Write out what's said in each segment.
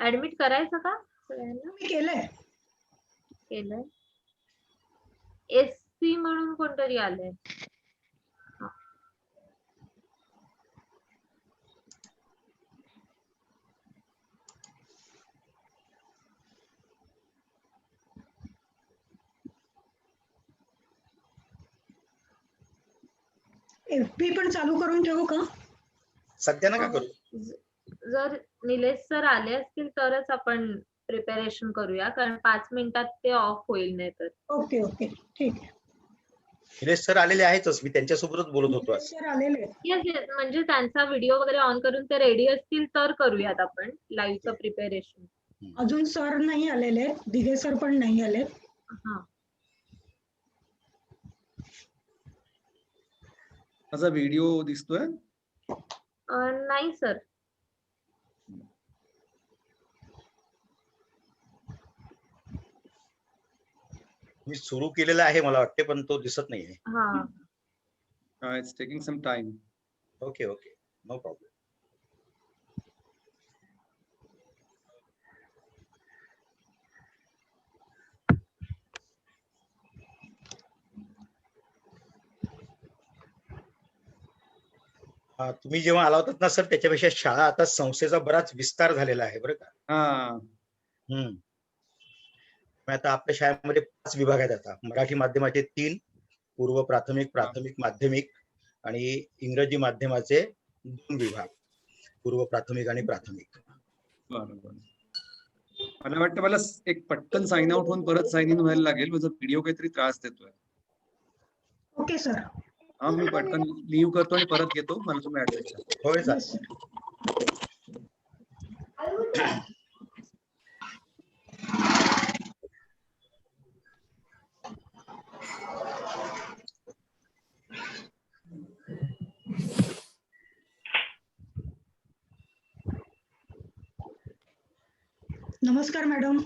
Admit करायचं का सगळ्यांना? मी केलंय. केलंय. SC म्हणून कोणतरी आलंय. FB पण चालू करून ठेवू का? सध्या नका करू. जर निलेश सर आले असतील तरच आपण प्रिपरेशन करूया, कारण 5 मिनिटात ते ऑफ होईल नाही तर. ओके ओके ठीक आहे. निलेश सर आलेले आहेतच, मी त्यांच्यासोबतच बोलत होतो आज. सर आलेले आहेत. येस येस, म्हणजे त्यांचा व्हिडिओ वगैरे ऑन करून ते रेडी असतील तर करूयात आपण लाईव्हचं प्रिपरेशन. अजून सर नाही आलेले, दिघे सर पण नाही आले. हा. माझा व्हिडिओ दिसतोय? नाही सर. मी सुरू केलेला आहे मला वाटते, पण तो दिसत नाहीये. हा. It's taking some time. Okay okay, no problem. हा, तुम्ही जेव्हा आला होतात ना सर, त्याच्यापेक्षा शाळा आता संस्थेचा बराच विस्तार झालेला आहे बरं का. हा. आता आपल्या शाळेमध्ये 5 विभाग आहेत. आता मराठी माध्यमाचे 3, पूर्व प्राथमिक, प्राथमिक माध्यमिक आणि इंग्रजी माध्यमाचे 2 विभाग, पूर्व प्राथमिक आणि प्राथमिक. बरोबर. मला वाटतं मला एक पटकन साइन आउट होऊन परत साइन इन व्हायला लागेल. माझा व्हिडिओ काहीतरी त्रास देतोय. Okay sir. हा, मी पटकन लीव्ह करतो आणि परत घेतो. मला तुम्ही ऍड्रेस द्या. होय सर. नमस्कार मॅडम.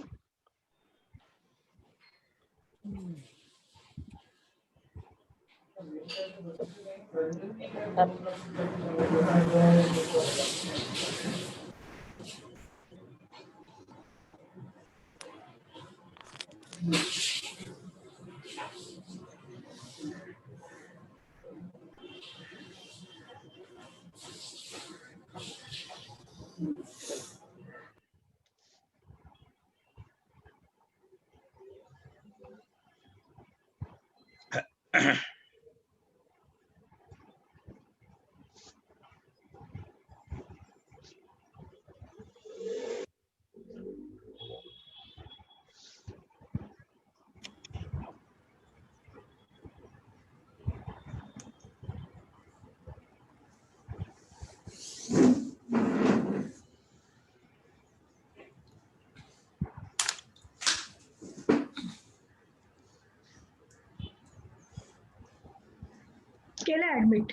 केलं ऍडमिट.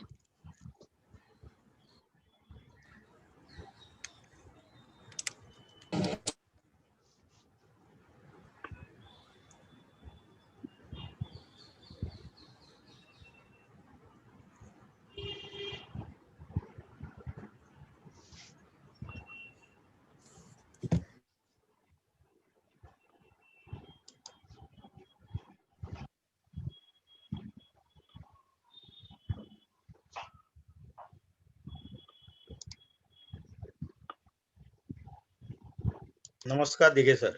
नमस्कार दिघे सर.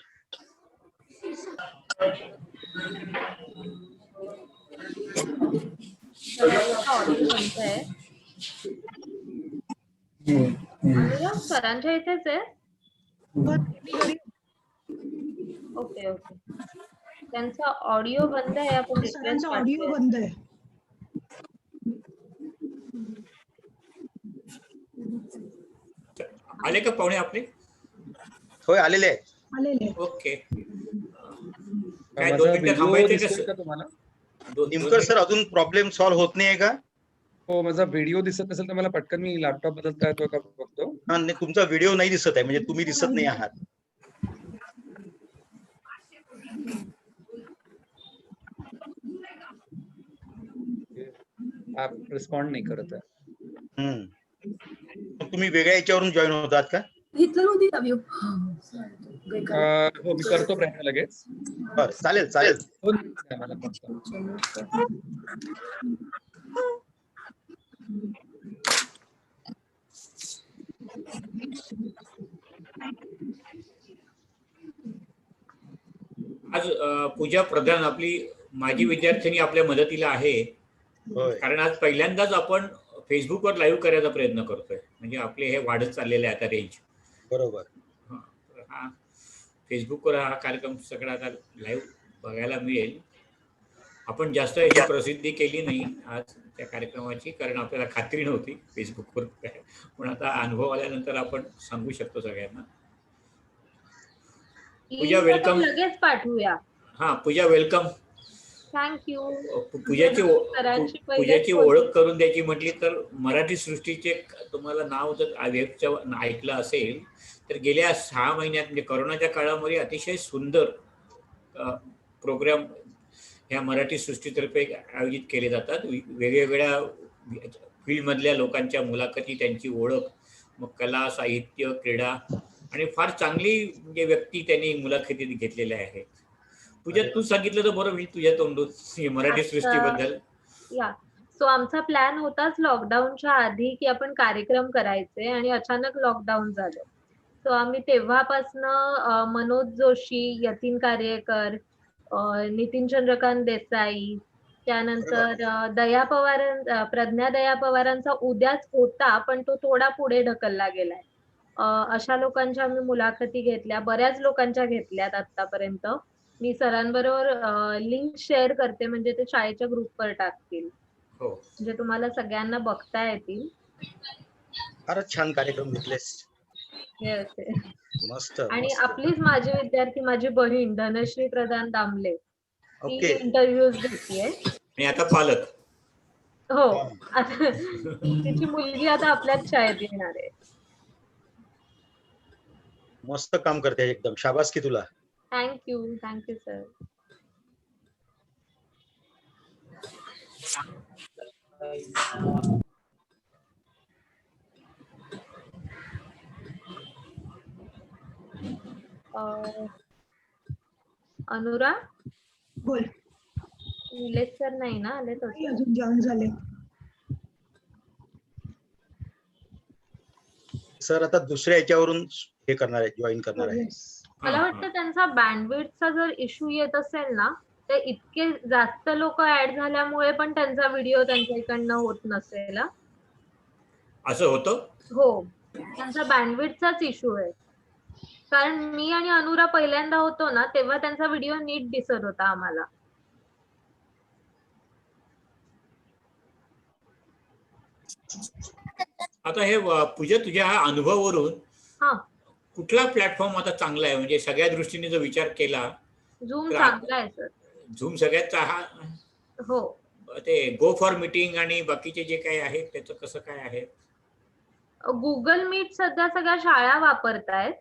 सरांच्या इथेच आहे. Okay okay. त्यांचा ऑडिओ बंद आहे. आपण रिक्वेस्ट ऑडिओ बंद आहे. आले का पाहुणे आपले? होय आलेले आहेत. आलेले. ओके. काय 2 मिनिटं थांबायचे का तुम्हाला? निमकर सर, अजून प्रॉब्लेम सॉल्व्ह होत नाही का? हो, माझा व्हिडिओ दिसत नसेल तर मला पटकन मी लॅपटॉप बदलता येतो का बघतो. हा, तुमचा व्हिडिओ नाही दिसत आहे, म्हणजे तुम्ही दिसत नाही आहात. ऍप रिस्पॉन्ड नाही करत आहे. तुम्ही वेगळ्या याच्यावरून जॉईन होतात का? हिटलर होती व्ह्यू हो, मी करतो प्रयत्न लगेच. बरं, चालेल चालेल. 2 मिनिटं द्या मला फक्त. आज पूजा प्रधान आपली माजी विद्यार्थिनी आपल्या मदतीला आहे. होय. कारण आज पहिल्यांदाच आपण फेसबुकवर लाईव्ह करायचा प्रयत्न करतोय. म्हणजे आपले हे वाढत चाललेले आहे आता रेंज. बरोबर. हा फेसबुकवर हा कार्यक्रम सगळा आता लाईव्ह बघायला मिळेल. आपण जास्त याची प्रसिद्धी केली नाही आज त्या कार्यक्रमाची, कारण आपल्याला खात्री नव्हती फेसबुकवर काय. पण आता अनुभव आल्यानंतर आपण सांगू शकतो सगळ्यांना. पूजा लिंक आपण वेलकम. लगेच पाठवूया. हा पूजा वेलकम. थँक्यू. पूजाची ओळख करून द्यायची म्हटली तर मराठी सृष्टीचे तुम्हाला नाव जर ऐकलं असेल तर गेल्या 6 महिन्यात म्हणजे कोरोनाच्या काळामध्ये अतिशय सुंदर प्रोग्राम ह्या मराठी सृष्टीतर्फे आयोजित केले जातात. वेगवेगळ्या फील्डमधल्या लोकांच्या मुलाखती, त्यांची ओळख, मग कला, साहित्य, क्रीडा आणि फार चांगली म्हणजे व्यक्ती त्यांनी मुलाखती घेतलेल्या आहेत. पूजा तू सांगितलं तर बरं होईल तुझ्या तोंडून मराठी सृष्टीबद्दल. या सो आमचा प्लॅन होताच लॉकडाऊनच्या आधी की आपण कार्यक्रम करायचे आणि अचानक लॉकडाऊन झालं. सो आम्ही तेव्हापासनं मनोज जोशी, यतीन कार्यकर, नितीन चंद्रकांत देसाई, त्यानंतर प्रज्ञा दया पवारांचा उद्याच होता पण तो थोडा पुढे ढकलला गेलाय. अशा लोकांच्या आम्ही मुलाखती घेतल्या, बऱ्याच लोकांच्या घेतल्यात आतापर्यंत. मी सरांबरोबर लिंक शेअर करते, म्हणजे ते शाळेच्या ग्रुपवर टाकतील. हो, म्हणजे तुम्हाला सगळ्यांना बघता येतील. फारच छान कार्यक्रम घेतलेस. Yes, yes. मस्त. आणि आपलीच माझी विद्यार्थी, माझी बहीण धनश्री प्रधान दामले, ती ओके. इंटरव्ह्यूज घेतीये. आणि आता पालक. हो, आता तिची मुलगी आता आपल्याच शाळेत येणार आहे. मस्त काम करते एकदम. शाबास की तुला. Thank you sir. अनुरा, बोल. निलेश सर नाही ना आले नाही अजून जॉईन झाले. सर आता दुसऱ्या याच्यावरून हे करणार आहे, जॉईन करणार आहे. मला वाटतं त्यांचा बँडविड्थचा जर इश्यू येत असेल ना, तर इतके जास्त लोक ऍड झाल्यामुळे पण त्यांचा व्हिडिओ त्यांच्या इकडनं होत नसेल. असं होतं. हो, त्यांचा बँडविड्थचाच इश्यू आहे. कारण मी आणि अनुरा पहिल्यांदा होतो ना, तेव्हा त्यांचा व्हिडिओ नीट दिसत होता आम्हाला. आता हे पूजा तुझ्या हा अनुभवावरून हा, कुठला प्लॅटफॉर्म आता चांगला आहे, म्हणजे सगळ्या दृष्टीने जर विचार केला झूम तर चांगला आहे सर. झूम सगळ्यात हा. हो, ते गो फॉर मीटिंग आणि बाकीचे जे काही आहे त्याचं कसं काय आहे? गुगल मीट सध्या सगळ्या शाळा वापरतायत.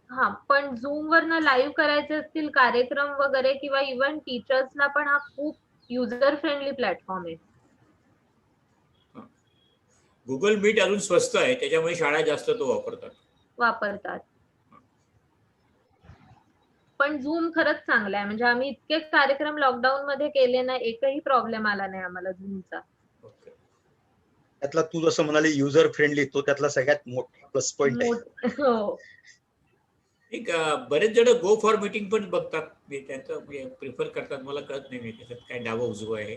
हा, पण झूम वरनं लाईव्ह करायचे असतील कार्यक्रम वगैरे किंवा इव्हन टीचर्सला पण हा खूप युजर फ्रेंडली प्लॅटफॉर्म आहे. गुगल मीट अजून स्वस्त आहे, त्याच्यामुळे शाळा जास्त तो वापरतात. पण झूम खरंच चांगला आहे. म्हणजे आम्ही इतके कार्यक्रम लॉकडाऊन मध्ये केले ना, एकही प्रॉब्लेम आला नाही आम्हाला झूमचा. त्यातला तू जसं म्हणाले युजर फ्रेंडली, तो त्यातला सगळ्यात मोठा प्लस पॉइंट आहे. हो, एक बरेच जण गो फॉर मीटिंग पण बघतात, त्यांचं प्रिफर करतात. मला कळत नाही त्याच्यात काय डावं उजवं आहे.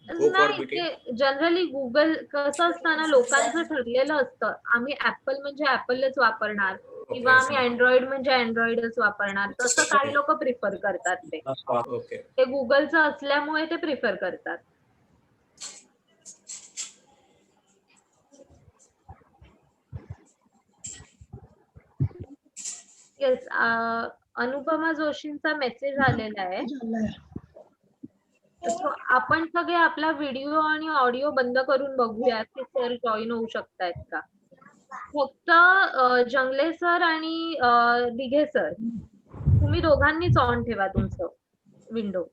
गो फॉर नाही, मीटिंग ते जनरली गुगल कसं असतं ना, लोकांचं ठरलेलं असतं. आम्ही ऍपल म्हणजे ऍपलच वापरणार किंवा आम्ही अँड्रॉइड म्हणजे अँड्रॉइडच वापरणार. तसं काही लोक प्रिफर करतात. ते गुगलचं असल्यामुळे ते प्रिफर करतात. येस, अनुपमा जोशींचा मेसेज आलेला आहे. आपण सगळे आपला व्हिडिओ आणि ऑडिओ बंद करून बघूया की सर जॉईन होऊ शकतायत का. फक्त जंगले सर आणि दिघे सर, तुम्ही दोघांनीच ऑन ठेवा तुमचं विंडो.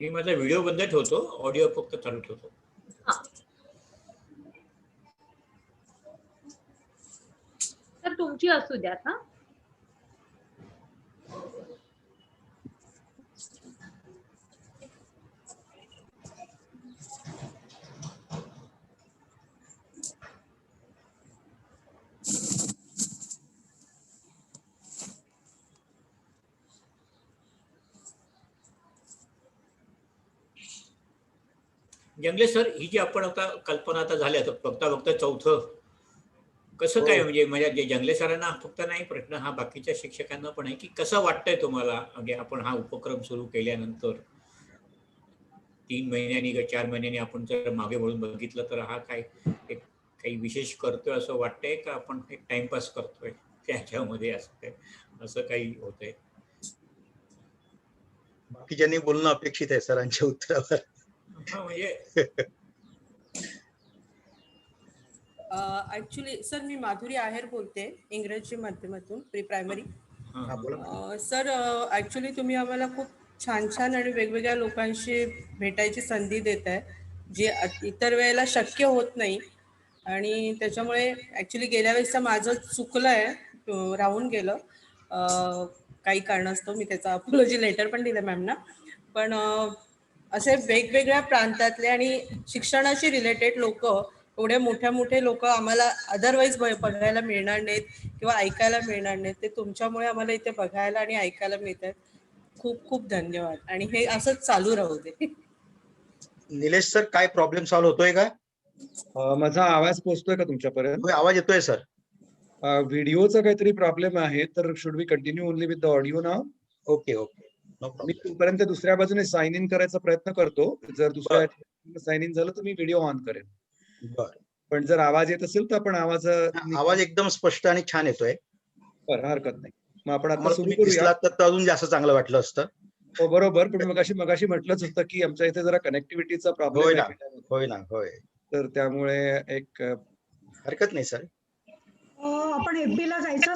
मी माझा व्हिडिओ बंद ठेवतो, ऑडिओ फक्त चालू ठेवतो. तुमची असू द्यात हा. जंगले सर, ही जी आपण आता कल्पना आता झाल्या तर बघता बघता चौथं कसं काय, म्हणजे जे जंगले सरांना फक्त नाही प्रश्न हा बाकीच्या शिक्षकांना पण आहे की कसं वाटतंय तुम्हाला, म्हणजे आपण हा उपक्रम सुरू केल्यानंतर 3 महिन्यांनी किंवा 4 महिन्यांनी आपण जर मागे वळून बघितलं तर हा काय एक काही विशेष करतोय असं वाटतंय का आपण एक टाइमपास करतोय त्याच्यामध्ये, असं काही होतंय? बाकीच्यांनी बोलणं अपेक्षित आहे सरांच्या उत्तरावर. हा म्हणजे ॲक्च्युली सर मी माधुरी आहेर बोलते इंग्रजी माध्यमातून प्री प्रायमरी. हा, बोला. सर ॲक्च्युली तुम्ही आम्हाला खूप छान छान आणि वेगवेगळ्या लोकांशी भेटायची संधी देत आहे, जी इतर वेळेला शक्य होत नाही. आणि त्याच्यामुळे ॲक्च्युली गेल्या वेळेसचं माझं चुकलं आहे, राहून गेलं काही कारणास्तव. मी त्याचा अपॉलॉजी लेटर पण दिलं मॅमना. पण असे वेगवेगळ्या प्रांतातले आणि शिक्षणाशी रिलेटेड लोक, एवढे मोठे लोक आम्हाला अदरवाईज बघायला मिळणार नाहीत किंवा ऐकायला मिळणार नाहीत. ते तुमच्यामुळे आम्हाला इथे बघायला आणि ऐकायला मिळतात. खूप खूप धन्यवाद आणि हे असंच चालू राहू दे. निलेश सर, काय प्रॉब्लेम सॉल्व्ह होतोय का? माझा आवाज पोहोचतोय का तुमच्यापर्यंत? होय, आवाज येतोय सर. व्हिडिओचा काहीतरी प्रॉब्लेम आहे, तर should we continue only with the audio नाव? ओके ओके, नो मी प्रॉब्लेम. तोपर्यंत दुसऱ्या बाजूने साइन इन करायचा प्रयत्न करतो. जर दुसऱ्या साइन इन झालं तर मी व्हिडिओ ऑन करेन. बर, पण जर आवाज येत असेल तर आपण आवाज एकदम स्पष्ट आणि छान येतोय. बरं, हरकत नाही. मग आपण आता मला सुरू तुम्ही करूया. दिसलात तर अजून जास्त चांगलं वाटलं असतं. हो बरोबर, पण मगाशी म्हटलंच होतं की आमच्या इथे जरा कनेक्टिव्हिटीचा होय प्रॉब्लेम ना, आहे, होय ना, होय. तर त्यामुळे एक हरकत नाही सर. आपण FB ला जायचं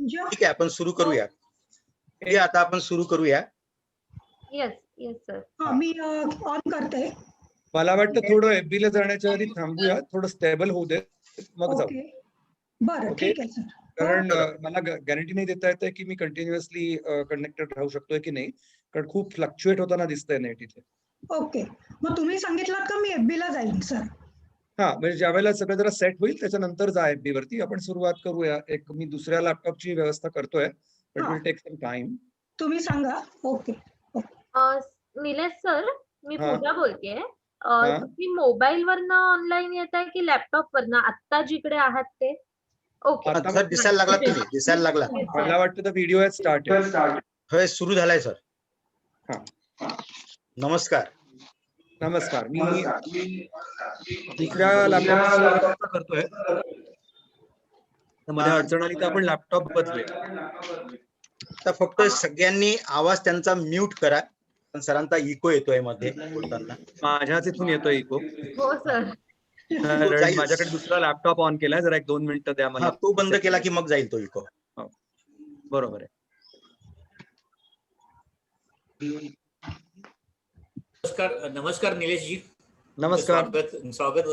ठीक आहे, आपण सुरू करूया. हे आता आपण सुरू करूया. Yes yes sir. Me on करते. मला वाटतं थोडं FB ला जाण्याच्या आधी थांबूया, थोडं स्टेबल होऊ दे, मग जाऊ. ओके, बरं, ओके. ठीक आहे सर. कारण मला गॅरंटी नाही देता येते की मी कंटिन्युअसली कनेक्टेड राहू शकतोय की नाही, कारण खूप फ्लक्च्युएट होताना दिसतंय नेट इथे. ओके, मग तुम्ही सांगितलं का मी FB ला जाईन सर? हा, म्हणजे ज्या वेळेला सगळं जरा सेट होईल त्याच्यानंतर जा FB वरती. आपण सुरुवात करूया. मी दुसऱ्या लॅपटॉपची व्यवस्था करतोय, but will take some time. तुम्ही सांगा. ओके. निलेश सर, मी हा. पूजा बोलतेय. हा. तुम्ही मोबाईल वरनं ऑनलाईन येत आहे की लॅपटॉप वरनं, आता जिकडे आहात ते? ओके. आता सर दिसायला लागला, तुम्ही दिसायला लागला. मला वाटतं व्हिडिओ आहे स्टार्ट. होय, सुरू झालाय सर. हा. नमस्कार. नमस्कार. मी दुसऱ्या लॅपटॉप करतोय. मध्ये अडचण आली तर आपण लॅपटॉप बदलूया. आता फक्त सगळ्यांनी आवाज त्यांचा म्यूट करा, पण सरांचा इको येतोय मध्ये बोलताना. माझ्याच इथून येतोय इको. हो सर. कारण माझ्याकडे दुसरा लॅपटॉप ऑन केलाय. जरा 1-2 मिनिटं द्या मला. तो बंद केला की मग जाईल तो इको. बरोबर आहे. नमस्कार निलेशजी. नमस्कार. स्वागत.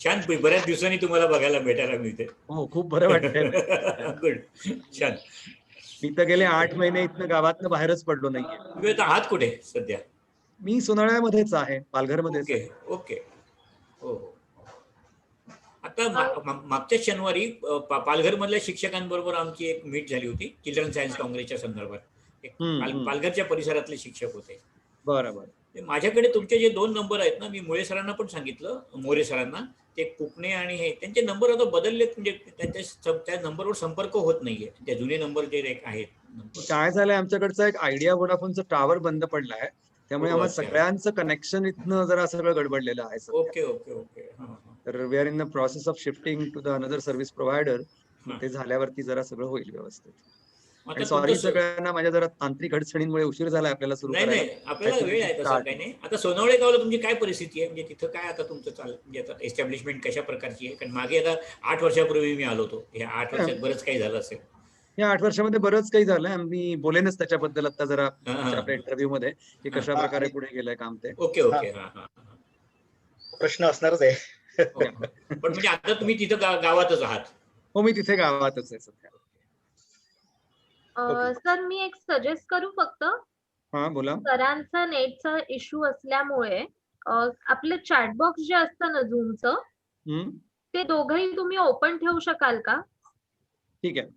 छान, बऱ्याच दिवसांनी तुम्हाला बघायला भेटायला मिळते. हो, खूप बरं वाटतंय. गुड, छान. मी तर गेले 8 महिने इथनं गावातनं बाहेरच पडलो नाहीये. तुम्ही आता आहात कुठे सध्या? मी सोनाळ्यामध्येच आहे, पालघरमध्येच. Okay okay. हो हो. आता मागच्या शनिवारी पालघर मधल्या शिक्षकांबरोबर आमची एक मीट झाली होती चिल्ड्रन सायन्स काँग्रेसच्या संदर्भात. पालघरच्या परिसरातले शिक्षक होते. बरोबर. माझ्याकडे तुमचे जे 2 नंबर आहेत ना, मी मुळे सरांना पण सांगितलं, मोरे सरांना, ते कुपणे आणि हे त्यांचे नंबर आता बदललेत, म्हणजे त्या नंबरवर संपर्क होत नाहीये, त्या जुने नंबर जे आहेत. काय झालंय, आमच्याकडचा एक आयडिया वोडाफोनचा टावर बंद पडलाय, त्यामुळे आम्हाला सगळ्यांचं कनेक्शन इथनं जरा सगळं गडबडलेलं आहे. Okay okay okay. तर we are in the process of shifting to the another service provider. ते झाल्यावरती जरा सगळं होईल व्यवस्थित. आणि सॉरी सगळ्यांना, माझ्या जरा तांत्रिक अडचणींमुळे उशीर झाला आपल्याला सुरू करायला. नाही, आपल्याला वेळ आहे तसं काही नाही. आता सोनवळे गावला तुमची काय परिस्थिती आहे, म्हणजे तिथं काय आता तुमचं म्हणजे आता एस्टॅब्लिशमेंट कशा प्रकारची आहे? कारण मागे आता 8 वर्षापूर्वी मी आलो होतो. या 8 वर्षात बरंच काही झालं असेल. या 8 वर्षामध्ये बरंच काही झालंय. मी बोलेनच त्याच्याबद्दल आता जरा आपल्या इंटरव्ह्यू मध्ये, की कशा प्रकारे पुढे गेलंय काम ते. Okay okay. प्रश्न असणारच आहे. पण म्हणजे आता तुम्ही तिथं गावातच आहात. हो, मी तिथे गावातच आहे सध्या. सर मी एक सजेस्ट करू फक्त. हा, बोला. सरांचा नेटचा इश्यू असल्यामुळे आपलं चॅटबॉक्स जे असतं ना झूमचं, हम्म, ते दोघंही तुम्ही ओपन ठेवू शकाल का? ठीक आहे.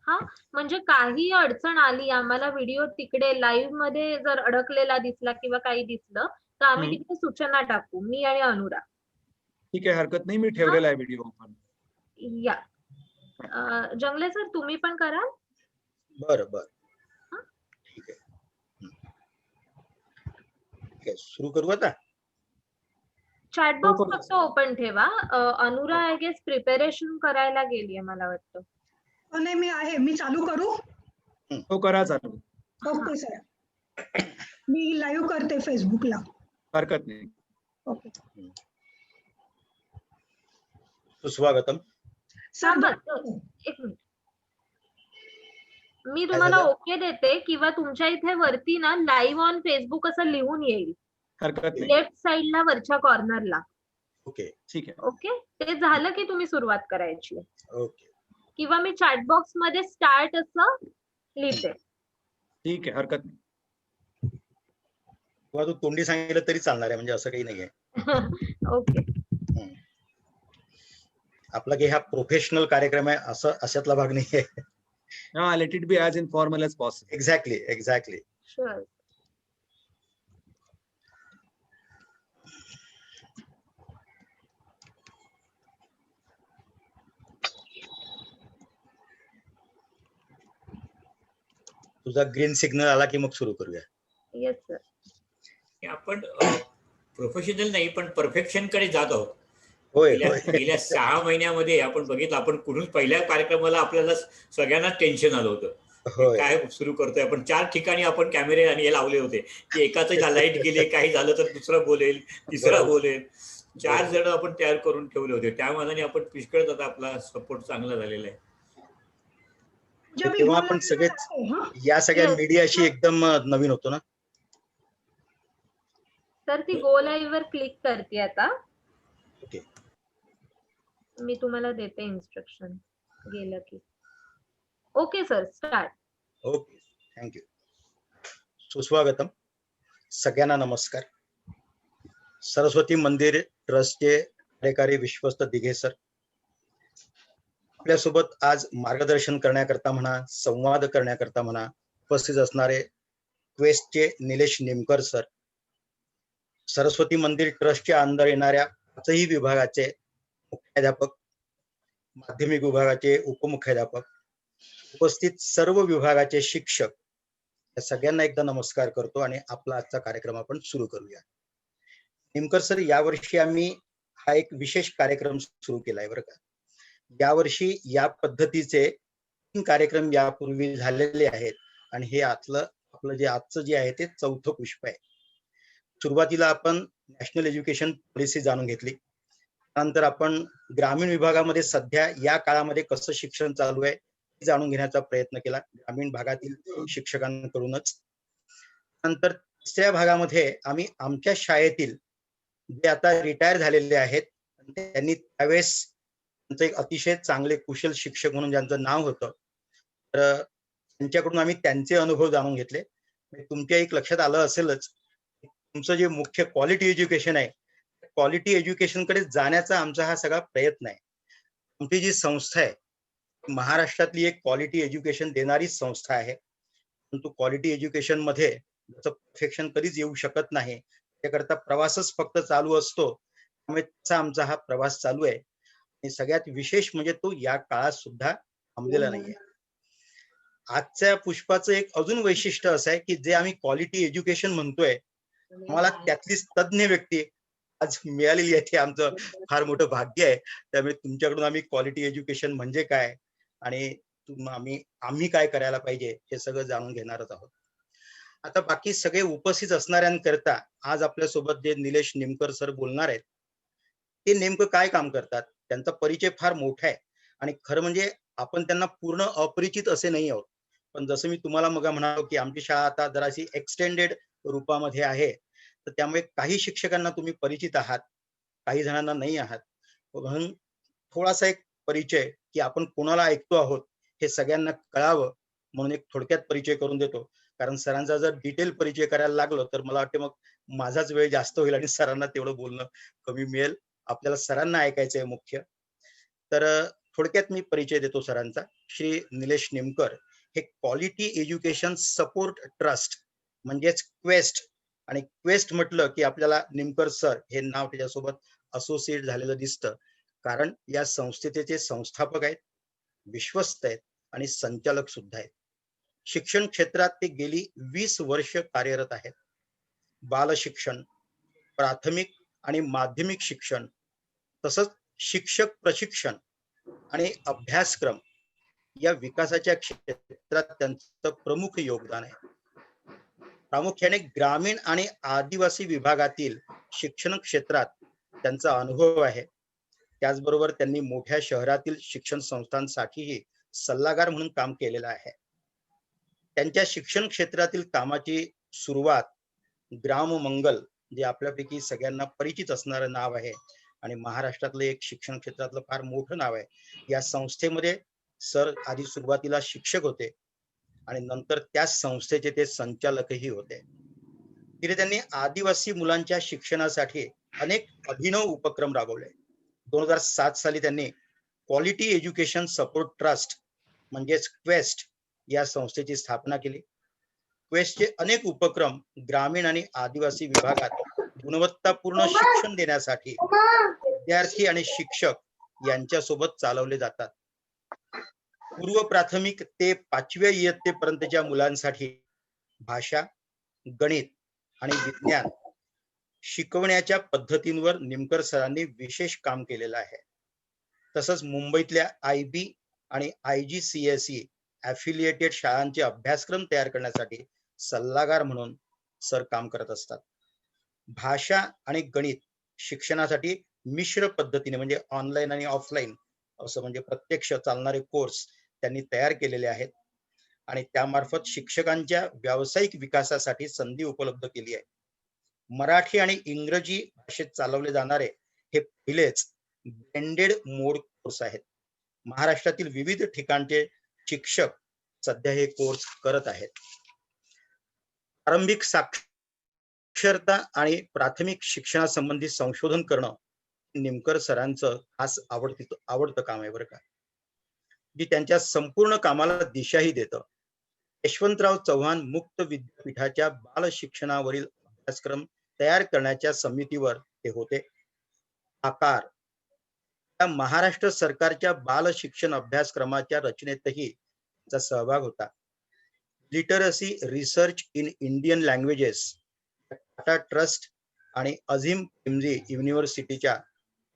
हा, म्हणजे काही अडचण आली, आम्हाला व्हिडिओ तिकडे लाईव्ह मध्ये जर अडकलेला दिसला किंवा काही दिसलं, तर आम्ही हम्म. तिथे सूचना टाकू, मी आणि अनुरा. ठीक आहे, हरकत नाही, मी ठेवलेला आहे व्हिडिओ ओपन. या. जंगले सर तुम्ही पण कराल? बरं बरं, ठीक आहे. ठीक आहे, सुरू करू आता. चॅटबॉक्स हो, फक्त ओपन ठेवा. अनुरा आय गेस प्रिपरेशन करायला गेलीये मला वाटतं. नाही, मी आहे. मी चालू करू? हो, करा चालू. Okay sir. मी लाईव्ह करते फेसबुकला. हरकत नाही. ओके सुस्वागतम. हा, सर बस एक मिनिट. मी तुम्हाला झालं? ओके देते किंवा तुमच्या इथे वरती ना लाईव्ह ऑन फेसबुक असं लिहून येईल हरकत नाही. लेफ्ट साइडला वरच्या कॉर्नरला. ओके ठीक आहे. ओके, ते झालं की तुम्ही सुरुवात करायची ओके. किंवा मी चॅटबॉक्स मध्ये स्टार्ट असं लिहिते. ठीक आहे, हरकत नाही. किंवा तू तोंडी सांगितलं तरी चालणार आहे, म्हणजे असं काही नाहीये. ओके. आपला काही हा प्रोफेशनल कार्यक्रम आहे असं अशातला भाग नाहीये. हा, let it be as informal as possible. Exactly. Sure. तुझा ग्रीन सिग्नल आला की मग सुरू करूया. Yes sir. आपण प्रोफेशनल नाही पण परफेक्शन कडे जात आहोत. होय गेल्या 6 महिन्यामध्ये आपण बघितलं, आपण कुठून पहिल्या कार्यक्रमाला आपल्याला सगळ्यांना टेन्शन आलं होतं. होय. काय सुरू करतोय आपण. 4 ठिकाणी आपण कॅमेरे आणि हे लावले होते की एकाच लाईट गेले, काही झालं तर दुसरा बोलेल, तिसरा बोलेल. 4 जण आपण तयार करून ठेवले होते. त्या मानाने आपण पुष्कळ आता आपला सपोर्ट चांगला झालेला आहे. तेव्हा आपण सगळेच या सगळ्या मीडियाशी एकदम नवीन होतो ना. तर ती गो लाईव्ह वर क्लिक करते आता. ओके. मी तुम्हाला देते इन्स्ट्रक्शन गेलं की. Okay sir, start. Okay, thank you. सुस्वागतम. सगळ्यांना नमस्कार. सरस्वती मंदिर ट्रस्टचे कार्यकारी विश्वस्त दिघे सर आपल्यासोबत आज मार्गदर्शन करण्याकरता म्हणा, संवाद करण्याकरता म्हणा उपस्थित असणारे क्वेस्टचे निलेश निमकर सर, सरस्वती मंदिर ट्रस्टच्या अंदर येणाऱ्या 5ही विभागाचे मुख्याध्यापक, माध्यमिक विभागाचे उपमुख्याध्यापक, उपस्थित सर्व विभागाचे शिक्षक, या सगळ्यांना एकदा नमस्कार करतो आणि आपला आजचा कार्यक्रम आपण सुरू करूया. निमकर सर, यावर्षी आम्ही हा एक विशेष कार्यक्रम सुरू केलाय बरं का. यावर्षी या पद्धतीचे 3 कार्यक्रम यापूर्वी झालेले आहेत आणि हे आपलं जे आजचं जे आहे ते 4थं पुष्प आहे. सुरुवातीला आपण नॅशनल एज्युकेशन पॉलिसी जाणून घेतली. त्यानंतर आपण ग्रामीण विभागामध्ये सध्या या काळामध्ये कसं शिक्षण चालू आहे हे जाणून घेण्याचा प्रयत्न केला, ग्रामीण भागातील शिक्षकांकडूनच. नंतर 3ऱ्या भागामध्ये आम्ही आमच्या शाळेतील जे आता रिटायर झालेले आहेत, त्यांनी त्यावेळेस त्यांचं एक अतिशय चांगले कुशल शिक्षक म्हणून ज्यांचं नाव होतं, तर त्यांच्याकडून आम्ही त्यांचे अनुभव जाणून घेतले. तुमच्या एक लक्षात आलं असेलच, तुमचं जे मुख्य क्वालिटी एज्युकेशन आहे, क्वालिटी एज्युकेशन कडे जाण्याचा आमचा हा सगळा प्रयत्न आहे. आमची जी संस्था आहे महाराष्ट्रातली एक क्वालिटी एज्युकेशन देणारी संस्था आहे, परंतु क्वालिटी एज्युकेशन मध्ये त्याचं परफेक्शन कधीच येऊ शकत नाही. त्याकरता प्रवासच फक्त चालू असतो. त्यामुळे त्याचा आमचा हा प्रवास चालू आहे आणि सगळ्यात विशेष म्हणजे तो या काळात सुद्धा थांबलेला नाहीये. आजच्या पुष्पाचं एक अजून वैशिष्ट्य असं आहे की जे आम्ही क्वालिटी एज्युकेशन म्हणतोय, आम्हाला त्यातलीच तज्ञ व्यक्ती आज मिळालेली आहे, ते आमचं फार मोठं भाग्य आहे. त्यामुळे तुमच्याकडून आम्ही क्वालिटी एज्युकेशन म्हणजे काय आणि आम्ही काय करायला पाहिजे हे सगळं जाणून घेणारच आहोत. आता बाकी सगळे उपस्थित असणाऱ्यांकरता आज आपल्यासोबत जे निलेश निमकर सर बोलणार आहेत, ते नेमकं काय काम करतात, त्यांचा परिचय फार मोठा आहे आणि खरं म्हणजे आपण त्यांना पूर्ण अपरिचित असे नाही आहोत. पण जसं मी तुम्हाला मग म्हणालो की आमची शाळा आता जराशी एक्सटेंडेड रूपामध्ये आहे, तर त्यामुळे काही शिक्षकांना तुम्ही परिचित आहात, काही जणांना नाही आहात, म्हणून थोडासा एक परिचय की आपण कोणाला ऐकतो आहोत हे सगळ्यांना कळावं म्हणून एक थोडक्यात परिचय करून देतो. कारण सरांचा जर डिटेल परिचय करायला लागलो तर मला वाटते मग माझाच वेळ जास्त होईल आणि सरांना तेवढं बोलणं कमी मिळेल. आपल्याला सरांना ऐकायचं आहे मुख्य. तर थोडक्यात मी परिचय देतो सरांचा. श्री निलेश निमकर हे क्वालिटी एज्युकेशन सपोर्ट ट्रस्ट म्हणजेच क्वेस्ट, आणि क्वेस्ट म्हटलं की आपल्याला निमकर सर हे नाव त्याच्यासोबत असोसिएट झालेलं दिसतं, कारण या संस्थेचे ते संस्थापक आहेत, विश्वस्त आहेत आणि संचालक सुद्धा आहेत. शिक्षण क्षेत्रात ते गेली 20 वर्ष कार्यरत आहेत. बाल शिक्षण, प्राथमिक आणि माध्यमिक शिक्षण, तसंच शिक्षक प्रशिक्षण आणि अभ्यासक्रम या विकासाच्या क्षेत्रात त्यांचं प्रमुख योगदान आहे. प्रामुख्याने ग्रामीण आणि आदिवासी विभागातील शिक्षण क्षेत्रात त्यांचा अनुभव आहे. त्याचबरोबर त्यांनी मोठ्या शहरातील शिक्षण संस्थांसाठीही सल्लागार म्हणून काम केलेलं आहे. त्यांच्या शिक्षण क्षेत्रातील कामाची सुरुवात ग्राम मंगल, जे आपल्यापैकी सगळ्यांना परिचित असणारं नाव आहे आणि महाराष्ट्रातलं एक शिक्षण क्षेत्रातलं फार मोठं नाव आहे, या संस्थेमध्ये सर आधी सुरुवातीला शिक्षक होते आणि नंतर त्या संस्थेचे ते संचालकही होते. तिथे त्यांनी आदिवासी मुलांच्या शिक्षणासाठी अनेक अभिनव उपक्रम राबवले. 2007 साली त्यांनी क्वालिटी एज्युकेशन सपोर्ट ट्रस्ट म्हणजेच क्वेस्ट या संस्थेची स्थापना केली. क्वेस्टचे अनेक उपक्रम ग्रामीण आणि आदिवासी विभागात गुणवत्तापूर्ण शिक्षण देण्यासाठी विद्यार्थी आणि शिक्षक यांच्यासोबत चालवले जातात. पूर्व प्राथमिक ते 5व्या इयत्तेपर्यंतच्या मुलांसाठी भाषा, गणित आणि विज्ञान शिकवण्याच्या पद्धतींवर निमकर सरांनी विशेष काम केलेलं आहे. तसंच मुंबईतल्या IB आणि IGCSE ॲफिलिएटेड शाळांचे अभ्यासक्रम तयार करण्यासाठी सल्लागार म्हणून सर काम करत असतात. भाषा आणि गणित शिक्षणासाठी मिश्र पद्धतीने म्हणजे ऑनलाईन आणि ऑफलाईन असं म्हणजे प्रत्यक्ष चालणारे कोर्स त्यांनी तयार केलेले आहेत आणि त्यामार्फत शिक्षकांच्या व्यावसायिक विकासासाठी संधी उपलब्ध केली आहे. मराठी आणि इंग्रजी भाषेत चालवले जाणारे हे पहिलेच ब्लेंडेड मोड कोर्स आहेत. महाराष्ट्रातील विविध ठिकाणचे शिक्षक सध्या हे कोर्स करत आहेत. प्रारंभिक साक्षरता आणि प्राथमिक शिक्षणासंबंधी संशोधन करणं निमकर सरांचं खास आवडतं काम आहे बरं का, जी त्यांच्या संपूर्ण कामाला दिशाही देतं. यशवंतराव चव्हाण मुक्त विद्यापीठाच्या बाल शिक्षणावरील अभ्यासक्रम तयार करण्याच्या समितीवर ते होते. आकार त्या महाराष्ट्र सरकारच्या बाल शिक्षण अभ्यासक्रमाच्या रचनेतही त्यांचा सहभाग होता. Literacy research in Indian languages Tata trust आणि अझीम प्रेमजी युनिव्हर्सिटीच्या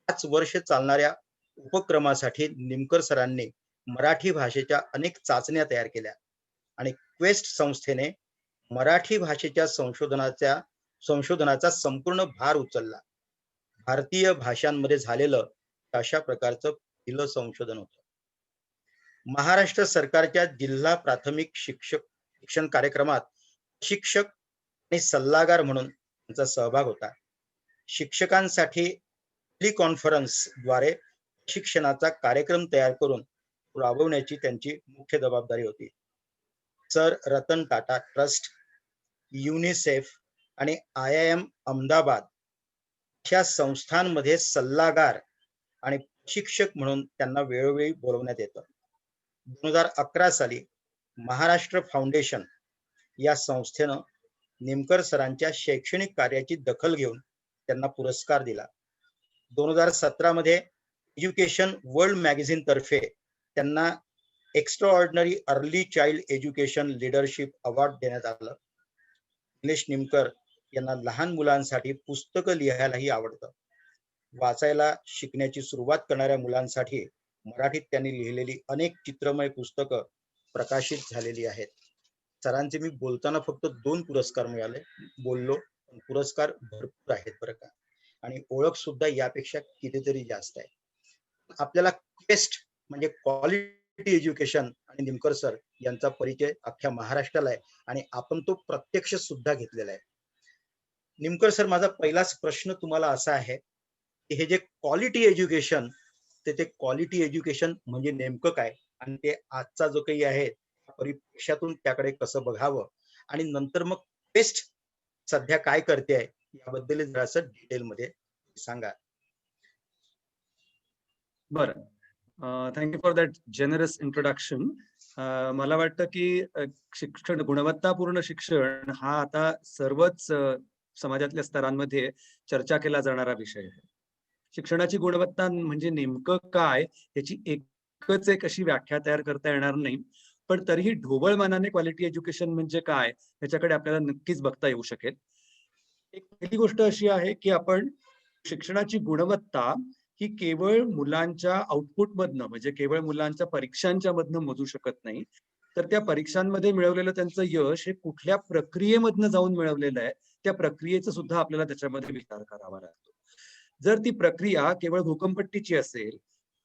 5 वर्ष चालणाऱ्या उपक्रमासाठी निमकर सरांनी मराठी भाषेच्या अनेक चाचण्या तयार केल्या आणि क्वेस्ट संस्थेने मराठी भाषेच्या संशोधनाचा संपूर्ण भार उचलला. भारतीय भाषांमध्ये झालेलं अशा प्रकारचं पहिलं संशोधन होतं. महाराष्ट्र सरकारच्या जिल्हा प्राथमिक शिक्षण कार्यक्रमात शिक्षक आणि सल्लागार म्हणून त्यांचा सहभाग होता. शिक्षकांसाठी टेलिकॉन्फरन्स द्वारे शिक्षणाचा कार्यक्रम तयार करून राबवण्याची त्यांची मुख्य जबाबदारी होती. Sir Ratan Tata trust, UNICEF आणि IIM अहमदाबाद अशा संस्थांमध्ये सल्लागार आणि शिक्षक म्हणून त्यांना वेळोवेळी बोलवण्यात येतं. 2011 साली महाराष्ट्र फाउंडेशन या संस्थेनं निमकर सरांच्या शैक्षणिक कार्याची दखल घेऊन त्यांना पुरस्कार दिला. 2017 मध्ये एज्युकेशन वर्ल्ड मॅगझिन तर्फे त्यांना extraordinary early child education leadership award देण्यात आलं. निलेश निमकर यांना लहान मुलांसाठी पुस्तकं लिहायलाही आवडतं. वाचायला शिकण्याची सुरुवात करणाऱ्या मुलांसाठी मराठीत त्यांनी लिहिलेली अनेक चित्रमय पुस्तकं प्रकाशित झालेली आहेत. सरांचे मी बोलताना फक्त 2 पुरस्कार मिळाले, बोललो, पुरस्कार भरपूर आहेत बरं का, आणि ओळख सुद्धा यापेक्षा कितीतरी जास्त आहे. आपल्याला क्वेस्ट म्हणजे क्वालिटी एज्युकेशन आणि निमकर सर यांचा परिचय अख्ख्या महाराष्ट्राला आहे आणि आपण तो प्रत्यक्ष सुद्धा घेतलेला आहे. निमकर सर, माझा पहिलाच प्रश्न तुम्हाला असा आहे की हे जे क्वालिटी एज्युकेशन, ते क्वालिटी एज्युकेशन म्हणजे नेमकं काय, आणि ते आजचा जो काही आहे परिप्रेक्षातून त्याकडे कसं बघावं, आणि नंतर मग बेस्ट सध्या काय करते आहे याबद्दल जरासं डिटेलमध्ये सांगा. बरं, thank you for that generous introduction. मला वाटतं की शिक्षण, गुणवत्तापूर्ण शिक्षण हा आता सर्वच समाजातल्या स्तरांमध्ये चर्चा केला जाणारा विषय आहे. शिक्षणाची गुणवत्ता म्हणजे नेमकं काय याची एकच एक अशी व्याख्या तयार करता येणार नाही, पण तरीही ढोबळ मानाने क्वालिटी एज्युकेशन म्हणजे काय याच्याकडे आपल्याला नक्कीच बघता येऊ शकेल. एक पहिली गोष्ट अशी आहे की आपण शिक्षणाची गुणवत्ता ही केवळ मुलांच्या आउटपुट मधनं, म्हणजे केवळ मुलांच्या परीक्षांच्या मधनं मोजू शकत नाही, तर त्या परीक्षांमध्ये मिळवलेलं त्यांचं यश हे कुठल्या प्रक्रियेमधनं जाऊन मिळवलेलं आहे त्या प्रक्रियेचा सुद्धा आपल्याला त्याच्यामध्ये विचार करावा लागतो. जर ती प्रक्रिया केवळ भूकंपट्टीची असेल,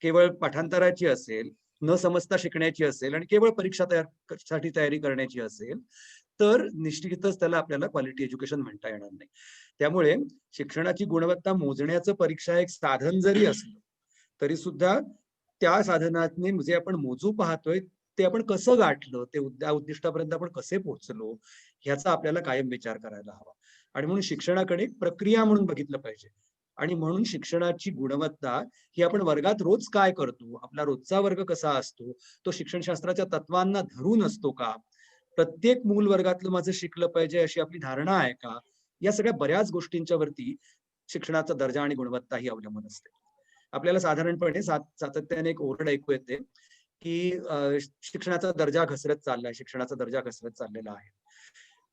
केवळ पाठांतराची असेल, न समजता शिकण्याची असेल आणि केवळ परीक्षा साठी तयारी करण्याची असेल, तर निश्चितच त्याला आपल्याला क्वालिटी एज्युकेशन म्हणता येणार नाही. त्यामुळे शिक्षणाची गुणवत्ता मोजण्याचं परीक्षा एक साधन जरी असलं तरी सुद्धा त्या साधनाने जे आपण मोजू पाहतोय ते आपण कसं गाठलं, ते उद्दिष्टापर्यंत आपण कसे पोहोचलो, ह्याचा आपल्याला कायम विचार करायला हवा. आणि म्हणून शिक्षणाकडे एक प्रक्रिया म्हणून बघितलं पाहिजे. आणि म्हणून शिक्षणाची गुणवत्ता ही आपण वर्गात रोज काय करतो, आपला रोजचा वर्ग कसा असतो, तो शिक्षणशास्त्राच्या तत्वांना धरून असतो का, प्रत्येक मूल वर्गातलं माझं शिकलं पाहिजे अशी आपली धारणा आहे का, या सगळ्या बऱ्याच गोष्टींच्या वरती शिक्षणाचा दर्जा आणि गुणवत्ता ही अवलंबून असते. आपल्याला साधारणपणे सातत्याने एक ओरड ऐकू येते की शिक्षणाचा दर्जा घसरत चाललाय, शिक्षणाचा दर्जा घसरत चाललेला आहे.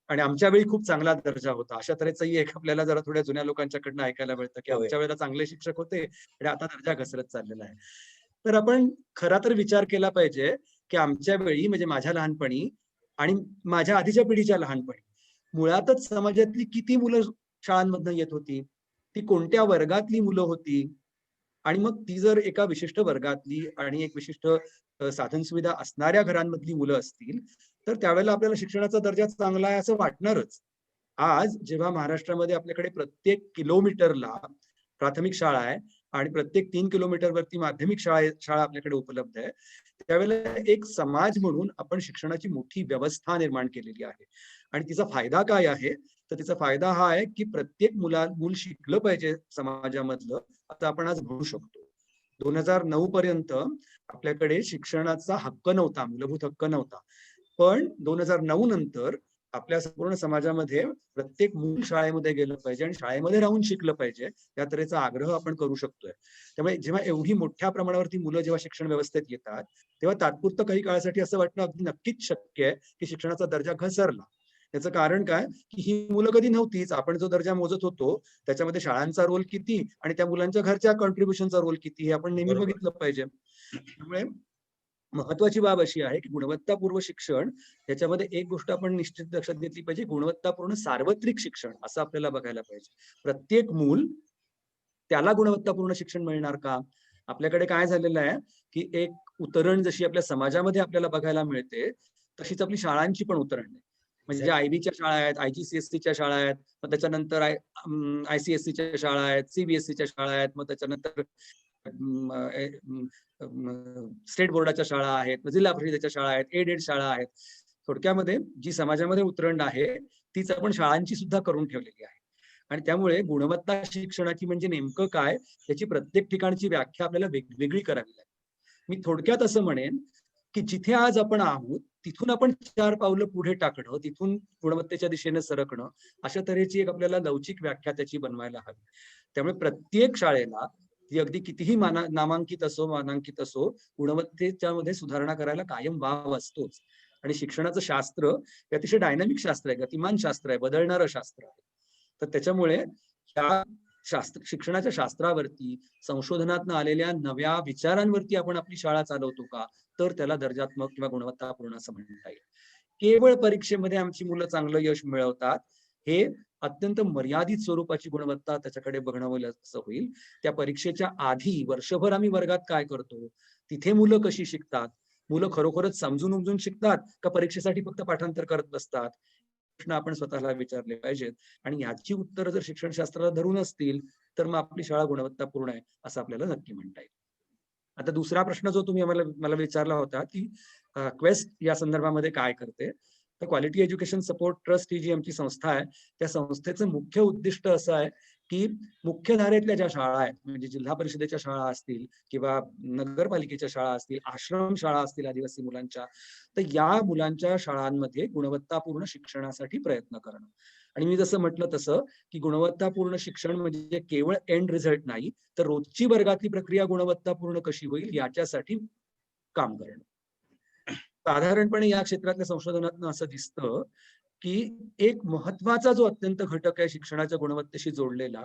आणि आमच्या वेळी खूप चांगला दर्जा होता, अशा तऱ्हेचंही एक आपल्याला जरा थोड्या जुन्या लोकांच्याकडनं ऐकायला मिळतं की आमच्या वेळेला चांगले शिक्षक होते आणि आता दर्जा घसरत चाललेला आहे. तर आपण खरा तर विचार केला पाहिजे की आमच्या वेळी, म्हणजे माझ्या लहानपणी आणि माझ्या आधीच्या पिढीच्या लहानपणी, मुळातच समाजातली किती मुलं शाळांमधनं येत होती, ती कोणत्या वर्गातली मुलं होती, आणि मग ती जर एका विशिष्ट वर्गातली आणि एक विशिष्ट साधन सुविधा असणाऱ्या घरांमधली मुलं असतील तर त्यावेळेला आपल्याला शिक्षणाचा दर्जा चांगला आहे असं वाटणारच. आज जेव्हा महाराष्ट्रामध्ये आपल्याकडे प्रत्येक किलोमीटरला प्राथमिक शाळा आहे आणि प्रत्येक 3 किलोमीटरवरती माध्यमिक शाळा आपल्याकडे उपलब्ध आहे, त्यावेळेला एक समाज म्हणून आपण शिक्षणाची मोठी व्यवस्था निर्माण केलेली आहे. आणि तिचा फायदा काय आहे, तर तिचा फायदा हा आहे की प्रत्येक मूल शिकलं पाहिजे समाजामधलं, आता आपण आज म्हणू शकतो. 2009 पर्यंत आपल्याकडे शिक्षणाचा हक्क नव्हता, मूलभूत हक्क नव्हता. पण 2009 नंतर आपल्या संपूर्ण समाजामध्ये प्रत्येक मूल शाळेमध्ये गेलं पाहिजे आणि शाळेमध्ये राहून शिकलं पाहिजे या तऱ्हेचा आग्रह आपण करू शकतोय. त्यामुळे जेव्हा एवढी मोठ्या प्रमाणावरती मुलं जेव्हा शिक्षण व्यवस्थेत येतात तेव्हा तात्पुरतं काही काळासाठी असं वाटणं अगदी नक्कीच शक्य आहे की शिक्षणाचा दर्जा घसरला. याचं कारण काय की ही मुलं कधी नव्हतीच. आपण जो दर्जा मोजत होतो त्याच्यामध्ये शाळांचा रोल किती आणि त्या मुलांच्या घरच्या कॉन्ट्रीब्युशनचा रोल किती हे आपण नेहमी बघितलं पाहिजे. त्यामुळे महत्वाची बाब अशी आहे की गुणवत्तापूर्व शिक्षण याच्यामध्ये एक गोष्ट आपण निश्चित लक्षात घेतली पाहिजे, गुणवत्तापूर्ण सार्वत्रिक शिक्षण असं आपल्याला बघायला पाहिजे. प्रत्येक मूल त्याला गुणवत्तापूर्ण शिक्षण मिळणार का? आपल्याकडे काय झालेलं आहे की एक उतरण जशी आपल्या समाजामध्ये आपल्याला बघायला मिळते तशीच आपली शाळांची पण उतरण आहे. म्हणजे आयबीच्या शाळा आहेत, IGCSEच्या शाळा आहेत, मग त्याच्यानंतर ICSEच्या शाळा आहेत, CBSEच्या शाळा आहेत, मग त्याच्यानंतर स्टेट बोर्डाच्या शाळा आहेत, जिल्हा परिषदेच्या शाळा आहेत, एडेड शाळा आहेत. थोडक्यामध्ये जी समाजामध्ये उतरंड आहे तीच आपण शाळांची सुद्धा करून ठेवलेली आहे. आणि त्यामुळे गुणवत्ता शिक्षणाची म्हणजे नेमकं काय याची प्रत्येक ठिकाणची व्याख्या आपल्याला वेगवेगळी करावी लागेल. मी थोडक्यात असं म्हणेन की जिथे आज आपण आहोत तिथून आपण 4 पावलं पुढे टाकणं, तिथून गुणवत्तेच्या दिशेने सरकणं, अशा तऱ्हेची एक आपल्याला लवचिक व्याख्या त्याची बनवायला हवी. त्यामुळे प्रत्येक शाळेला ती अगदी कितीही नामांकित असो मानांकित असो, गुणवत्तेच्या मध्ये सुधारणा करायला कायम वाव असतोच. आणि शिक्षणाचं शास्त्र हे अतिशय डायनामिक शास्त्र आहे, गतिमान शास्त्र आहे, बदलणारं शास्त्र आहे. तर त्याच्यामुळे त्या शिक्षणाच्या शास्त्रावरती संशोधनातनं आलेल्या नव्या विचारांवरती आपण आपली शाळा चालवतो का, तर त्याला दर्जात्मक किंवा गुणवत्तापूर्ण असं म्हणता येईल. केवळ परीक्षेमध्ये आमची मुलं चांगलं यश मिळवतात हे अत्यंत मर्यादित स्वरूपाची गुणवत्ता त्याच्याकडे बघणं असं होईल. त्या परीक्षेच्या आधी वर्षभर आम्ही वर्गात काय करतो, तिथे मुलं कशी शिकतात, मुलं खरोखरच समजून उमजून शिकतात का परीक्षेसाठी फक्त पाठांतर करत बसतात, प्रश्न आपण स्वतःला विचारले पाहिजेत आणि याची उत्तरं जर शिक्षणशास्त्राला धरून असतील तर मग आपली शाळा गुणवत्तापूर्ण आहे असं आपल्याला नक्की म्हणता येईल. आता दुसरा प्रश्न जो तुम्ही मला विचारला होता की क्वेस्ट या संदर्भामध्ये काय करते, तर क्वालिटी एज्युकेशन सपोर्ट ट्रस्ट ही जी आमची संस्था आहे त्या संस्थेचं मुख्य उद्दिष्ट असं आहे की मुख्य धारेतल्या ज्या शाळा आहेत, म्हणजे जिल्हा परिषदेच्या शाळा असतील किंवा नगरपालिकेच्या शाळा असतील, आश्रम शाळा असतील आदिवासी मुलांच्या, तर या मुलांच्या शाळांमध्ये गुणवत्तापूर्ण शिक्षणासाठी प्रयत्न करणं. आणि मी जसं म्हटलं तसं की गुणवत्तापूर्ण शिक्षण म्हणजे केवळ एंड रिझल्ट नाही, तर रोजची वर्गातली प्रक्रिया गुणवत्तापूर्ण कशी होईल याच्यासाठी काम करणं. साधारणपणे या क्षेत्रातल्या संशोधनातून असं दिसतं की एक महत्वाचा जो अत्यंत घटक आहे शिक्षणाच्या गुणवत्तेशी जोडलेला,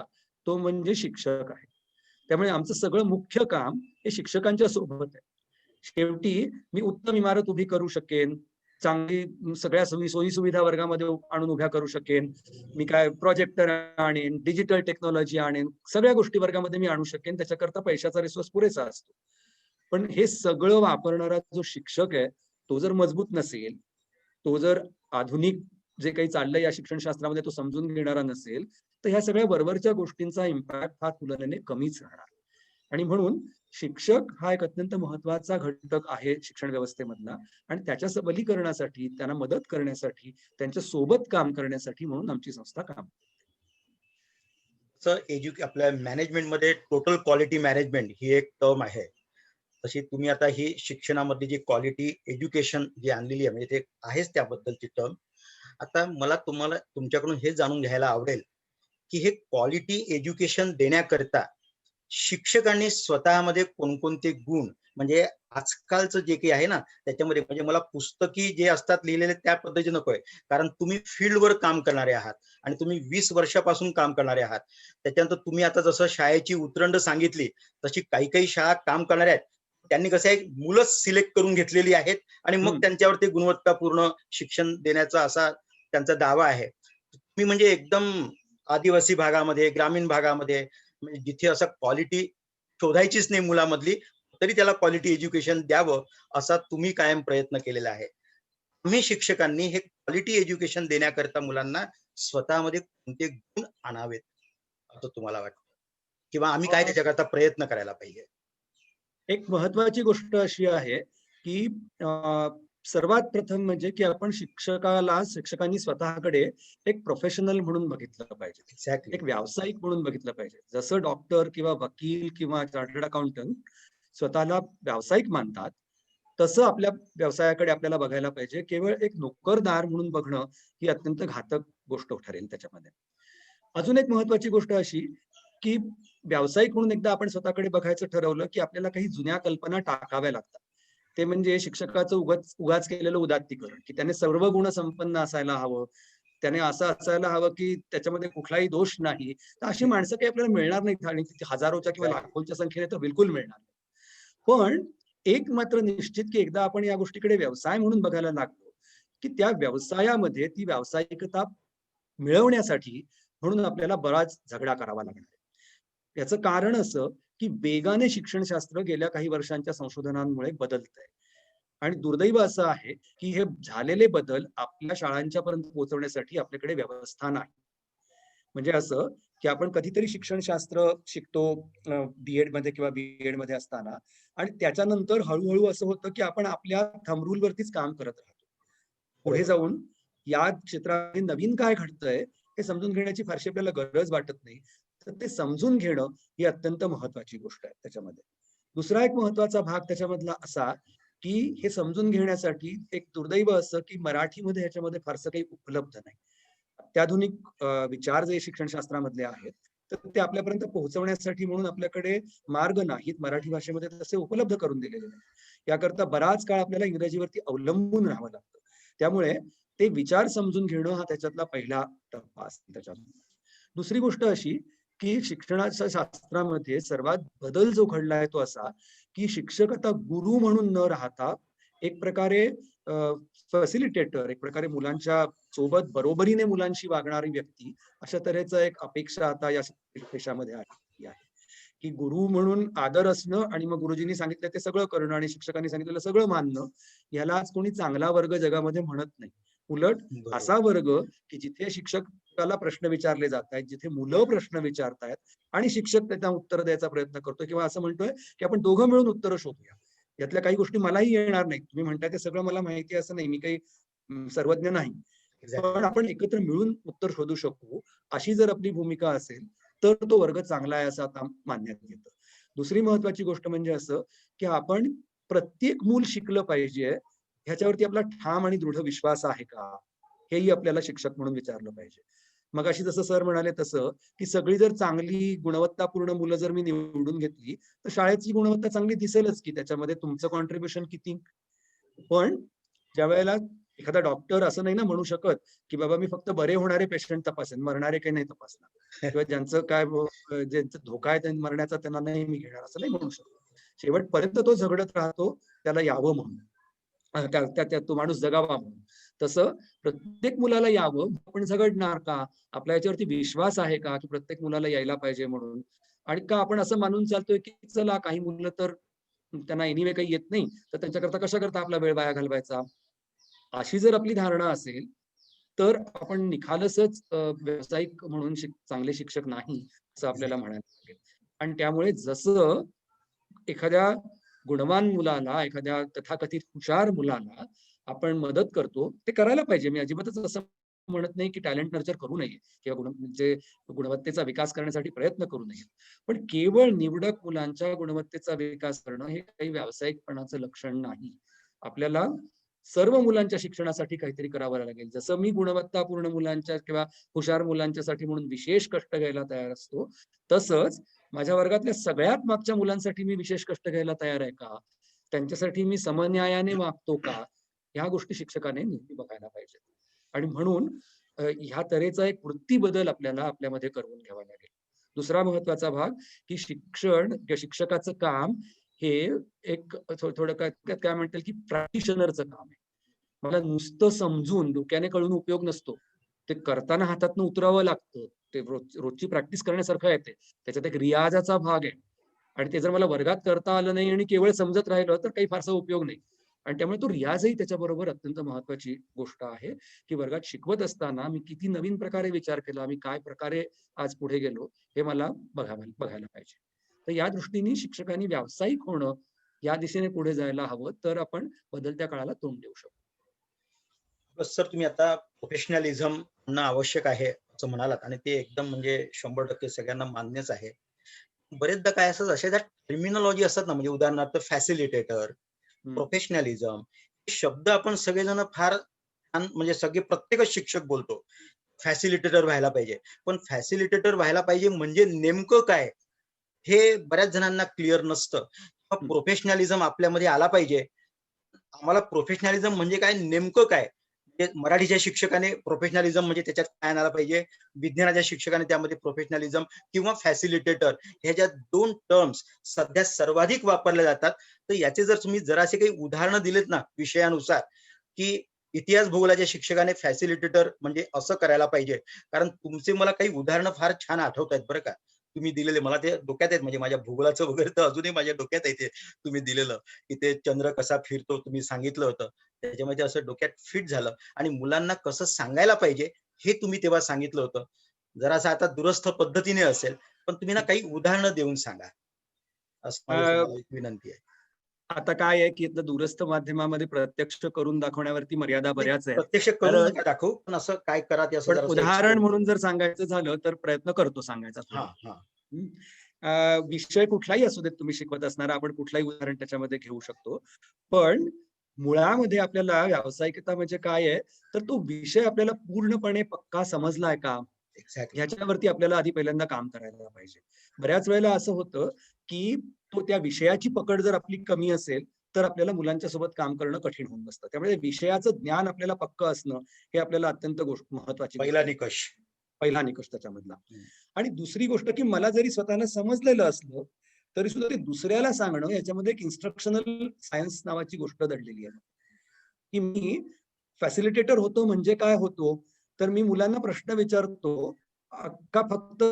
तो म्हणजे शिक्षक आहे. त्यामुळे आमचं सगळं मुख्य काम हे शिक्षकांच्या सोबत आहे. शेवटी मी उत्तम इमारत उभी करू शकेन, चांगली सगळ्या सोयी सुविधा वर्गामध्ये आणून उभ्या करू शकेन, मी काय प्रोजेक्टर आणेन, डिजिटल टेक्नॉलॉजी आणेन, सगळ्या गोष्टी वर्गामध्ये मी आणू शकेन, त्याच्याकरता पैशाचा रिसोर्स पुरेसा असतो. पण हे सगळं वापरणारा जो शिक्षक आहे तो जर मजबूत नसेल, तो जर आधुनिक जे काही चाललंय या शिक्षणशास्त्रामध्ये तो समजून घेणारा नसेल, तर ह्या सगळ्या वरवरच्या गोष्टींचा इम्पॅक्ट हा तुलनेने कमीच राहणार. आणि म्हणून शिक्षक हा एक अत्यंत महत्वाचा घटक आहे शिक्षण व्यवस्थेमधला आणि त्याच्या सबलीकरणासाठी, त्यांना मदत करण्यासाठी, त्यांच्या सोबत काम करण्यासाठी म्हणून आमची संस्था काम करते. आपल्या मॅनेजमेंटमध्ये टोटल क्वालिटी मॅनेजमेंट ही एक टर्म आहे. तशी तुम्ही आता ही शिक्षणामध्ये जी क्वालिटी एज्युकेशन जी आणलेली आहे, म्हणजे ते आहेच त्याबद्दलची टर्म. आता मला तुमच्याकडून हे जाणून घ्यायला आवडेल की हे क्वालिटी एज्युकेशन देण्याकरता शिक्षकांनी स्वतःमध्ये कोणकोणते गुण, म्हणजे आजकालचं जे काही आहे ना त्याच्यामध्ये, म्हणजे मला पुस्तकी जे असतात लिहिलेले त्या पद्धतीने नकोय, कारण तुम्ही फील्डवर काम करणारे आहात आणि तुम्ही 20 वर्षापासून काम करणारे आहात. त्याच्यानंतर तुम्ही आता जसं शाळेची उतरंड सांगितली तशी काही शाळा काम करणाऱ्या आहेत, त्यांनी कसं आहे मुलंच सिलेक्ट करून घेतलेली आहेत आणि मग त्यांच्यावर ते गुणवत्तापूर्ण शिक्षण देण्याचा असा त्यांचा दावा आहे. तुम्ही म्हणजे एकदम आदिवासी भागामध्ये, ग्रामीण भागामध्ये, म्हणजे जिथे असं क्वालिटी शोधायचीच नाही मुलामधली, तरी त्याला क्वालिटी एज्युकेशन द्यावं असा तुम्ही कायम प्रयत्न केलेला आहे. तुम्ही शिक्षकांनी हे क्वालिटी एज्युकेशन देण्याकरता मुलांना स्वतःमध्ये कोणते गुण आणावेत असं तुम्हाला वाटतं, किंवा आम्ही काय त्याच्याकरता प्रयत्न करायला पाहिजे? एक महत्वाची गोष्ट अशी आहे की सर्वात प्रथम म्हणजे की आपण शिक्षकांनी स्वतःकडे एक प्रोफेशनल म्हणून बघितलं पाहिजे, एक व्यावसायिक म्हणून बघितलं पाहिजे. जसं डॉक्टर किंवा वकील किंवा चार्टर्ड अकाउंटंट स्वतःला व्यावसायिक मानतात, तसं आपल्या व्यवसायाकडे आपल्याला बघायला पाहिजे. केवळ एक नोकरदार म्हणून बघणं ही अत्यंत घातक गोष्ट ठरेल त्याच्यामध्ये. अजून एक महत्वाची गोष्ट अशी की व्यावसायिक म्हणून एकदा आपण स्वतःकडे बघायचं ठरवलं की आपल्याला काही जुन्या कल्पना टाकाव्या लागतात. ते म्हणजे शिक्षकाचं उगाच केलेलं उदात्तीकरण, की त्याने सर्व गुण संपन्न असायला हवं, त्याने असं असायला हवं की त्याच्यामध्ये कुठलाही दोष नाही. तर अशी माणसं काही आपल्याला मिळणार नाहीत आणि हजारोच्या किंवा लाखोंच्या संख्येने तर बिलकुल मिळणार नाही. पण एक मात्र निश्चित की एकदा आपण या गोष्टीकडे व्यवसाय म्हणून बघायला लागलो की त्या व्यवसायामध्ये ती व्यावसायिकता मिळवण्यासाठी म्हणून आपल्याला बराच झगडा करावा लागणार. याचं कारण असं की वेगाने शिक्षणशास्त्र गेल्या काही वर्षांच्या संशोधनांमुळे बदलतंय आणि दुर्दैव असं आहे की हे झालेले बदल आपल्या शाळांच्या पर्यंत पोहोचवण्यासाठी आपल्याकडे व्यवस्था नाही. म्हणजे असं की आपण कधीतरी शिक्षणशास्त्र शिकतो बीएड मध्ये किंवा बीएड मध्ये असताना, आणि त्याच्यानंतर हळूहळू असं होतं की आपण आपल्या थंब रूल वरतीच काम करत राहतो. पुढे जाऊन या क्षेत्रात नवीन काय घडतंय हे समजून घेण्याची फारशी आपल्याला गरज वाटत नाही. तर ते समजून घेणं ही अत्यंत महत्वाची गोष्ट आहे त्याच्यामध्ये. दुसरा एक महत्वाचा भाग त्याच्यामधला असा की हे समजून घेण्यासाठी एक दुर्दैव असं की मराठीमध्ये ह्याच्यामध्ये फारसं काही उपलब्ध नाही. अत्याधुनिक विचार जे शिक्षणशास्त्रामधले आहेत तर ते आपल्यापर्यंत पोहोचवण्यासाठी म्हणून आपल्याकडे मार्ग नाहीत, मराठी भाषेमध्ये तसे उपलब्ध करून दिलेले नाही. याकरता बराच काळ आपल्याला इंग्रजीवरती अवलंबून राहावं लागतं. त्यामुळे ते विचार समजून घेणं हा त्याच्यातला पहिला टप्पा असतो. त्याच्यात दुसरी गोष्ट अशी की शिक्षणाच्या शास्त्रामध्ये सर्वात बदल जो घडलाय तो असा की शिक्षक आता गुरु म्हणून न राहता एक प्रकारे फॅसिलिटेटर, एक प्रकारे मुलांच्या सोबत बरोबरीने मुलांशी वागणारी व्यक्ती, अशा तऱ्हेचा एक अपेक्षा आता या देशामध्ये आली आहे की गुरु म्हणून आदर असणं आणि मग गुरुजींनी सांगितलं ते सगळं करणं आणि शिक्षकांनी सांगितलेलं सगळं मानणं, यालाच कोणी चांगला वर्ग जगामध्ये म्हणत नाही. उलट बरोबर. असा वर्ग की जिथे शिक्षकाला प्रश्न विचारले जात आहेत, जिथे मुलं प्रश्न विचारतायत आणि शिक्षक त्यांना उत्तर द्यायचा प्रयत्न करतोय, किंवा असं म्हणतोय की आपण दोघं मिळून उत्तरं शोधूया. यातल्या काही गोष्टी मलाही येणार नाही, तुम्ही म्हणताय ते सगळं मला माहिती असं नाही, मी काही सर्वज्ञ नाही, Exactly. पण आपण एकत्र मिळून उत्तर शोधू शकू, अशी जर आपली भूमिका असेल तर तो वर्ग चांगला आहे असं आता मानण्यात येतं. दुसरी महत्वाची गोष्ट म्हणजे असं की आपण प्रत्येक मूल शिकलं पाहिजे ह्याच्यावरती आपला ठाम आणि दृढ विश्वास आहे का, हेही आपल्याला शिक्षक म्हणून विचारलं पाहिजे. मग अशी जसं सर म्हणाले तसं की सगळी जर चांगली गुणवत्तापूर्ण मुलं जर मी निवडून घेतली तर शाळेची गुणवत्ता चांगली दिसेलच की त्याच्यामध्ये तुमचं कॉन्ट्रीब्युशन किती. पण ज्या वेळेला एखादा डॉक्टर असं नाही ना म्हणू शकत की बाबा मी फक्त बरे होणारे पेशंट तपासेन, मरणारे काही नाही तपासणार, किंवा ज्यांचं काय ज्यांचं धोका आहे त्यांना मरण्याचा त्यांना नाही मी घेणार, असं नाही म्हणू शकत. शेवटपर्यंत तो झगडत राहतो, त्याला यावं म्हणून, तो माणूस जगावा म्हणून. तसं प्रत्येक मुलाला यावं, आपण झगडणार का, आपल्या याच्यावरती विश्वास आहे का की प्रत्येक मुलाला यायला पाहिजे म्हणून, आणि का आपण असं मानून चालतोय की चला काही मुलं तर त्यांना एनिवे काही येत नाही तर त्यांच्याकरता कशा करता आपला वेळ वाया घालवायचा. अशी जर आपली धारणा असेल तर आपण निखालसच व्यावसायिक म्हणून चांगले शिक्षक नाही असं आपल्याला म्हणायला लागेल. आणि त्यामुळे जसं एखाद्या गुणवान मुलाला, एखाद्या तथाकथित हुशार मुलाला आपण मदत करतो ते करायला पाहिजे. मी अजिबातच असं म्हणत नाही की टॅलेंट नर्चर करू नये किंवा म्हणजे गुणवत्तेचा विकास करण्यासाठी प्रयत्न करू नये, पण केवळ निवडक मुलांच्या गुणवत्तेचा विकास करणं हे काही व्यावसायिकपणाचं लक्षण नाही. आपल्याला सर्व मुलांच्या शिक्षणासाठी काहीतरी करावं लागेल. जसं मी गुणवत्तापूर्ण मुलांच्या किंवा हुशार मुलांच्यासाठी म्हणून विशेष कष्ट घ्यायला तयार असतो, तसंच माझ्या वर्गातल्या सगळ्यात मागच्या मुलांसाठी मी विशेष कष्ट घ्यायला तयार आहे का, त्यांच्यासाठी मी समन्यायाने वागतो का, ह्या गोष्टी शिक्षकाने नेहमी बघायला पाहिजे. आणि म्हणून ह्या तऱ्हेचा एक वृत्ती बदल आपल्याला आपल्यामध्ये करून घ्यावा लागेल. दुसरा महत्वाचा भाग की शिक्षण किंवा शिक्षकाचं काम हे एक थोडं काय म्हणतील की प्रॅक्टिशनरचं काम आहे. मला नुसतं समजून डोक्याने कळून उपयोग नसतो, ते करताना हातातनं उतरावं लागतं, ते रोजची प्रॅक्टिस करण्यासारखं आहे, ते त्याच्यात एक रियाजाचा भाग आहे. आणि ते जर मला वर्गात करता आलं नाही आणि केवळ समजत राहिलं तर काही फारसा उपयोग नाही. आणि त्यामुळे तो रियाजही त्याच्याबरोबर अत्यंत महत्वाची गोष्ट आहे की वर्गात शिकवत असताना मी किती नवीन प्रकारे विचार केला, मी काय प्रकारे आज पुढे गेलो, हे मला बघायला पाहिजे. तर या दृष्टीने शिक्षकांनी व्यावसायिक होणं या दिशेने पुढे जायला हवं, तर आपण बदलत्या काळाला तोंड देऊ शकतो. सर तुम्ही आता प्रोफेशनलिझम आवश्यक आहे असं म्हणालात आणि ते एकदम म्हणजे 100% सगळ्यांना मान्यच आहे. बरेचदा काय असं अशा ज्या टर्मिनॉलॉजी असतात ना, म्हणजे उदाहरणार्थ फॅसिलिटेटर, प्रोफेशनलिझम, शब्द आपण सगळेजण फार छान म्हणजे सगळे प्रत्येकच शिक्षक बोलतो फॅसिलिटेटर व्हायला पाहिजे, पण फॅसिलिटेटर व्हायला पाहिजे म्हणजे नेमकं काय हे बऱ्याच जणांना क्लिअर नसतं. प्रोफेशनलिझम आपल्यामध्ये आला पाहिजे. आम्हाला प्रोफेशनलिझम म्हणजे काय, नेमकं काय, मराठीच्या शिक्षकाने प्रोफेशनलिझम म्हणजे त्याच्यात काय आणायला पाहिजे, विज्ञानाच्या शिक्षकाने त्यामध्ये प्रोफेशनलिझम किंवा फॅसिलिटेटर ह्या ज्या दोन टर्म्स सध्या सर्वाधिक वापरल्या जातात, तर याचे जर तुम्ही जरासे काही उदाहरणं दिलेत ना विषयानुसार, की इतिहास भूगोलाच्या शिक्षकाने फॅसिलिटेटर म्हणजे असं करायला पाहिजे, कारण तुमचे मला काही उदाहरणं फार छान आठवत आहेत बरं का, तुम्ही दिलेले मला ते डोक्यात आहेत, म्हणजे माझ्या भूगोलाचं वगैरे तर अजूनही माझ्या डोक्यात आहे ते तुम्ही दिलेलं, की ते चंद्र कसा फिरतो तुम्ही सांगितलं होतं, त्याच्यामध्ये असं डोक्यात फिट झालं. आणि मुलांना कसं सांगायला पाहिजे हे तुम्ही तेव्हा सांगितलं होतं. जरासं आता दुरस्थ पद्धतीने असेल, पण तुम्ही ना काही उदाहरणं देऊन सांगा, असं मला एक विनंती आहे. आता काय आहे की दूरस्थ माध्यमामध्ये प्रत्यक्ष करून दाखवण्यावरती मर्यादा बऱ्याच आहेत. प्रत्यक्ष करून नका दाखवू, पण असं काय करा ते असं उदाहरण म्हणून जर सांगायचं झालं तर प्रयत्न करतो सांगायचा. विषय कुठलाही असू देत तुम्ही शिकवत असणार, आपण कुठलाही उदाहरण त्याच्यामध्ये घेऊ शकतो, पण मुळामध्ये आपल्याला व्यावसायिकता म्हणजे काय आहे तर तो विषय आपल्याला पूर्णपणे पक्का समजलाय का, ह्याच्यावरती आपल्याला आधी पहिल्यांदा काम करायला पाहिजे. बऱ्याच वेळेला असं होतं की तो त्या विषयाची पकड जर आपली कमी असेल तर आपल्याला मुलांच्या सोबत काम करणं कठीण होऊन बसतं. त्यामुळे विषयाचं ज्ञान आपल्याला पक्क असणं हे आपल्याला अत्यंत महत्वाची पहिला निकष त्याच्यामधला. आणि दुसरी गोष्ट की मला जरी स्वतःला समजलेलं असलं तरी सुद्धा ते दुसऱ्याला सांगणं, याच्यामध्ये एक इन्स्ट्रक्शनल सायन्स नावाची गोष्ट दडलेली आहे. की मी फॅसिलिटेटर होतो म्हणजे काय होतो तर मी मुलांना प्रश्न विचारतो का फक्त,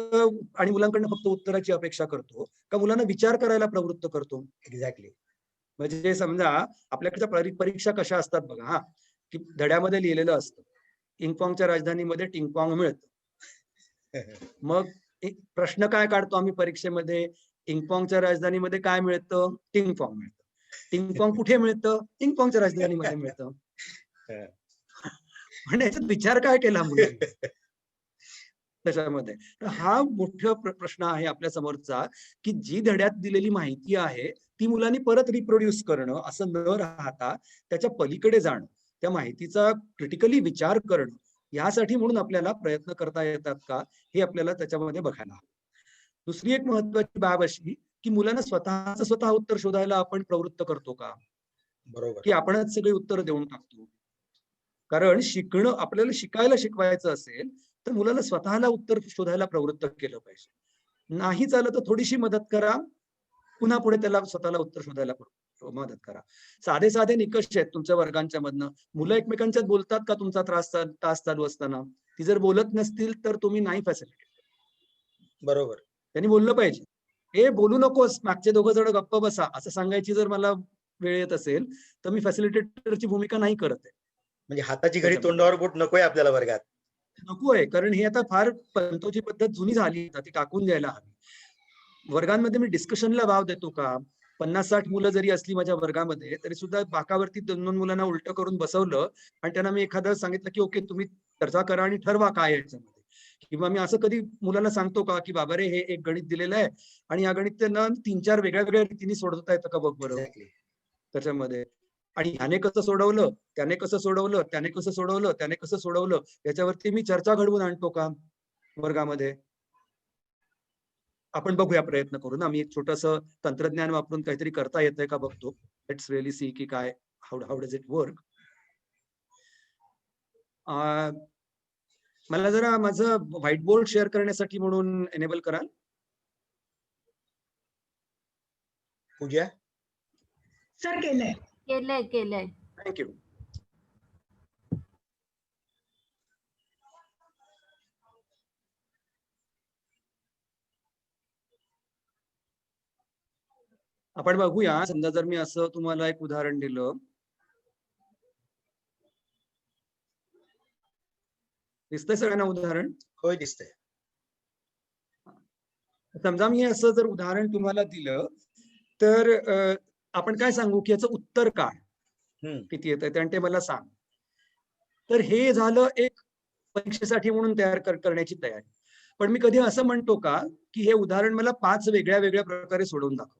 आणि मुलांकडनं फक्त उत्तराची अपेक्षा करतो का मुलांना विचार करायला प्रवृत्त करतो. एक्झॅक्टली. म्हणजे समजा आपल्याकडच्या परीक्षा कशा असतात बघा, हा की धड्यामध्ये लिहिलेलं असतं इंगपॉंगच्या राजधानीमध्ये टिंगपॉंग मिळतं. मग एक प्रश्न काय काढतो आम्ही परीक्षेमध्ये, इंगपॉंगच्या राजधानीमध्ये काय मिळतं? टिंगपॉंग मिळतं. टिंगपॉंग कुठे मिळतं? इंगपॉंगच्या राजधानीमध्ये मिळतं. म्हणजे याच्यात विचार काय केला मुलांनी त्याच्यामध्ये? तर हा मोठा प्रश्न आहे आपल्या समोरचा, की जी धड्यात दिलेली माहिती आहे ती मुलांनी परत रिप्रोड्यूस करणं, असं न राहता त्याच्या पलीकडे जाणं, त्या माहितीचा क्रिटिकली विचार करणं, यासाठी म्हणून आपल्याला प्रयत्न करता येतात का, हे आपल्याला त्याच्यामध्ये बघायला हवं. दुसरी एक महत्वाची बाब अशी, की मुलांना स्वतः उत्तर शोधायला आपण प्रवृत्त करतो का, बरोबर. की आपणच सगळी उत्तर देऊन टाकतो. कारण शिकणं, आपल्याला शिकवायचं असेल तर मुलाला स्वतःला उत्तर शोधायला प्रवृत्त केलं पाहिजे. नाही झालं तर थोडीशी मदत करा, पुन्हा पुढे त्याला स्वतःला उत्तर शोधायला मदत करा. साधे साधे निकष आहेत तुमच्या वर्गांच्या मधनं. मुलं एकमेकांच्यात बोलतात का तुमचा तास चालू असताना? ती जर बोलत नसतील तर तुम्ही नाही फॅसिलिटेट. बरोबर. त्यांनी बोललं पाहिजे. हे बोलू नकोस, मागचे दोघं जण गप्प बसा, असं सांगायची जर मला वेळ येत असेल तर मी फॅसिलिटेटरची भूमिका नाही करत आहे. म्हणजे हाताची घडी तोंडावर बोट नकोय आपल्याला वर्गात. नको आहे, कारण ही आता फार पंतोची पद्धत जुनी झाली, ती टाकून द्यायला हवी. वर्गांमध्ये मी डिस्कशनला वाव देतो का? 50-60 मुलं जरी असली माझ्या वर्गामध्ये तरी सुद्धा बाकावरती 2-2 मुलांना उलट करून बसवलं आणि त्यांना मी एखादं सांगितलं की ओके तुम्ही चर्चा करा आणि ठरवा काय याच्यामध्ये. किंवा मी असं कधी मुलांना सांगतो का की बाबा रे हे एक गणित दिलेलं आहे आणि या गणित त्यांना 3-4 वेगळ्या रीतीने सोडवता येतं का बघ बरं त्याच्यामध्ये. आणि ह्याने कसं सोडवलं, त्याने कसं सोडवलं, त्याने कसं सोडवलं, त्याने कसं सोडवलं, याच्यावरती मी चर्चा घडवून आणतो का वर्गामध्ये? आपण बघूया प्रयत्न करून. आम्ही एक छोटस तंत्रज्ञान वापरून काहीतरी करता येतंय का बघतो. लेट्स रिअली सी की काय, हाऊ डज इट वर्क. मला जरा माझं व्हाईट बोर्ड शेअर करण्यासाठी म्हणून एनेबल कराल? पूजा. सर केलंय. केलंय. थँक्यू. आपण बघूया, समजा जर मी असं तुम्हाला एक उदाहरण दिलं, दिसतंय सगळ्यांना उदाहरण? होय दिसतंय. समजा मी असं जर उदाहरण तुम्हाला दिलं तर आपण काय सांगू की याचं उत्तर काय, किती येतं आणि ते मला सांग. तर हे झालं एक परीक्षेसाठी म्हणून तयार करण्याची तयारी. पण मी कधी असं म्हणतो का की हे उदाहरण मला 5 वेगळ्या प्रकारे सोडवून दाखव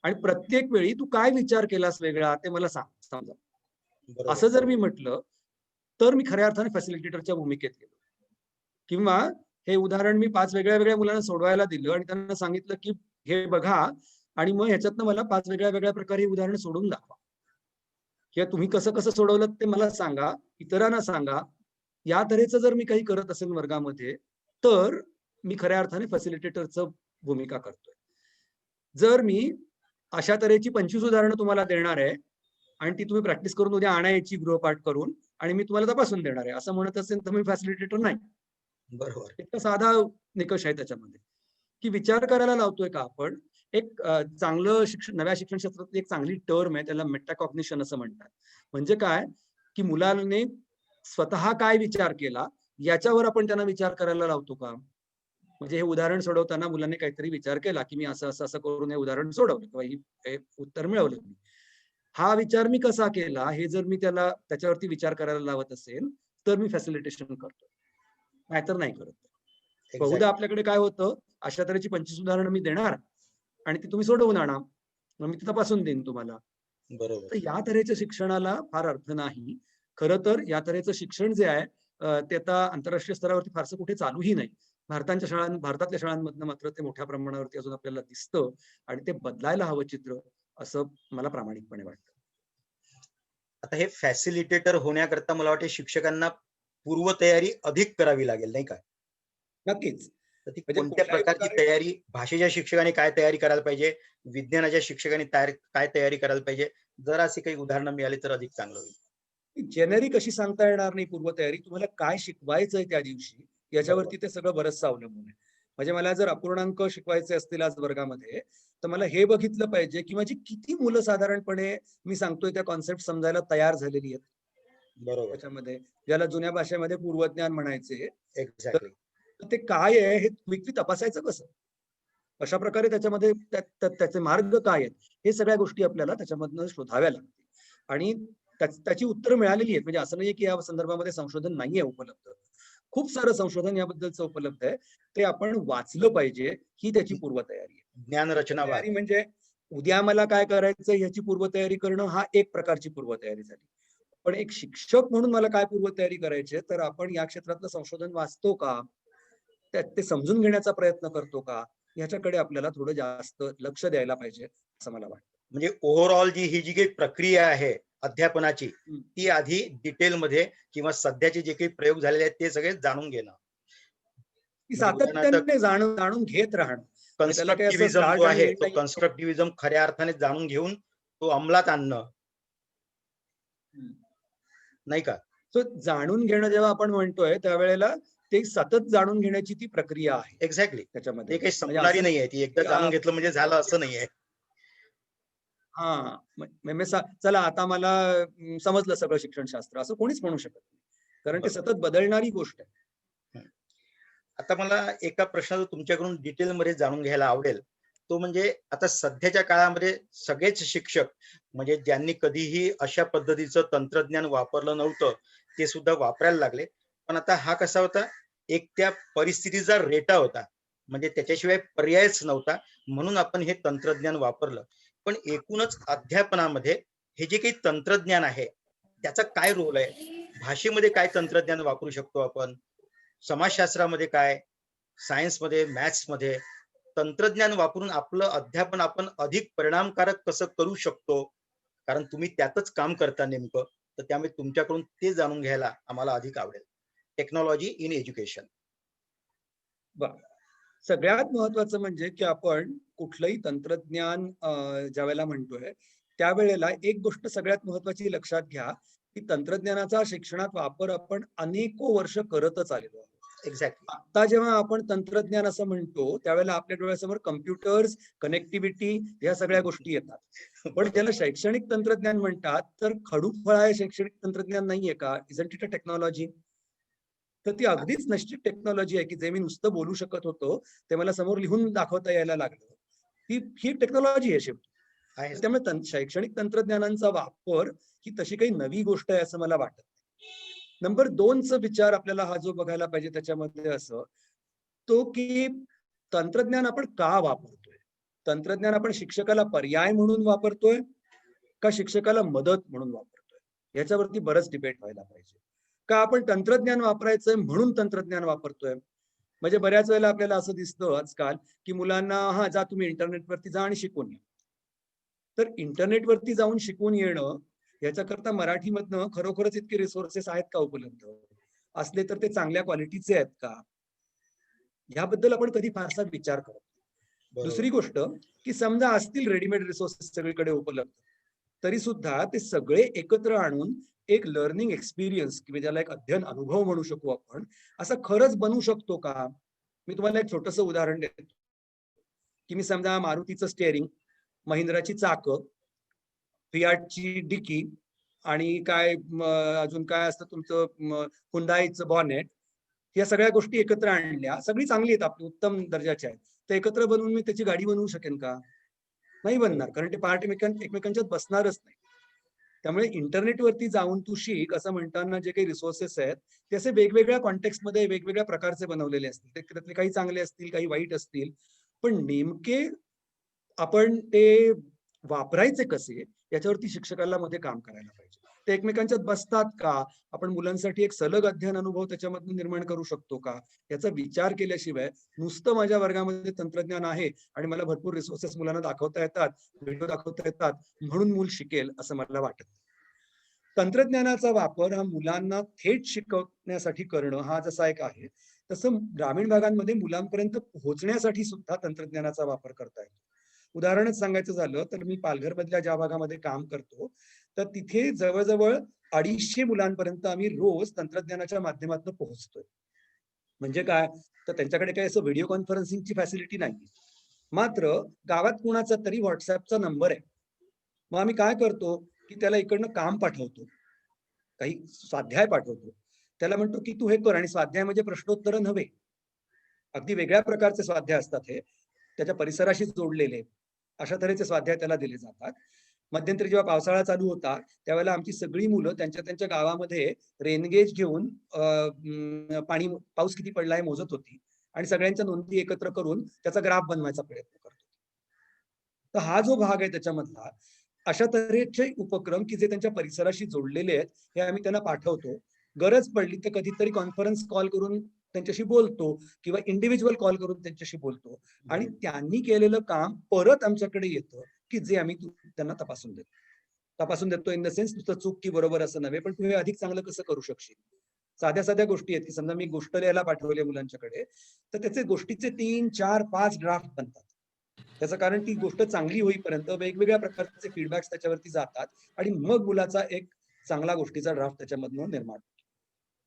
आणि प्रत्येक वेळी तू काय विचार केलास वेगळा ते मला सांग. समजा असं जर मी म्हटलं तर मी खऱ्या अर्थाने फॅसिलिटेटरच्या भूमिकेत गेलो. किंवा हे उदाहरण मी 5 वेगळ्या मुलांना सोडवायला दिलं आणि त्यांना सांगितलं की हे बघा आणि मग ह्याच्यातनं मला 5 वेगळ्या प्रकारे उदाहरण सोडून दाखवा, किंवा तुम्ही कसं सोडवलं ते मला सांगा, इतरांना सांगा. या तऱ्हेचं जर मी काही करत असेल वर्गामध्ये तर मी खऱ्या अर्थाने फॅसिलिटेटरचं भूमिका करतोय. जर मी अशा तऱ्हेची 25 उदाहरणं तुम्हाला देणार आहे आणि ती तुम्ही प्रॅक्टिस करून उद्या आणायची गृहपाठ करून आणि मी तुम्हाला तपासून देणार आहे असं म्हणत असेल तर मी फॅसिलिटेटर नाही. बरोबर. इतका साधा निकष आहे त्याच्यामध्ये की विचार करायला लावतोय का आपण. एक चांगलं नव्या शिक्षण क्षेत्रात एक चांगली टर्म आहे, त्याला मेटाकॉग्निशन असं म्हणतात. म्हणजे काय की मुलाने स्वतः काय विचार केला याच्यावर आपण त्यांना विचार करायला लावतो का. म्हणजे हे उदाहरण सोडवताना मुलांनी काहीतरी विचार केला की मी असं करून हे उदाहरण सोडवलं किंवा हे उत्तर मिळवलं. हा विचार मी कसा केला हे जर मी त्याला त्याच्यावरती विचार करायला लावत असेल तर मी फॅसिलिटेशन करतो, नाहीतर नाही करत. बहुधा आपल्याकडे काय होतं, अशा तऱ्हेची 25 उदाहरणं मी देणार आणि ती तुम्ही सोडवून आणा, मग मी ती तपासून देईन तुम्हाला. बरोबर. तर या तऱ्हेच्या शिक्षणाला फार अर्थ नाही. खरं तर या तऱ्हेचं शिक्षण जे आहे ते आता आंतरराष्ट्रीय स्तरावरती फारसं कुठे चालूही नाही. भारतातल्या शाळांमधनं मात्र ते मोठ्या प्रमाणावरती अजून आपल्याला दिसतं आणि ते बदलायला हवं चित्र, असं मला प्रामाणिकपणे वाटतं. आता हे फॅसिलिटेटर होण्याकरता मला वाटते शिक्षकांना पूर्वतयारी अधिक करावी लागेल, नाही का? नक्कीच. कोणत्या प्रकारची तयारी, भाषेच्या शिक्षकाने काय तयारी करायला पाहिजे, विज्ञानाच्या शिक्षकाने काय तयारी करायला पाहिजे, जरा असे काही उदाहरणं मिळाली तर अधिक चांगलं होईल. जेनेरिक अशी सांगता येणार नाही पूर्वतयारी. तुम्हाला काय शिकवायचंय त्या दिवशी याच्यावरती ते सगळं बरंचसं अवलंबून आहे. म्हणजे मला जर अपूर्णांक शिकवायचे असतील आज वर्गामध्ये तर मला हे बघितलं पाहिजे की माझी किती मुलं साधारणपणे मी सांगतोय त्या कॉन्सेप्ट समजायला तयार झालेली आहेत. बरोबर. त्याच्यामध्ये ज्याला जुन्या भाषेमध्ये पूर्वज्ञान म्हणायचे, एक्झॅक्टली. तर ते काय आहे हे क्विकली तपासायचं कसं? अशा प्रकारे त्याच्यामध्ये त्याचे मार्ग काय आहेत हे सगळ्या गोष्टी आपल्याला त्याच्यामधनं शोधाव्या लागतील. आणि त्याची उत्तरं मिळालेली आहेत. म्हणजे असं नाहीये की या संदर्भामध्ये संशोधन नाहीये उपलब्ध. खूप सारं संशोधन याबद्दलचं उपलब्ध आहे. ते आपण वाचलं पाहिजे, ही त्याची पूर्वतयारी आहे. ज्ञान रचना तयारी म्हणजे उद्या मला काय करायचं याची पूर्वतयारी करणं हा एक प्रकारची पूर्वतयारी झाली. पण एक शिक्षक म्हणून मला काय पूर्वतयारी करायची आहे, तर आपण या क्षेत्रातलं संशोधन वाचतो का? ते समजून घेण्याचा प्रयत्न करतो का? ह्याच्याकडे आपल्याला थोडं जास्त लक्ष द्यायला पाहिजे, असं मला वाटतं. म्हणजे ओव्हरऑल ही जी काही प्रक्रिया आहे अध्यापनाची, हम्म. ती आधी डिटेलमध्ये किंवा सध्याचे जे काही प्रयोग झालेले आहेत ते सगळे जाणून घेणं. ती म्हणजे सातत्याने जाणून घेत राहणं. म्हणजे त्याला काही असं कन्स्ट्रक्टिव्हिजम start जो आणि आहे end तो नाही. कन्स्ट्रक्टिव्हिजम खऱ्या अर्थाने जाणून घेऊन तो अंमलात आणणं, नाही का? So जाणून घेणं जेव्हा आपण म्हणतोय त्यावेळेला ते सतत जाणून घेण्याची ती प्रक्रिया आहे एक्झॅक्टली. त्याच्यामध्ये. ते काही म्हणजे संपणारी असं नाहीये. ती एकदा की, जाणून घेतलं म्हणजे झालं असं नाहीये. हा चला आता मला समजलं सगळं शिक्षणशास्त्र, असं कोणीच म्हणू शकत नाही. कारण ते सतत बदलणारी गोष्ट आहे. आता मला एका प्रश्नाचं तुमच्याकडून डिटेलमध्ये जाणून घ्यायला आवडेल. तो म्हणजे आता सध्याच्या काळामध्ये सगळेच शिक्षक म्हणजे ज्यांनी कधीही अशा पद्धतीचं तंत्रज्ञान वापरलं नव्हतं ते सुद्धा वापरायला लागले. पण आता हा कसा होता, एक त्या परिस्थितीचा रेटा होता, म्हणजे त्याच्याशिवाय पर्यायच नव्हता, म्हणून आपण हे तंत्रज्ञान वापरलं. पण एकूणच अध्यापनामध्ये हे जे काही तंत्रज्ञान आहे त्याचा काय रोल आहे? भाषेमध्ये काय तंत्रज्ञान वापरू शकतो आपण? समाजशास्त्रामध्ये काय, सायन्समध्ये, मॅथ्समध्ये तंत्रज्ञान वापरून आपलं अध्यापन आपण अधिक परिणामकारक कसं करू शकतो? कारण तुम्ही त्यातच काम करता नेमकं, तर त्यामुळे तुमच्याकडून ते जाणून घ्यायला आम्हाला अधिक आवडेल. Technology in education. सगळ्यात महत्वाचं म्हणजे की आपण कुठलंही तंत्रज्ञान ज्यावेळेला म्हणतोय त्यावेळेला एक गोष्ट सगळ्यात महत्वाची लक्षात घ्या की तंत्रज्ञानाचा शिक्षणात वापर आपण अनेको वर्ष करतच आलेलो आहोत. एक्झॅक्टली. आता जेव्हा आपण तंत्रज्ञान असं म्हणतो त्यावेळेला आपल्या डोळ्यासमोर कम्प्युटर्स, कनेक्टिव्हिटी या सगळ्या गोष्टी येतात. पण ज्याला शैक्षणिक तंत्रज्ञान म्हणतात तर खडूफळा हे शैक्षणिक तंत्रज्ञान नाहीये का? Isn't it a technology? तर ती अगदीच निश्चित टेक्नॉलॉजी आहे की जे मी नुसतं बोलू शकत होतो ते मला समोर लिहून दाखवता यायला लागलं. ही टेक्नॉलॉजी आहे शेवटी. त्यामुळे शैक्षणिक तंत्रज्ञानांचा वापर ही तशी काही नवी गोष्ट आहे असं मला वाटत. नंबर 2चा विचार आपल्याला हा जो बघायला पाहिजे त्याच्यामध्ये असं तो की तंत्रज्ञान आपण का वापरतोय? तंत्रज्ञान आपण शिक्षकाला पर्याय म्हणून वापरतोय का शिक्षकाला मदत म्हणून वापरतोय? याच्यावरती बरंच डिबेट व्हायला पाहिजे. का आपण तंत्रज्ञान वापरायचंय म्हणून तंत्रज्ञान वापरतोय? म्हणजे बऱ्याच वेळेला आपल्याला असं दिसतं आजकाल की मुलांना जा तुम्ही इंटरनेटवरती जा आणि शिकून या. तर इंटरनेटवरती जाऊन शिकून येणं याच्याकरता मराठीमधनं खरोखरच इतके रिसोर्सेस आहेत का उपलब्ध? असले तर ते चांगल्या क्वालिटीचे आहेत का? याबद्दल आपण कधी फारसा विचार करत नाही. दुसरी गोष्ट की समजा असतील रेडीमेड रिसोर्सेस सगळीकडे उपलब्ध तरी सुद्धा ते सगळे एकत्र आणून एक लर्निंग एक्सपिरियन्स किंवा ज्याला एक अध्ययन अनुभव म्हणू शकू आपण असं खरंच बनवू शकतो का? मी तुम्हाला एक छोटंसं उदाहरण देतो की मी समजा मारुतीचं स्टेअरिंग, महिंद्राची चाकं, फियाटची डिकी आणि काय अजून काय असतं तुमचं हुंडाईचं बॉनेट, या सगळ्या गोष्टी एकत्र आणल्या, सगळी चांगली आहेत आपली, उत्तम दर्जाच्या आहेत, तर एकत्र बनवून मी त्याची गाडी बनवू शकेन का? नाही बनणार, कारण ते पार्ट एकमेकांच्यात बसणारच नाही. त्यामुळे इंटरनेटवरती जाऊन तू शिक असं म्हणताना जे काही रिसोर्सेस आहेत ते असे वेगवेगळ्या कॉन्टेक्स्टमध्ये वेगवेगळ्या प्रकारचे बनवलेले असतील. त्यातले काही चांगले असतील, काही वाईट असतील, पण नेमके आपण ते वापरायचे कसे याच्यावरती शिक्षकाला मध्ये काम करायला पाहिजे. ते एकमेकांच्यात बसतात का? आपण मुलांसाठी एक सलग अध्ययन अनुभव त्याच्यामधून निर्माण करू शकतो का? याचा विचार केल्याशिवाय नुसतं माझ्या वर्गामध्ये तंत्रज्ञान आहे आणि मला भरपूर रिसोर्सेस मुलांना दाखवता येतात, व्हिडिओ दाखवता येतात म्हणून मूल शिकेल असं मला वाटत. तंत्रज्ञानाचा वापर हा मुलांना थेट शिकवण्यासाठी करणं हा जसा एक आहे, तसं ग्रामीण भागांमध्ये मुलांपर्यंत पोहोचण्यासाठी सुद्धा तंत्रज्ञानाचा वापर करता येतो. उदाहरणच सांगायचं झालं तर मी पालघर मधल्या ज्या भागामध्ये काम करतो तर तिथे जवळजवळ 250 मुलांपर्यंत आम्ही रोज तंत्रज्ञानाच्या माध्यमातून पोहोचतोय. म्हणजे काय, तर त्यांच्याकडे काही असं व्हिडिओ कॉन्फरन्सिंगची फॅसिलिटी नाही, मात्र गावात कुणाचा तरी व्हॉट्सअपचा नंबर आहे. मग आम्ही काय करतो की त्याला इकडनं काम पाठवतो, काही स्वाध्याय पाठवतो, त्याला म्हणतो की तू हे कर, आणि स्वाध्याय म्हणजे प्रश्नोत्तर नव्हे, अगदी वेगळ्या प्रकारचे स्वाध्याय असतात हे, त्याच्या परिसराशी जोडलेले अशा तऱ्हेचे स्वाध्याय त्याला दिले जातात. मध्यंतरी जेव्हा पावसाळा चालू होता त्यावेळेला आमची सगळी मुलं त्यांच्या त्यांच्या गावामध्ये रेनगेज घेऊन पाऊस किती पडला हे मोजत होती आणि सगळ्यांच्या नोंदी एकत्र करून त्याचा ग्राफ बनवायचा प्रयत्न करतो. तर हा जो भाग आहे त्याच्यामधला, अशा तऱ्हेचे उपक्रम की जे त्यांच्या परिसराशी जोडलेले आहेत हे आम्ही त्यांना पाठवतो. गरज पडली तर कधीतरी कॉन्फरन्स कॉल करून त्यांच्याशी बोलतो किंवा इंडिव्हिज्युअल कॉल करून त्यांच्याशी बोलतो, आणि त्यांनी केलेलं काम परत आमच्याकडे येतं की जे आम्ही त्यांना तपासून देतो इन द सेन्स नुसतं चूक की बरोबर असं नव्हे, पण तुम्ही अधिक चांगलं कसं करू शकशील. साध्या साध्या गोष्टी आहेत की समजा मी गोष्ट लिहायला पाठवली मुलांच्याकडे, तर त्याचे गोष्टीचे 3, 4, 5 ड्राफ्ट बनतात. त्याचं कारण ती गोष्ट चांगली होईपर्यंत वेगवेगळ्या प्रकारचे फीडबॅक्स त्याच्यावरती जातात आणि मग मुलाचा एक चांगला गोष्टीचा ड्राफ्ट त्याच्यामधून निर्माण होतो.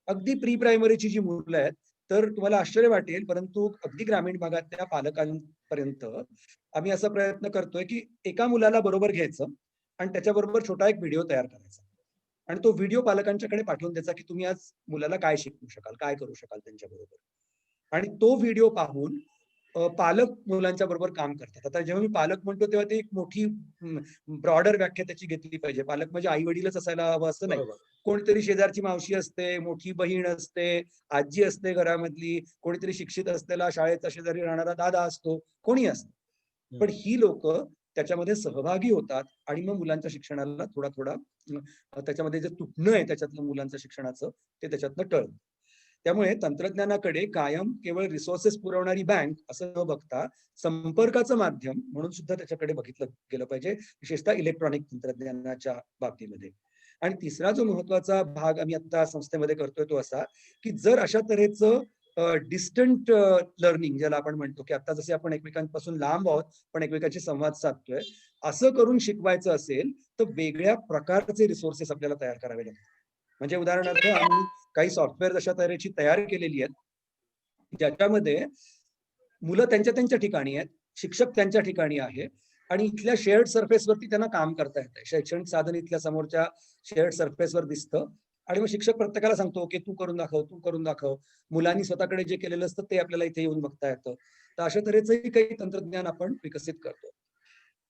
अगदी प्री प्रायमरीची जी मुलं आहेत तर तुम्हाला आश्चर्य वाटेल, परंतु अगदी ग्रामीण भागातल्या पालकांपर्यंत आम्ही असा प्रयत्न करतोय की एका मुलाला बरोबर घ्यायचं आणि त्याच्याबरोबर छोटा एक व्हिडिओ तयार करायचा आणि तो व्हिडिओ पालकांच्याकडे पाठवून द्यायचा की तुम्ही आज मुलाला काय शिकवू शकाल, काय करू शकाल त्यांच्याबरोबर. आणि तो व्हिडिओ पाहून पालक मुलांच्या बरोबर काम करतात. आता जेव्हा मी पालक म्हणतो तेव्हा ते एक मोठी ब्रॉडर व्याख्या त्याची घेतली पाहिजे. पालक म्हणजे आई वडीलच असायला हवं असं नाही. कोणीतरी शेजारची मावशी असते, मोठी बहीण असते, आजी असते घरामधली, कोणीतरी शिक्षित असलेला शाळेचा शेजारी राहणारा दादा असतो, कोणी असतं. पण ही लोक त्याच्यामध्ये सहभागी होतात आणि मग मुलांच्या शिक्षणाला थोडा थोडा त्याच्यामध्ये जे तुटणं आहे त्याच्यातलं मुलांच्या शिक्षणाचं ते त्याच्यातनं टळतं. त्यामुळे तंत्रज्ञानाकडे कायम केवळ रिसोर्सेस पुरवणारी बँक असं न बघता संपर्काचं माध्यम म्हणून सुद्धा त्याच्याकडे बघितलं गेलं पाहिजे, विशेषतः इलेक्ट्रॉनिक तंत्रज्ञानाच्या बाबतीमध्ये. आणि तिसरा जो महत्वाचा भाग आम्ही आता संस्थेमध्ये करतोय तो असा की जर अशा तऱ्हेचं डिस्टंट लर्निंग ज्याला आपण म्हणतो की आता जसे आपण एकमेकांपासून लांब आहोत पण एकमेकांशी संवाद साधतोय, असं करून शिकवायचं असेल तर वेगळ्या प्रकारचे रिसोर्सेस आपल्याला तयार करावे लागतात. म्हणजे उदाहरणार्थ आम्ही काही सॉफ्टवेअर अशा तऱ्हेची तयार केलेली आहेत ज्याच्यामध्ये मुलं त्यांच्या त्यांच्या ठिकाणी आहेत, शिक्षक त्यांच्या ठिकाणी आहे आणि इथल्या शेअर्ड सरफेसवरती त्यांना काम करता येतं. शैक्षणिक साधन इथल्या समोरच्या शेअर्ड सरफेसवर दिसतं आणि मग शिक्षक प्रत्येकाला सांगतो की तू करून दाखव, तू करून दाखव. मुलांनी स्वतःकडे जे केलेलं असतं ते आपल्याला इथे येऊन बघता येतं. तर अशा तऱ्हेचंही काही तंत्रज्ञान आपण विकसित करतो.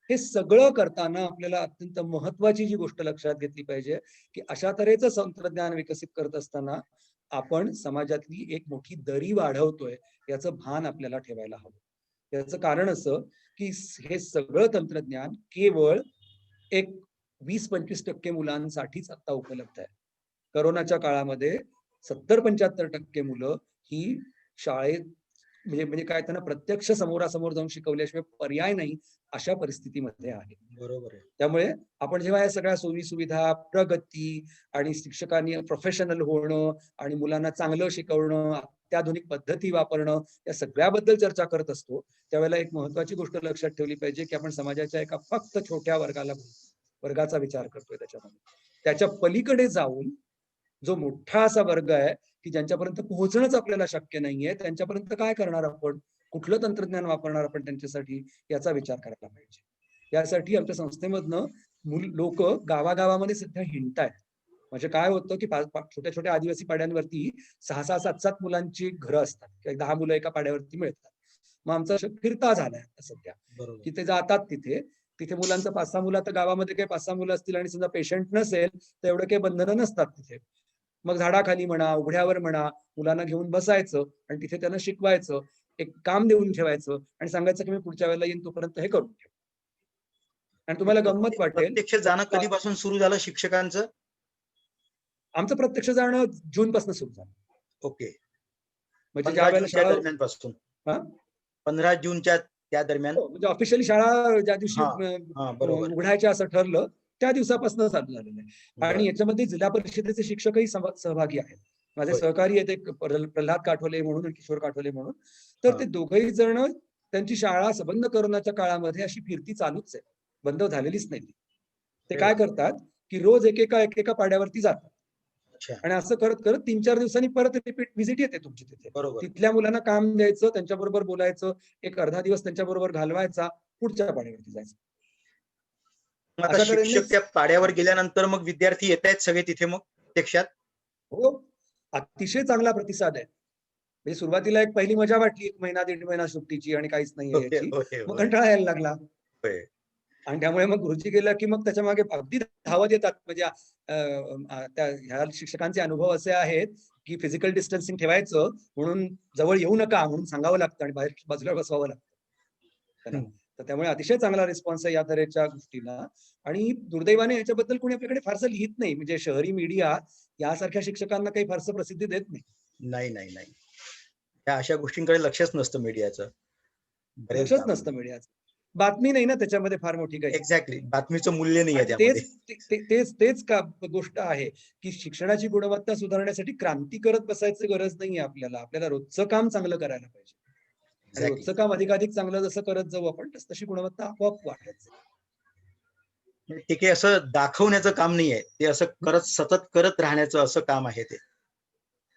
हे सगळं करताना आपल्याला अत्यंत महत्वाची जी गोष्ट लक्षात घेतली पाहिजे की अशा तऱ्हेचं तंत्रज्ञान विकसित करत असताना आपण समाजातली एक मोठी दरी वाढवतोय याचं भान आपल्याला ठेवायला हवं. याचं कारण असं की हे सगळं तंत्रज्ञान केवळ एक 20-25% मुलांसाठीच आता उपलब्ध आहे. करोनाच्या काळामध्ये 70-75% मुलं ही शाळेत म्हणजे काय त्यांना प्रत्यक्ष समोरासमोर जाऊन शिकवल्याशिवाय पर्याय नाही अशा परिस्थितीमध्ये आहे. बरोबर आहे. त्यामुळे आपण जेव्हा या सगळ्या सोयी सुविधा, प्रगती आणि शिक्षकांनी प्रोफेशनल होणं आणि मुलांना चांगलं शिकवणं, अत्याधुनिक पद्धती वापरणं या सगळ्याबद्दल चर्चा करत असतो त्यावेळेला एक महत्वाची गोष्ट लक्षात ठेवली पाहिजे की आपण समाजाच्या एका फक्त छोट्या वर्गाचा विचार करतोय. त्याच्या पलीकडे जाऊन जो मोठा असा वर्ग आहे की ज्यांच्यापर्यंत पोहोचणंच आपल्याला शक्य नाहीये, त्यांच्यापर्यंत काय करणार आपण, कुठलं तंत्रज्ञान वापरणार आपण त्यांच्यासाठी याचा विचार करायला पाहिजे. यासाठी आमच्या संस्थेमधनं लोक गावागावामध्ये सध्या हिंडतायत. म्हणजे काय होतं की छोट्या छोट्या आदिवासी पाड्यांवरती 6-6, 7-7 मुलांची घरं असतात किंवा 10 मुलं एका पाड्यावरती मिळतात. मग आमचा फिरता झालाय सध्या की ते जातात तिथे मुलांचं 5-6 मुलं, तर गावामध्ये काही 5-6 मुलं असतील आणि समजा पेशंट नसेल तर एवढं काही बंधनं नसतात तिथे. मग झाडाखाली म्हणा, उघड्यावर म्हणा, मुलांना घेऊन बसायचं आणि तिथे त्यांना शिकवायचं, एक काम देऊन ठेवायचं आणि सांगायचं की मी पुढच्या वेळेला येईन तोपर्यंत हे करून ठेव. आणि तुम्हाला गंमत वाटेल, प्रत्यक्ष जाणं कधीपासून सुरू झालं शिक्षकांचं? आमचं प्रत्यक्ष जाणं जून पासून सुरू झालं. ओके. म्हणजे ज्या वेळेला शाळा दरम्यान पासून 15 जूनच्या त्या दरम्यान म्हणजे ऑफिशियली शाळा ज्या दिवशी उघडायच्या असं ठरलं त्या दिवसापासून चालू झालेलं आहे. आणि याच्यामध्ये जिल्हा परिषदेचे शिक्षकही सहभागी आहेत. माझे सहकारी आहेत, एक प्रल्हाद काठोले म्हणून, किशोर काठोले म्हणून. तर ते दोघही जण त्यांची शाळा सबंध करोनाच्या काळामध्ये अशी फिरती चालूच आहे, बंद झालेलीच नाही. ते काय करतात की रोज एकेका पाड्यावरती जातात आणि असं करत करत 3-4 दिवसांनी परत रिपीट व्हिजिट येते तुमची तिथे. तिथल्या मुलांना काम द्यायचं, त्यांच्याबरोबर बोलायचं, एक अर्धा दिवस त्यांच्याबरोबर घालवायचा, पुढच्या पाड्यावरती जायचं. आता शिक्षक त्या पाड्यावर गेल्यानंतर मग विद्यार्थी येत आहेत सगळे तिथे? मग प्रत्यक्षात? हो, अतिशय चांगला प्रतिसाद आहे. म्हणजे सुरुवातीला एक पहिली मजा वाटली, 1 महिना 1.5 महिना सुट्टीची आणि काहीच नाहीये होय, याची. होय, मग होय, कंटाळा यायला लागला. होय. आणि त्यामुळे मग गुरुजी गेला की मग त्याच्या मागे अगदी धावत येतात. म्हणजे त्या ह्या शिक्षकांचे अनुभव असे आहेत की फिजिकल डिस्टन्सिंग ठेवायचं म्हणून जवळ येऊ नका म्हणून सांगावं लागतं आणि बाहेर बाजूला बसवावं लागतं त्याला. हम्म. तर त्यामुळे अतिशय चांगला रिस्पॉन्स आहे या तऱ्हेच्या गोष्टीला. आणि दुर्दैवाने याच्याबद्दल कोणी आपल्याकडे फारसं लिहित नाही. म्हणजे शहरी मीडिया यासारख्या शिक्षकांना काही फारसं प्रसिद्धी देत नाही. नाही नाही नाही, त्या अशा गोष्टींकडे लक्षच नसतं मीडियाचं लक्षच बरेचदा. नसतं मीडियाचं. बातमी नाही ना त्याच्यामध्ये फार मोठी काही. एक्झॅक्टली, बातमीचं मूल्य नाही आहे आणि त्यामध्ये. तेच का गोष्ट आहे की शिक्षणाची गुणवत्ता सुधारण्यासाठी क्रांती करत बसायची गरज नाहीये आपल्याला. आपल्याला रोजचं काम चांगलं करायला पाहिजे. आणि एक्झॅक्टली. रोजचं काम अधिकाधिक चांगलं जसं करत जाऊ आपण तशी गुणवत्ता आपोआप वाढत जाईल. ते काही असं दाखवण्याचं काम नाही आहे, ते असं करत सतत करत राहण्याचं असं काम आहे ते.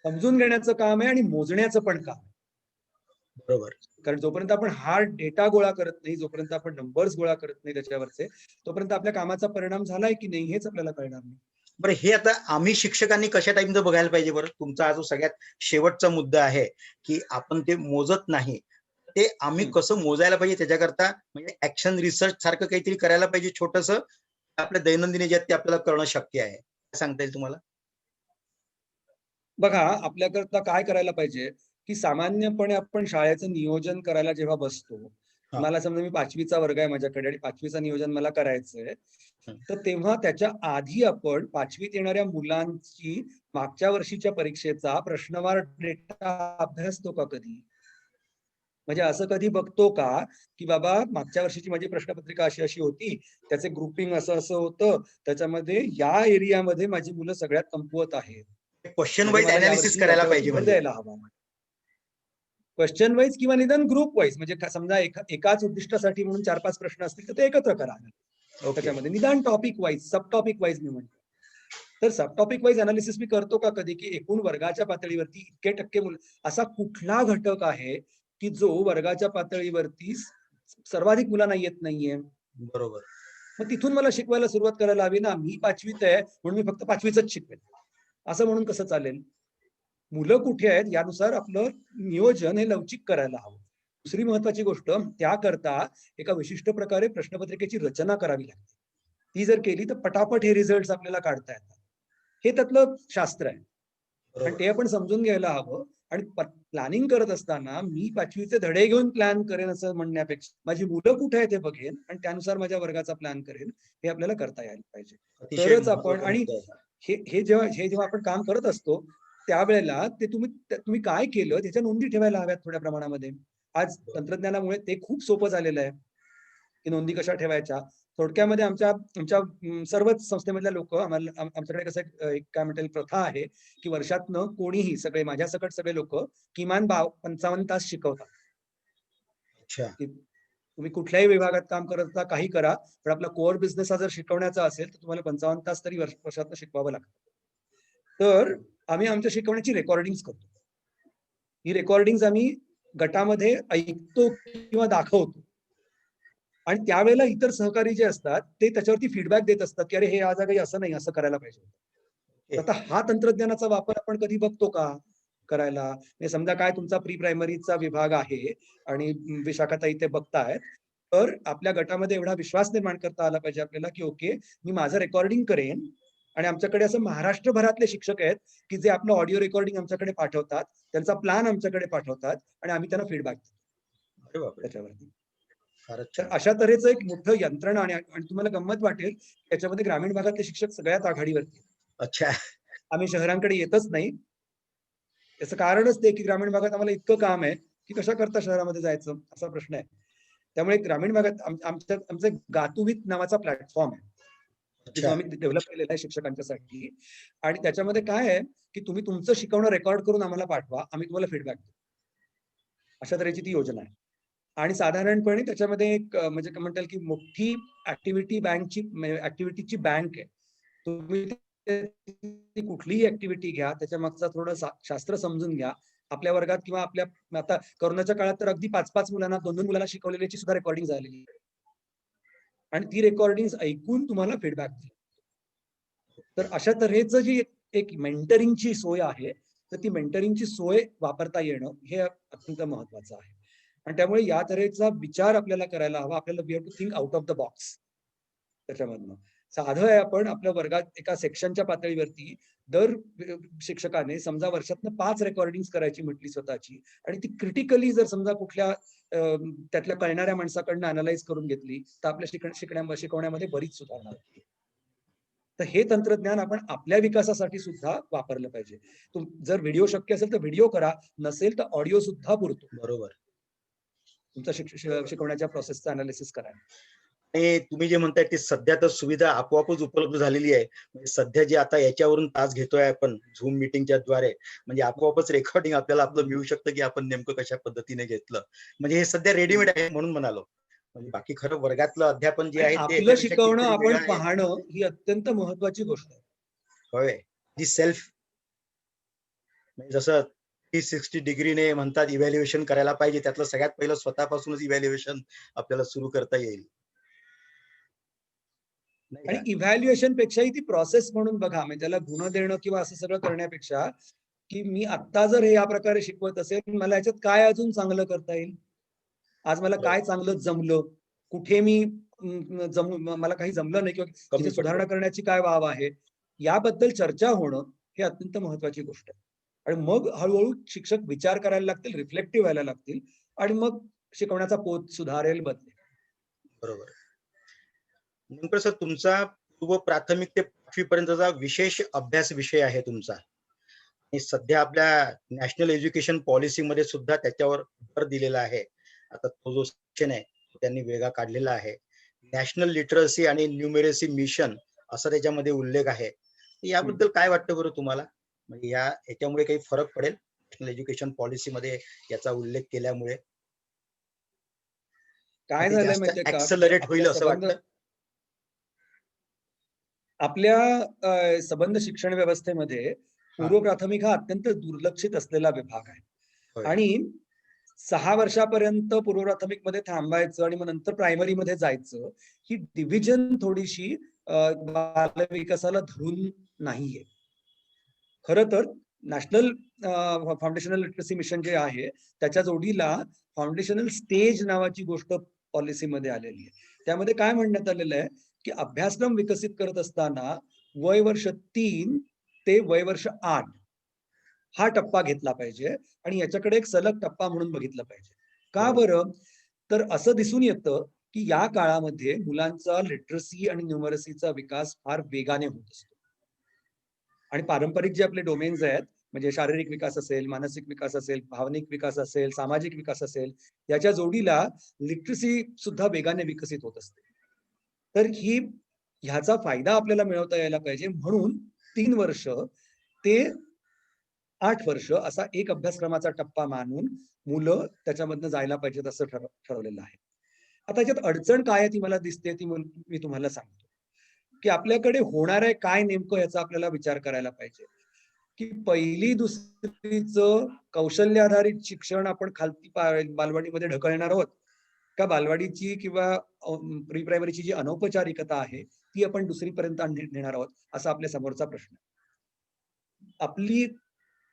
समजून घेण्याचं काम आहे आणि मोजण्याचं पण काम आहे. बरोबर. कारण जोपर्यंत आपण हार्ड डेटा गोळा करत नाही, जोपर्यंत आपण नंबर्स गोळा करत नाही त्याच्यावरचे, तोपर्यंत आपल्या कामाचा परिणाम झालाय की नाही हेच आपल्याला कळणार नाही. बरं, हे आता आम्ही शिक्षकांनी कशा टाइमचं बघायला पाहिजे बरं? तुमचा हा जो सगळ्यात शेवटचा मुद्दा आहे की आपण ते मोजत नाही, ते आम्ही कसं मोजायला पाहिजे त्याच्याकरता म्हणजे ऍक्शन रिसर्च सारखं काहीतरी करायला पाहिजे छोटंसं, आपल्या दैनंदिन याच्यात ते आपल्याला करणं शक्य आहे, काय सांगता येईल तुम्हाला? बघा, आपल्याकरता काय करायला पाहिजे की सामान्यपणे आपण शाळेचं नियोजन करायला जेव्हा बसतो, हा. मला समजा मी 5वीचा वर्ग आहे माझ्याकडे आणि 5वीचं नियोजन मला करायचंय, तर तेव्हा त्याच्या आधी आपण 5वीत येणाऱ्या मुलांची मागच्या वर्षीच्या परीक्षेचा प्रश्नवार डेटा अभ्यासतो का कधी? म्हणजे असं कधी बघतो का की बाबा मागच्या वर्षीची माझी प्रश्नपत्रिका अशी अशी होती, त्याचे ग्रुपिंग असं असं होतं, त्याच्यामध्ये या एरियामध्ये माझी मुलं सगळ्यात कमकुवत आहेत, क्वेश्चन म्हणजे वाईज मला अनालिसिस यावर्षी करायला याच्यावरती पाहिजे भर म्हणजे. द्यायला हवा. क्वेश्चन वाईज किंवा निदान ग्रुप वाईज, म्हणजे समजा एकाच उद्दिष्टासाठी म्हणून 4-5 प्रश्न असतील तर ते एकत्र करा ओके. त्याच्यामध्ये. निदान टॉपिक वाईज, सब टॉपिक वाईज मी म्हणतो. तर सब टॉपिक वाईज अनालिसिस मी करतो का कधी की एकूण वर्गाच्या पातळीवरती इतके टक्के मुलं, असा कुठला घटक आहे की जो वर्गाच्या पातळीवरती सर्वाधिक मुलांना येत नाहीये? बरोबर. मग तिथून मला शिकवायला सुरुवात करायला हवी ना. मी 5वीत आहे म्हणून मी फक्त 5वीच शिकवेन असं म्हणून कसं चालेल? मुलं कुठे आहेत यानुसार आपलं नियोजन हे लवचिक करायला हवं. दुसरी महत्वाची गोष्ट, त्याकरता एका विशिष्ट प्रकारे प्रश्नपत्रिकेची रचना करावी लागते. ती जर केली तर पटापट हे रिझल्ट आपल्याला काढता येतात. हे त्यातलं शास्त्र आहे आणि बरोबर. ते आपण समजून घ्यायला हवं. आणि प्लॅनिंग करत असताना मी 5वीचे धडे घेऊन प्लॅन करेन असं म्हणण्यापेक्षा माझी मुलं कुठे आहेत हे बघेन आणि त्यानुसार माझ्या वर्गाचा प्लॅन करेन, हे आपल्याला करता यायला पाहिजे. अतिशय तरच आपण, महत्त्वाचा आणि मुद्दा आहे. हे जेव्हा आपण काम करत असतो त्यावेळेला ते तुम्ही काय केलं त्याच्या नोंदी ठेवायला हव्यात थोड्या प्रमाणामध्ये. आज तंत्रज्ञानामुळे ते खूप सोपं झालेलं आहे की नोंदी कशा ठेवायच्या. थोडक्यामध्ये आमच्या सर्वच संस्थेमधल्या लोक आमच्याकडे कसं एक काय म्हणता येईल प्रथा आहे की वर्षातनं कोणीही, सगळे माझ्या सकट सगळे लोक किमान 55 तास शिकवतात. अच्छा. की तुम्ही कुठल्याही विभागात काम करत असता, काही करा, पण आपला कोअर बिझनेस हा जर शिकवण्याचा असेल तर तुम्हाला 55 तास तरी वर्षातनं शिकवावं लागतं. तर आम्ही आमच्या शिकवण्याची रेकॉर्डिंग करतो. ही रेकॉर्डिंग आम्ही गटामध्ये ऐकतो किंवा दाखवतो आणि त्यावेळेला इतर सहकारी जे असतात ते त्याच्यावरती फीडबॅक देत असतात की अरे हे आज काही असं नाही, असं करायला पाहिजे. तर आता हा तंत्रज्ञानाचा वापर आपण कधी बघतो का करायला? समजा काय तुमचा प्री प्रायमरीचा विभाग आहे आणि विशाखाताई ते बघतायत, तर आपल्या गटामध्ये एवढा विश्वास निर्माण करता आला पाहिजे आपल्याला की ओके, मी माझं रेकॉर्डिंग करेन आणि आमच्याकडे असं महाराष्ट्रभरातले शिक्षक आहेत की जे आपलं ऑडिओ रेकॉर्डिंग आमच्याकडे पाठवतात, त्यांचा प्लॅन आमच्याकडे पाठवतात आणि आम्ही त्यांना फीडबॅक देतो अरे बापरे, त्याच्यावरती. फारच तर छान. अशा तऱ्हेचं एक मोठं यंत्रणा आणि तुम्हाला गंमत वाटेल त्याच्यामध्ये ग्रामीण भागातले शिक्षक सगळ्यात आघाडीवरती. अच्छा. आम्ही शहरांकडे येतच नाही. त्याचं कारणच ते की ग्रामीण भागात आम्हाला इतकं काम आहे की कशा करता शहरामध्ये जायचं असा प्रश्न आहे. त्यामुळे ग्रामीण भागात आमचं गातुवित नावाचा प्लॅटफॉर्म आहे की जो अच्छा. आम्ही डेव्हलप केलेला आहे शिक्षकांच्यासाठी. आणि त्याच्यामध्ये काय आहे की तुम्ही तुमचं शिकवणं रेकॉर्ड करून आम्हाला पाठवा, आम्ही तुम्हाला फीडबॅक देऊ. अशा तऱ्हेची ती योजना आहे. आणि साधारणपणे त्याच्यामध्ये एक म्हणजे काय म्हणता येईल की मोठी ऍक्टिव्हिटीची बँक आहे. तुम्ही कुठलीही ऍक्टिव्हिटी घ्या, त्याच्या मागचा थोडं शास्त्र समजून घ्या. आपल्या वर्गात किंवा आपल्या आता कोरोनाच्या काळात तर अगदी 5-5 मुलांना 2-2 मुलांना शिकवलेल्याची सुद्धा रेकॉर्डिंग झालेली आणि ती रेकॉर्डिंग ऐकून तुम्हाला फीडबॅक दिली. तर अशा तऱ्हेचं जी एक मेंटरिंगची सोय आहे, तर ती मेंटरिंगची सोय वापरता येणं हे अत्यंत महत्वाचं आहे. आणि त्यामुळे या तऱ्हेचा विचार आपल्याला करायला हवा. आपल्याला we have to think out of the box. त्याच्यामधनं साधं आहे, आपण आपल्या वर्गात एका सेक्शनच्या पातळीवरती दर शिक्षकाने समजा वर्षातनं 5 रेकॉर्डिंग करायची म्हटली स्वतःची, आणि ती क्रिटिकली जर समजा कुठल्या त्यातल्या कळणाऱ्या माणसाकडनं अनालाइज करून घेतली, तर आपल्या शिकवण्यामध्ये बरीच सुधारणा होती. तर हे तंत्रज्ञान आपण आपल्या विकासासाठी सुद्धा वापरलं पाहिजे. जर व्हिडिओ शक्य असेल तर व्हिडिओ करा, नसेल तर ऑडिओ सुद्धा पुरतो. बरोबर. तुमचा शिकवण्याच्या प्रोसेसचा अनालिसिस करा. आणि तुम्ही जे म्हणताय ते सध्या तर सुविधा आपोआपच उपलब्ध झालेली आहे. म्हणजे सध्या जे आता याच्यावरून तास घेतोय आपण झूम मीटिंगच्या द्वारे, म्हणजे आपोआपच रेकॉर्डिंग आपल्याला आपलं मिळू शकतं की आपण नेमकं कशा पद्धतीने घेतलं. म्हणजे हे सध्या रेडीमेड आहे म्हणून म्हणालो. म्हणजे बाकी खरं वर्गातलं अध्यापन जे आहे ते आपलं शिकवणं आपण वेगळं आहे. पाहणं ही अत्यंत महत्वाची गोष्ट आहे. होय. जी सेल्फ, म्हणजे जसं 360 डिग्रीने म्हणतात इव्हॅल्युएशन करायला पाहिजे, त्यातलं सगळ्यात पहिलं स्वतःपासूनच इव्हॅल्युएशन आपल्याला सुरू करता येईल. नाही आणि का? इव्हॅल्युएशन पेक्षाही ती प्रोसेस म्हणून बघा, म्हणजे त्याला गुण देणं किंवा असं सगळं करण्यापेक्षा, की मी आता जर हे या प्रकारे शिकवत असेल, मला याच्यात काय अजून चांगलं करता येईल, आज मला काय चांगलं जमलं, कुठे मी मला काही जमलं नाही किंवा कमी तिथे सुधारणा पडतो. करण्याची काय वाव आहे, याबद्दल चर्चा होणं हे अत्यंत महत्वाची गोष्ट आहे. आणि मग हळूहळू शिक्षक विचार करायला लागतील, रिफ्लेक्टिव्ह व्हायला लागतील, आणि मग शिकवण्याचा पोत सुधारेल, बदलेल. बरोबर. नेमकं सर तुमचा पूर्व प्राथमिक ते 5वी पर्यंतचा विशेष अभ्यास विषय आहे तुमचा. आणि सध्या आपल्या नॅशनल एज्युकेशन पॉलिसीमध्ये सुद्धा त्याच्यावर भर दिलेला आहे. आता तो जो सेक्शन आहे तो त्यांनी वेगळा काढलेला आहे. नॅशनल लिटरसी आणि न्यूमेरसी मिशन असा त्याच्यामध्ये उल्लेख आहे. याबद्दल काय वाटतं बरं तुम्हाला? म्हणजे याच्यामुळे काही फरक पडेल नॅशनल एज्युकेशन पॉलिसीमध्ये याचा उल्लेख केल्यामुळे? काय ते झालंय जास्त माहितीये का, ऍक्सलरेट होईल आपल्या असं वाटतं? सबंध शिक्षण व्यवस्थेमध्ये पूर्व प्राथमिक हा अत्यंत दुर्लक्षित असलेला विभाग आहे. होय. आणि 6 वर्षापर्यंत पूर्व प्राथमिक मध्ये थांबायचं आणि मग नंतर प्रायमरी मध्ये जायचं, ही डिव्हिजन थोडीशी बालविकासाला धरून नाहीये. खरं तर नॅशनल फाउंडेशनल लिटरसी मिशन जे आहे, त्याच्या जोडीला फाउंडेशनल स्टेज नावाची गोष्ट पॉलिसीमध्ये आलेली आहे. त्यामध्ये काय म्हणण्यात आलेलं आहे, की अभ्यासक्रम विकसित करत असताना वय वर्ष 3 ते वय वर्ष 8 हा टप्पा घेतला पाहिजे, आणि याच्याकडे एक सलग टप्पा म्हणून बघितलं पाहिजे. का बरं? तर असं दिसून येतं की या काळामध्ये मुलांचा लिटरसी आणि न्यूमरसीचा विकास फार वेगाने होत असतो. आणि पारंपरिक जे आपले डोमेन्स आहेत, म्हणजे शारीरिक विकास असेल, मानसिक विकास असेल, भावनिक विकास असेल, सामाजिक विकास असेल, याच्या जोडीला लिटरसी सुद्धा वेगाने विकसित होत असते. तर ह्याचा फायदा आपल्याला मिळवता यायला पाहिजे, म्हणून 3 वर्ष ते 8 वर्ष असा एक अभ्यासक्रमाचा टप्पा मानून मुलं त्याच्यामधनं जायला पाहिजेत असं ठरवलेलं आहे. आता याच्यात अडचण काय आहे ती मला दिसते, ती मी तुम्हाला सांगतो. की आपल्याकडे होणार आहे काय नेमकं, याचा आपल्याला विचार करायला पाहिजे. की पहिली दुसरीचं कौशल्य आधारित शिक्षण आपण खालती बालवाडीमध्ये ढकलणार आहोत का, बालवाडीची किंवा प्री प्रायमरीची जी अनौपचारिकता आहे ती आपण दुसरीपर्यंत नेणार आहोत, असा आपल्या समोरचा प्रश्न. आपली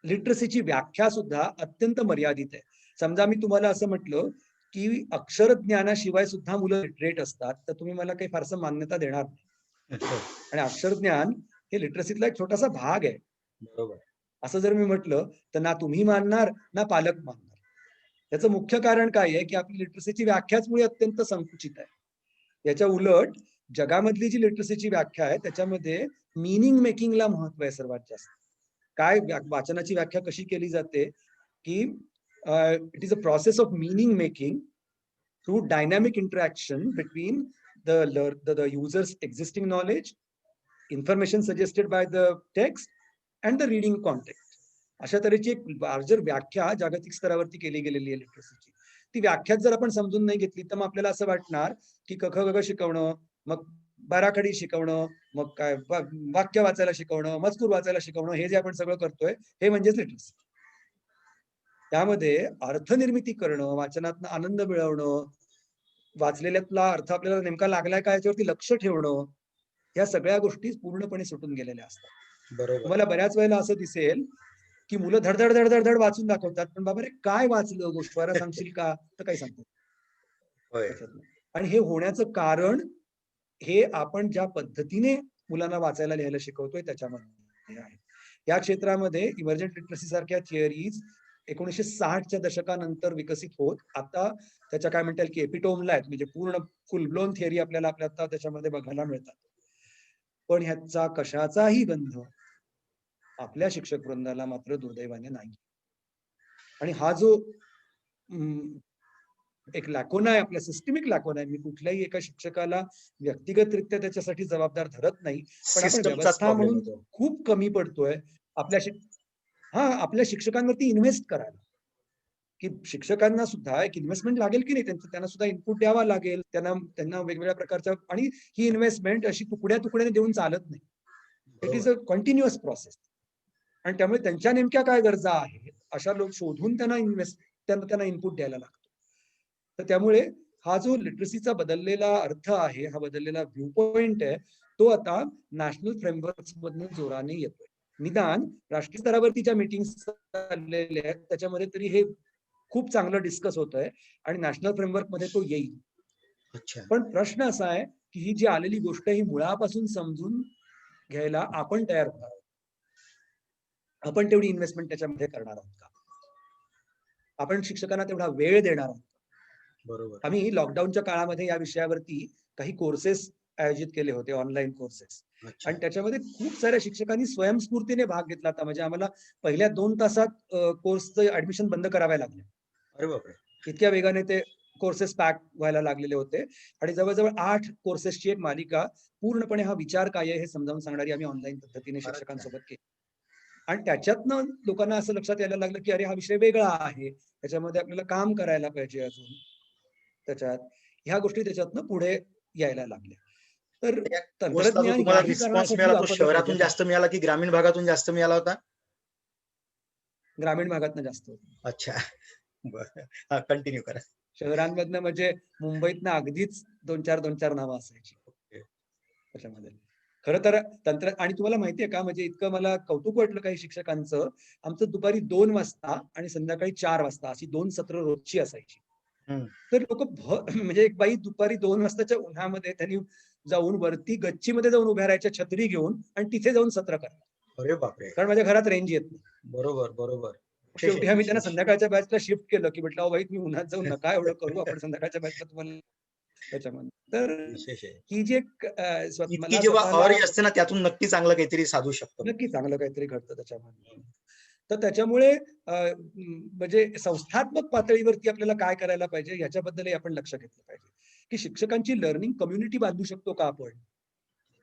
लिटरसीची व्याख्या सुद्धा अत्यंत मर्यादित आहे. समजा मी तुम्हाला असं म्हटलं की अक्षर ज्ञानाशिवाय सुद्धा मुलं लिटरेट असतात, तर तुम्ही मला काही फारसं मान्यता देणार नाही. आणि अक्षर ज्ञान हे लिटरसीतला एक छोटासा भाग आहे. बरोबर. असं जर मी म्हटलं तर ना तुम्ही मानणार ना पालक मानणार. याचं मुख्य कारण काय आहे की आपली लिटरसीची व्याख्याच मुळे अत्यंत संकुचित आहे. याच्या उलट जगामधली जी लिटरसीची व्याख्या आहे त्याच्यामध्ये मीनिंग मेकिंगला महत्व आहे सर्वात जास्त. काय वाचनाची व्याख्या कशी केली जाते की it is a process of meaning making through dynamic interaction between the user's existing knowledge, information suggested by the text and the reading context. अशा तऱ्हेची एक लार्जर व्याख्या जागतिक स्तरावरती केली गेलेली आहे लिटरसीची. ती व्याख्याच जर आपण समजून नाही घेतली तर मग आपल्याला असं वाटणार की क ख ग घ शिकवणं, मग बाराखडी शिकवणं, मग काय वाक्य वाचायला शिकवणं, मजकूर वाचायला शिकवणं, हे जे आपण सगळं करतोय हे म्हणजेच लिटरसी. त्यामध्ये अर्थनिर्मिती करणं, वाचनातनं आनंद मिळवणं, वाचलेल्यातला अर्थ आपल्याला नेमका लागलाय का याच्यावरती लक्ष ठेवणं, या सगळ्या गोष्टी पूर्णपणे सुटून गेलेल्या असतात. बरोबर. तुम्हाला बऱ्याच वेळेला असं दिसेल की मुलं धडधड धडधड धड वाचून दाखवतात, पण बाबा रे काय वाचलं, गोष्टवारा सांगशील का, तर काही सांगतात होय. त्याच्यातनं. आणि हे होण्याचं कारण हे आपण ज्या पद्धतीने मुलांना वाचायला लिहायला शिकवतोय त्याच्यामध्ये आहे. या क्षेत्रामध्ये इमर्जंट लिटरसी सारख्या थिअरीज 1960च्या दशकानंतर विकसित होत आता त्याच्या काय म्हणता येईल की एपिटोमला आहेत, म्हणजे पूर्ण फुल ब्लोन थिअरी आपल्याला आपल्या आता त्याच्यामध्ये बघायला मिळतात. पण ह्याचा कशाचाही गंध आपल्या शिक्षक वृंदाला मात्र दुर्दैवाने नाही. आणि हा जो एक लॅकोना आहे, आपल्या सिस्टमिक लॅकोना आहे. मी कुठल्याही एका शिक्षकाला व्यक्तिगतरित्या त्याच्यासाठी जबाबदार धरत नाही, पण आपण सिस्टमचाच व्यवस्था प्रॉब्लेम म्हणून होतो. खूप कमी पडतोय आपल्या शिक्षकांवरती इन्व्हेस्ट करायला, की शिक्षकांना सुद्धा एक इन्व्हेस्टमेंट लागेल की नाही, त्यांना सुद्धा इनपुट द्यावा लागेल, त्यांना वेगवेगळ्या प्रकारच्या, आणि ही इन्व्हेस्टमेंट अशी तुकड्या तुकड्याने देऊन चालत नाही. It is a continuous process. आणि त्यामुळे त्यांच्या नेमक्या काय गरजा आहेत अशा लोक शोधून त्यांना इनपुट द्यायला लागतो. तर त्यामुळे हा जो लिटरसीचा बदललेला अर्थ आहे, हा बदललेला व्ह्यू पॉइंट आहे, तो आता नॅशनल फ्रेमवर्क मधून जोराने येतोय. निदान राष्ट्रीय स्तरावरती ज्या मीटिंग्स चाललेल्या आहेत त्याच्यामध्ये तरी हे खूप चांगलं डिस्कस होत आहे आणि नॅशनल फ्रेमवर्क मध्ये तो येईल. अच्छा. पण प्रश्न असा आहे की ही जी आलेली गोष्ट ही मुळापासून समजून घ्यायला आपण तयार आहोत, आपण तेवढी इन्व्हेस्टमेंट त्याच्यामध्ये करणार आहोत का, आपण शिक्षकांना तेवढा वेळ देणार आहोत. बरोबर. आम्ही लॉकडाऊनच्या काळामध्ये या विषयावरती काही कोर्सेस आयोजित केले होते, ऑनलाईन कोर्सेस, अच्छा. आणि त्याच्यामध्ये खूप साऱ्या शिक्षकांनी स्वयंस्फूर्तीने भाग घेतला होता. म्हणजे आम्हाला पहिल्या 2 तासात कोर्सचं ऍडमिशन बंद करावे लागले. अरे बापरे. इतक्या वेगाने ते कोर्सेस पॅक व्हायला लागलेले होते. आणि जवळजवळ 8 कोर्सेसची एक मालिका पूर्णपणे हा विचार काय आहे हे समजावून सांगणारी आम्ही ऑनलाईन पद्धतीने फारच शिक्षकांसोबत केली. आणि त्याच्यातनं लोकांना असं लक्षात यायला लागलं की अरे हा विषय वेगळा आहे, त्याच्यामध्ये आपल्याला काम करायला पाहिजे अजून त्याच्यात, ह्या गोष्टी त्याच्यातनं पुढे यायला लागल्या. तर या कोर्सला जो तंत्रज्ञान तुम्हाला याही रिस्पॉन्स कारणासाठी मिळाला तो वापरलं शहरातून पाहिजे. जास्त मिळाला की ग्रामीण भागातून जास्त मिळाला होता? ग्रामीण भागातनं जास्त होतं. अच्छा. बरं. हा, कंटिन्यू करा. शहरांमधनं म्हणजे मुंबईतनं अगदीच 2-4 नावं असायची त्याच्यामध्ये. खरं तर तंत्र, आणि तुम्हाला माहितीये का, म्हणजे इतकं मला कौतुक वाटलं काही शिक्षकांचं. आमचं दुपारी 2 वाजता आणि संध्याकाळी 4 वाजता अशी 2 सत्र रोजची असायची. तर लोक म्हणजे एक बाई दुपारी 2 वाजताच्या उन्हामध्ये त्यांनी जाऊन वरती गच्चीमध्ये जाऊन उभ्या राहायच्या छत्री घेऊन आणि तिथे जाऊन सत्र करतात. अरे बापरे. कारण माझ्या घरात रेंज येत नाही. बरोबर बरोबर. शेवटी आम्ही त्यांना संध्याकाळच्या बॅचला शिफ्ट केलं की म्हटलं बाई तुम्ही उन्हात जाऊन नका एवढं करू, आपण संध्याकाळच्या बॅचला तुम्हाला त्याच्यामध्ये. तर विशेष आहे. ही जी एक इतकी जेव्हा ऑरी असते ना त्यातून नक्की चांगलं काहीतरी साधू शकतो. नक्की चांगलं काहीतरी घडतं त्याच्यामध्ये. तर त्याच्यामुळे म्हणजे संस्थात्मक पातळीवरती आपल्याला काय करायला पाहिजे याच्याबद्दलही आपण लक्ष घेतलं पाहिजे, की शिक्षकांची लर्निंग कम्युनिटी बांधू शकतो का आपण,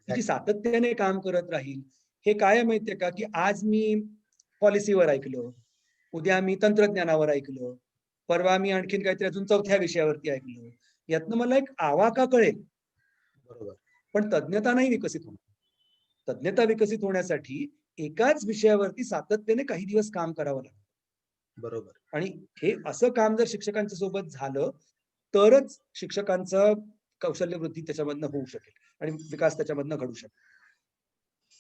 की जी सातत्याने काम करत राहील. हे काय माहितीये का, की आज मी पॉलिसीवर ऐकलं, उद्या मी तंत्रज्ञानावर ऐकलं, परवा मी आणखीन काहीतरी अजून 4थ्या विषयावरती ऐकलं. यातनं मला एक आवाका कळेल, बरोबर, पण तज्ञता नाही विकसित होणार. तज्ञता विकसित होण्यासाठी एकाच विषयावरती सातत्याने काही दिवस काम करावं लागतं. बरोबर. आणि हे असं काम जर शिक्षकांच्या सोबत झालं तरच शिक्षकांचं कौशल्य वृद्धी त्याच्यामधनं होऊ शकेल आणि विकास त्याच्यामधनं घडू शकेल.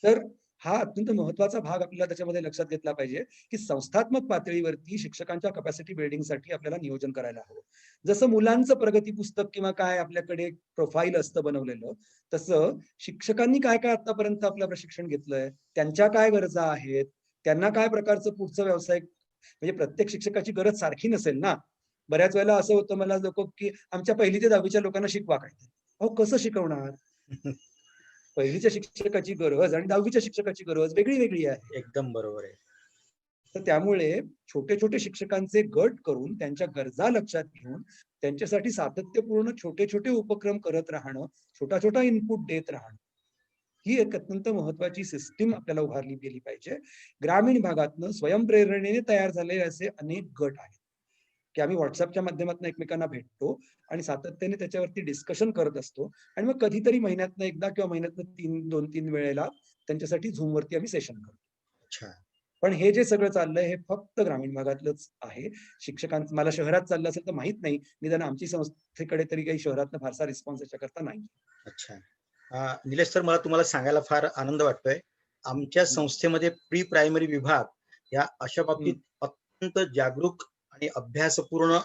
तर हा अत्यंत महत्वाचा भाग आपल्याला त्याच्यामध्ये लक्षात घेतला पाहिजे, की संस्थात्मक पातळीवरती शिक्षकांच्या कपॅसिटी बिल्डिंगसाठी आपल्याला नियोजन करायला हवं. जसं मुलांचं प्रगती पुस्तक किंवा काय आपल्याकडे प्रोफाईल असतं बनवलेलं, तसं शिक्षकांनी काय काय आतापर्यंत आपलं प्रशिक्षण घेतलंय, त्यांच्या काय गरजा आहेत, त्यांना काय प्रकारचं पुढचं व्यावसायिक, म्हणजे प्रत्येक शिक्षकाची गरज सारखी नसेल ना. बऱ्याच वेळेला असं होतं मला लोक की आमच्या 1ली ते 10वीच्या लोकांना शिकवा काय. अहो कसं शिकवणार? 1लीच्या शिक्षकाची गरज आणि 10वीच्या शिक्षकाची गरज वेगळी वेगळी आहे. एकदम बरोबर आहे. तर त्यामुळे छोटे छोटे शिक्षकांचे गट करून त्यांच्या गरजा लक्षात घेऊन त्यांच्यासाठी सातत्यपूर्ण छोटे छोटे उपक्रम करत राहणं, छोटा छोटा इनपुट देत राहणं, ही एक अत्यंत महत्वाची सिस्टीम आपल्याला उभारली गेली पाहिजे. ग्रामीण भागातनं स्वयंप्रेरणेने तयार झालेले असे अनेक गट आहेत की आम्ही व्हॉट्सअपच्या माध्यमातून एकमेकांना भेटतो आणि सातत्याने त्याच्यावरती डिस्कशन करत असतो आणि मग कधीतरी महिन्यातनं एकदा किंवा महिन्यातनं 2-3 वेळेला त्यांच्यासाठी झूमवरती आम्ही सेशन करतो. अच्छा. पण हे जे सगळं चाललंय हे फक्त ग्रामीण भागातलंच आहे. शिक्षकांचं मला शहरात चाललं असेल तर माहित नाही, निदान आमची संस्थेकडे तरी काही शहरातनं फारसा रिस्पॉन्स याच्याकरता नाही. अच्छा. निलेश सर, मला तुम्हाला सांगायला फार आनंद वाटतोय आमच्या संस्थेमध्ये प्री प्रायमरी विभाग या अशा बाबतीत अत्यंत जागरूक आणि अभ्यासपूर्ण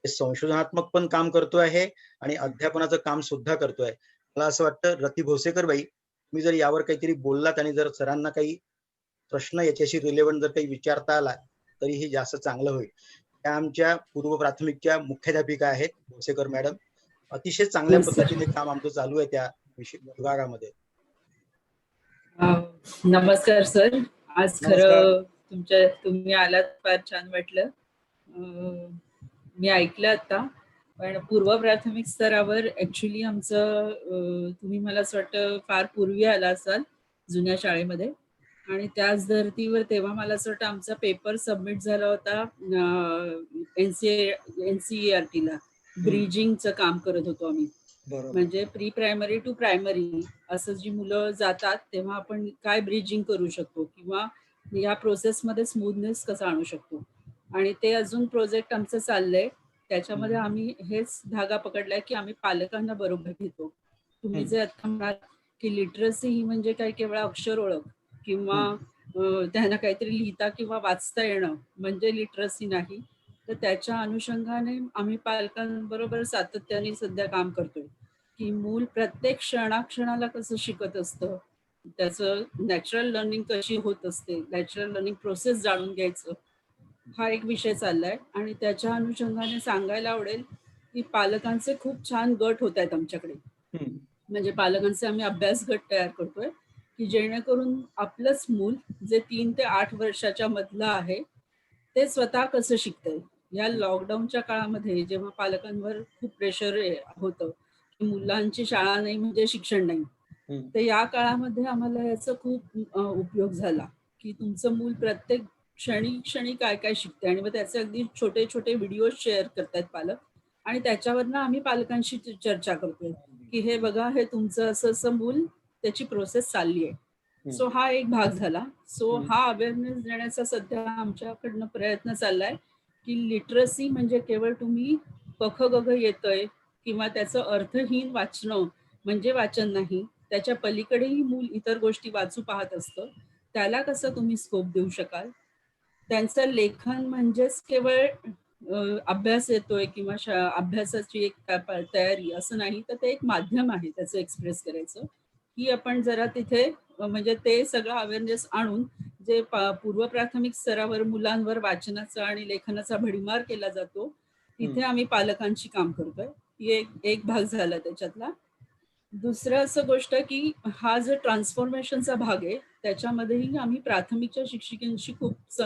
संशोधनात्मक पण काम करतो आहे आणि अध्यापनाचं काम सुद्धा करतोय. मला असं वाटतं रती भोसेकर बाई, तुम्ही जर यावर काहीतरी बोललात आणि जर सरांना काही प्रश्न याच्याशी रिलेव्हंट जर काही विचारता आला तरी हे जास्त चांगलं होईल. त्या आमच्या पूर्व प्राथमिकच्या मुख्याध्यापिका आहेत भोसेकर मॅडम. अतिशय चांगल्या पद्धतीने काम आमचं चालू आहे त्या विभागामध्ये. नमस्कार सर. आज खरं तुम्ही आलात, फार छान वाटलं. मी ऐकलं आता, पण पूर्व प्राथमिक स्तरावर ऍक्च्युली आमचं तुम्ही मला असं वाटतं फार पूर्वी आला असाल जुन्या शाळेमध्ये, आणि त्याच धर्तीवर तेव्हा मला असं वाटतं आमचा पेपर सबमिट झाला होता NCERT ला. ब्रिजिंगचं काम करत होतो आम्ही. म्हणजे प्री प्रायमरी टू प्रायमरी असं जी मुलं जातात तेव्हा आपण काय ब्रिजिंग करू शकतो किंवा या प्रोसेसमध्ये स्मूथनेस कसा आणू शकतो, आणि ते अजून प्रोजेक्ट आमचं चाललंय. त्याच्यामध्ये आम्ही हेच धागा पकडलाय की आम्ही पालकांना बरोबर घेतो. तुम्ही जे आता म्हणाल की लिटरसी ही म्हणजे काय केवळ अक्षर ओळख किंवा त्यांना काहीतरी लिहिता किंवा वाचता येणं म्हणजे लिटरसी नाही, तर त्याच्या अनुषंगाने आम्ही पालकांबरोबर सातत्याने सध्या काम करतोय की मूल प्रत्येक क्षणाक्षणाला कसं शिकत असतं, त्याचं नॅचरल लर्निंग कशी होत असते, नॅचरल लर्निंग प्रोसेस जाणून घ्यायचं, हा एक विषय चाललाय. आणि त्याच्या अनुषंगाने सांगायला आवडेल की पालकांचे खूप छान गट होत आहेत आमच्याकडे. म्हणजे पालकांचे आम्ही अभ्यास गट तयार करतोय की जेणेकरून आपलंच मूल जे 3 ते 8 वर्षाच्या मधलं आहे ते स्वतः कसं शिकतंय. या लॉकडाऊनच्या काळामध्ये जेव्हा पालकांवर खूप प्रेशर होतं की मुलांची शाळा नाही म्हणजे शिक्षण नाही, तर या काळामध्ये आम्हाला याचा खूप उपयोग झाला की तुमचं मूल प्रत्येक क्षणी काय काय शिकते, आणि मग त्याचे अगदी छोटे छोटे व्हिडिओ शेअर करतायत पालक, आणि त्याच्यावरनं आम्ही पालकांशी चर्चा करतोय की हे बघा, हे तुमचं असं असं मूल त्याची प्रोसेस चालली आहे. सो हा एक भाग झाला. सो हा अवेअरनेस देण्याचा सध्या आमच्याकडनं प्रयत्न चाललाय की लिटरसी म्हणजे केवळ तुम्ही क ग येतोय किंवा त्याचं अर्थहीन वाचणं म्हणजे वाचन नाही, त्याच्या पलीकडेही मूल इतर गोष्टी वाचू पाहत असतं, त्याला कसं तुम्ही स्कोप देऊ शकाल. त्यांचं लेखन म्हणजेच केवळ अभ्यास येतोय किंवा अभ्यासाची एक तयारी असं नाही, तर ते एक माध्यम आहे त्याचं एक्सप्रेस करायचं. की आपण जरा तिथे म्हणजे ते सगळं अवेअरनेस आणून जे पूर्व प्राथमिक स्तरावर मुलांवर वाचनाचा आणि लेखनाचा भडीमार केला जातो तिथे आम्ही पालकांची काम करतोय. ही एक भाग झाला त्याच्यातला. दुसरं असं गोष्ट की हा जो ट्रान्सफॉर्मेशनचा भाग आहे त्याच्यामध्येही आम्ही प्राथमिकच्या शिक्षिकांशी खूप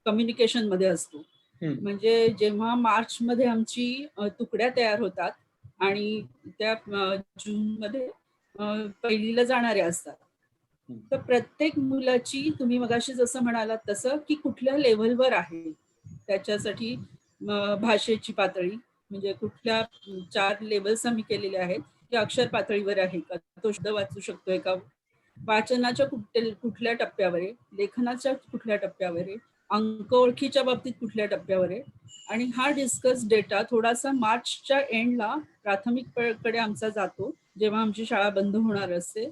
कम्युनिकेशन मध्ये असतो. म्हणजे जेव्हा मार्च मध्ये आमची तुकड्या तयार होतात आणि त्या जून मध्ये पहिलीला जाणाऱ्या असतात, तर प्रत्येक मुलाची तुम्ही मगाशी जसं म्हणालात तसं की कुठल्या लेव्हलवर आहे त्याच्यासाठी भाषेची पातळी म्हणजे कुठल्या 4 लेवल्स आम्ही केलेले आहेत की अक्षर पातळीवर आहे का, तो शब्द वाचू शकतोय का, वाचनाच्या कुठल्या टप्प्यावर आहे, लेखनाच्या कुठल्या टप्प्यावर आहे, अंक ओळखीच्या बाबतीत कुठल्या टप्प्यावर आहे. आणि हा डिस्कस डेटा थोडासा मार्चच्या एंडला प्राथमिककडे आमचा जातो जेव्हा आमची शाळा बंद होणार असते.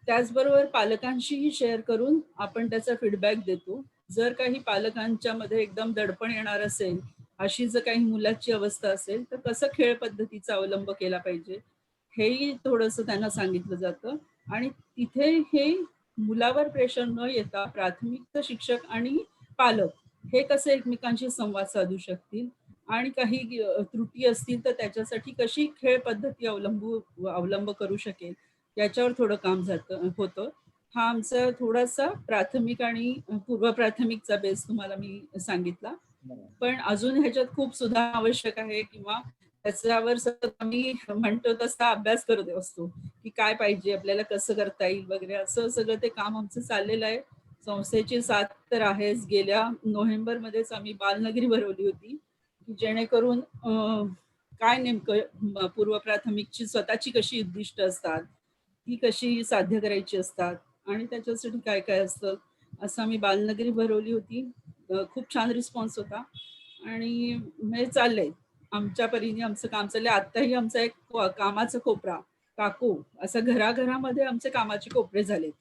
त्याचबरोबर पालकांशीही शेअर करून आपण त्याचा फीडबॅक देतो. जर काही पालकांच्या मध्ये एकदम दडपण येणार असेल, अशी जर काही मुलाची अवस्था असेल, तर कसं खेळ पद्धतीचा अवलंब केला पाहिजे हेही थोडंसं त्यांना सांगितलं जातं. आणि तिथे हे मुलावर प्रेशर न येता प्राथमिक शिक्षक आणि पालक हे कसे एकमेकांशी संवाद साधू शकतील आणि काही त्रुटी असतील तर त्याच्यासाठी कशी खेळ पद्धती अवलंब करू शकेल याच्यावर थोडं काम होतं. हा आमचा थोडासा प्राथमिक आणि पूर्व प्राथमिकचा बेस तुम्हाला मी सांगितला, पण अजून ह्याच्यात खूप सुद्धा आवश्यक आहे किंवा त्याच्यावर सतत आम्ही म्हणतो तसा अभ्यास करत असतो की काय पाहिजे आपल्याला, कसं करता येईल वगैरे, असं सगळं ते काम आमचं चाललेलं आहे. संस्थेची साथ तर आहेच. गेल्या नोव्हेंबरमध्येच आम्ही बालनगरी भरवली होती की जेणेकरून काय नेमकं पूर्व प्राथमिकची स्वतःची कशी उद्दिष्ट असतात, ती कशी साध्य करायची असतात आणि त्याच्यासाठी काय काय असतं, असं आम्ही बालनगरी भरवली होती. खूप छान रिस्पॉन्स होता आणि हे चाललंय आमच्या परीने आमचं काम चाललंय. आत्ताही आमचा एक कामाचा कोपरा काकू असं घराघरामध्ये आमचे कामाचे कोपरे झालेत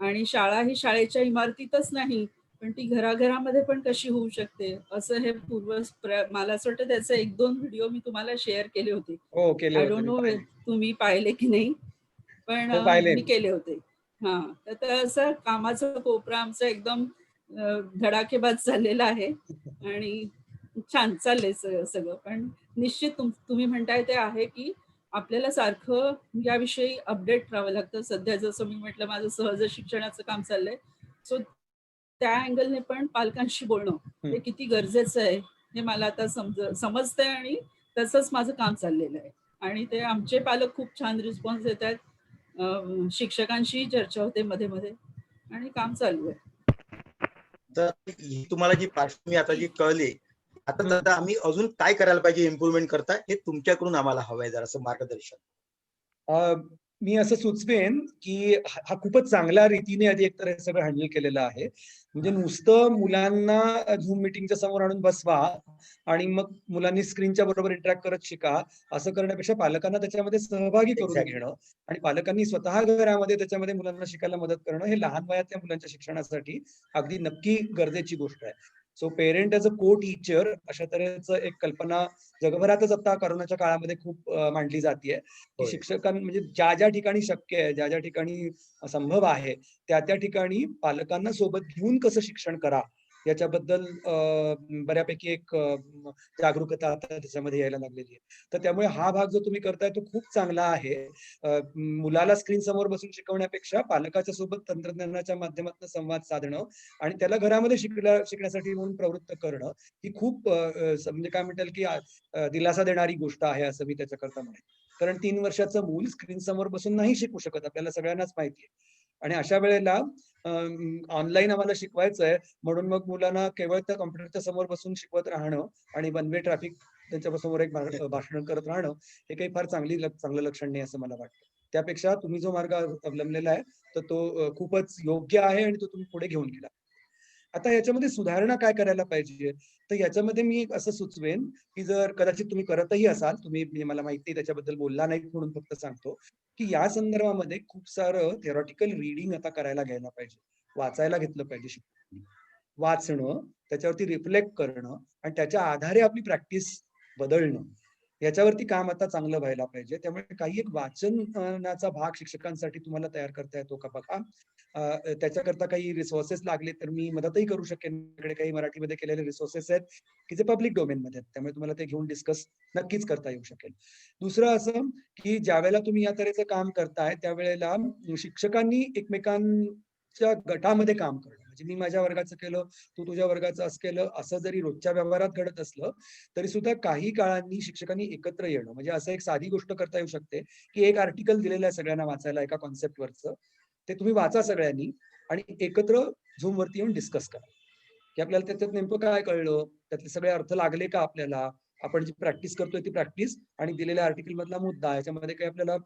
आणि शाळा ही शाळेच्या इमारतीतच नाही, पण ती घराघरामध्ये पण कशी होऊ शकते, असं हे मला असं वाटतं त्याचे 1-2 व्हिडिओ मी तुम्हाला शेअर केले होते. हो, केले आय होते डोंट मी नो पाहिले. तुम्ही पाहिले की नाही, पण हो, पाहिले मी केले होते. हां, तर असं कामाचा कोपरा आमचा एकदम धडाकेबाज झालेला आहे आणि छान चाललंय सगळं. पण निश्चित तुम्ही म्हणताय ते आहे, की आपल्याला सारखं याविषयी अपडेट राहावं लागतं. सध्या जसं मी म्हटलं माझं सहज शिक्षणाचं काम चाललंय. सो त्या अँगलने पण पालकांशी बोलणं हे किती गरजेचं आहे, हे मला आता समजतंय आणि तसंच माझं काम चाललेलं आहे. आणि ते आमचे पालक खूप छान रिस्पॉन्स देत आहेत. शिक्षकांशी चर्चा होते मध्ये-मध्ये आणि काम चालू आहे. तर ही तुम्हाला जी पार्श्वभूमी आता जी कळली, आता आम्ही अजून काय करायला पाहिजे इम्प्रुव्हमेंट करता, हे तुमच्याकडून आम्हाला हवंय जरासं मार्गदर्शन. मी असं सुचवेन की हा खूपच चांगल्या रीतीने आधी एकतर हे सगळं हँडल केलेलं आहे. म्हणजे नुसतं मुलांना झूम मीटिंगच्या समोर आणून बसवा आणि मग मुलांनी स्क्रीनच्या बरोबर इंटरॅक्ट करत शिका, असं करण्यापेक्षा पालकांना त्याच्यामध्ये सहभागी करून Exactly. घेणं आणि पालकांनी स्वतः घरामध्ये त्याच्यामध्ये मुलांना शिकायला मदत करणं, हे लहान वयातल्या मुलांच्या शिक्षणासाठी अगदी नक्की गरजेची गोष्ट आहे. सो पेरेंट एज अ को टीचर अशा तऱ्हेचं एक कल्पना जगभरातच आता कोरोनाच्या काळामध्ये खूप मांडली जातीये, की होय. शिक्षकांना म्हणजे ज्या ज्या ठिकाणी शक्य आहे, ज्या ज्या ठिकाणी संभव आहे, त्या त्या ठिकाणी पालकांना सोबत घेऊन कसं शिक्षण करा याच्याबद्दल बऱ्यापैकी एक जागरूकता आता त्याच्यामध्ये यायला लागलेली आहे. तर त्यामुळे हा भाग जो तुम्ही करताय तो खूप चांगला आहे. मुलाला स्क्रीन समोर बसून शिकवण्यापेक्षा पालकाच्या सोबत तंत्रज्ञानाच्या माध्यमातून संवाद साधणं आणि त्याला घरामध्ये शिकण्यासाठी म्हणून प्रवृत्त करणं ही खूप म्हणजे काय म्हणता येईल की दिलासा देणारी गोष्ट आहे असं मी त्याच्याकरता म्हणेन. कारण 3 वर्षाचं मूल स्क्रीन समोर बसून नाही शिकू शकत, आपल्याला सगळ्यांनाच माहिती आहे. आणि अशा वेळेला ऑनलाईन आम्हाला शिकवायचं आहे म्हणून मग मुलांना केवळ त्या कॉम्प्युटरच्या समोर बसून शिकवत राहणं आणि वन वे ट्रॅफिक त्यांच्यासमोर एक भाषण करत राहणं हे काही फार चांगलं लक्षण नाही असं मला वाटतं. त्यापेक्षा तुम्ही जो मार्ग अवलंबलेला आहे तर तो खूपच योग्य आहे आणि तो तुम्ही पुढे घेऊन गेला. आता याच्यामध्ये सुधारणा काय करायला पाहिजे, तर याच्यामध्ये मी एक असं सुचवेन की जर कदाचित तुम्ही करतही असाल, तुम्ही म्हणजे मला माहिती त्याच्याबद्दल बोलला नाहीत म्हणून फक्त सांगतो, की या संदर्भामध्ये खूप सारं थेरॉटिकल रीडिंग आता करायला घ्यायला पाहिजे. वाचायला घेतलं पाहिजे शिक्षकांनी. वाचणं, त्याच्यावरती रिफ्लेक्ट करणं आणि त्याच्या आधारे आपली प्रॅक्टिस बदलणं. याच्यावरती काम आता चांगलं व्हायला पाहिजे. त्यामुळे काही एक वाचनाचा भाग शिक्षकांसाठी तुम्हाला तयार करता येतो का बघा. त्याच्याकरता काही रिसोर्सेस लागले तर मी मदतही करू शकेन. माझ्याकडे काही मराठीमध्ये केलेले रिसोर्सेस आहेत की जे पब्लिक डोमेनमध्ये आहेत. त्यामुळे तुम्हाला ते घेऊन डिस्कस नक्कीच करता येऊ शकेल. दुसरं असं की ज्यावेळेला तुम्ही या तऱ्हेचं काम करताय त्यावेळेला शिक्षकांनी एकमेकांच्या गटामध्ये काम करणं. म्हणजे मी माझ्या वर्गाचं केलं, तू तुझ्या वर्गाचं असं केलं, असं जरी रोजच्या व्यवहारात घडत असलं तरी सुद्धा काही काळांनी शिक्षकांनी एकत्र येणं. म्हणजे असं एक साधी गोष्ट करता येऊ शकते की एक आर्टिकल दिलेलं आहे सगळ्यांना वाचायला एका कॉन्सेप्टवरचं, ते तुम्ही वाचा सगळ्यांनी आणि एकत्र झूम वरती येऊन डिस्कस करा की आपल्याला त्याच्यात नेमकं काय कळलं, त्यातले सगळे अर्थ लागले का आपल्याला, आपण जी प्रॅक्टिस करतोय ती प्रॅक्टिस आणि दिलेल्या आर्टिकल मधला मुद्दा याच्यामध्ये काही आपल्याला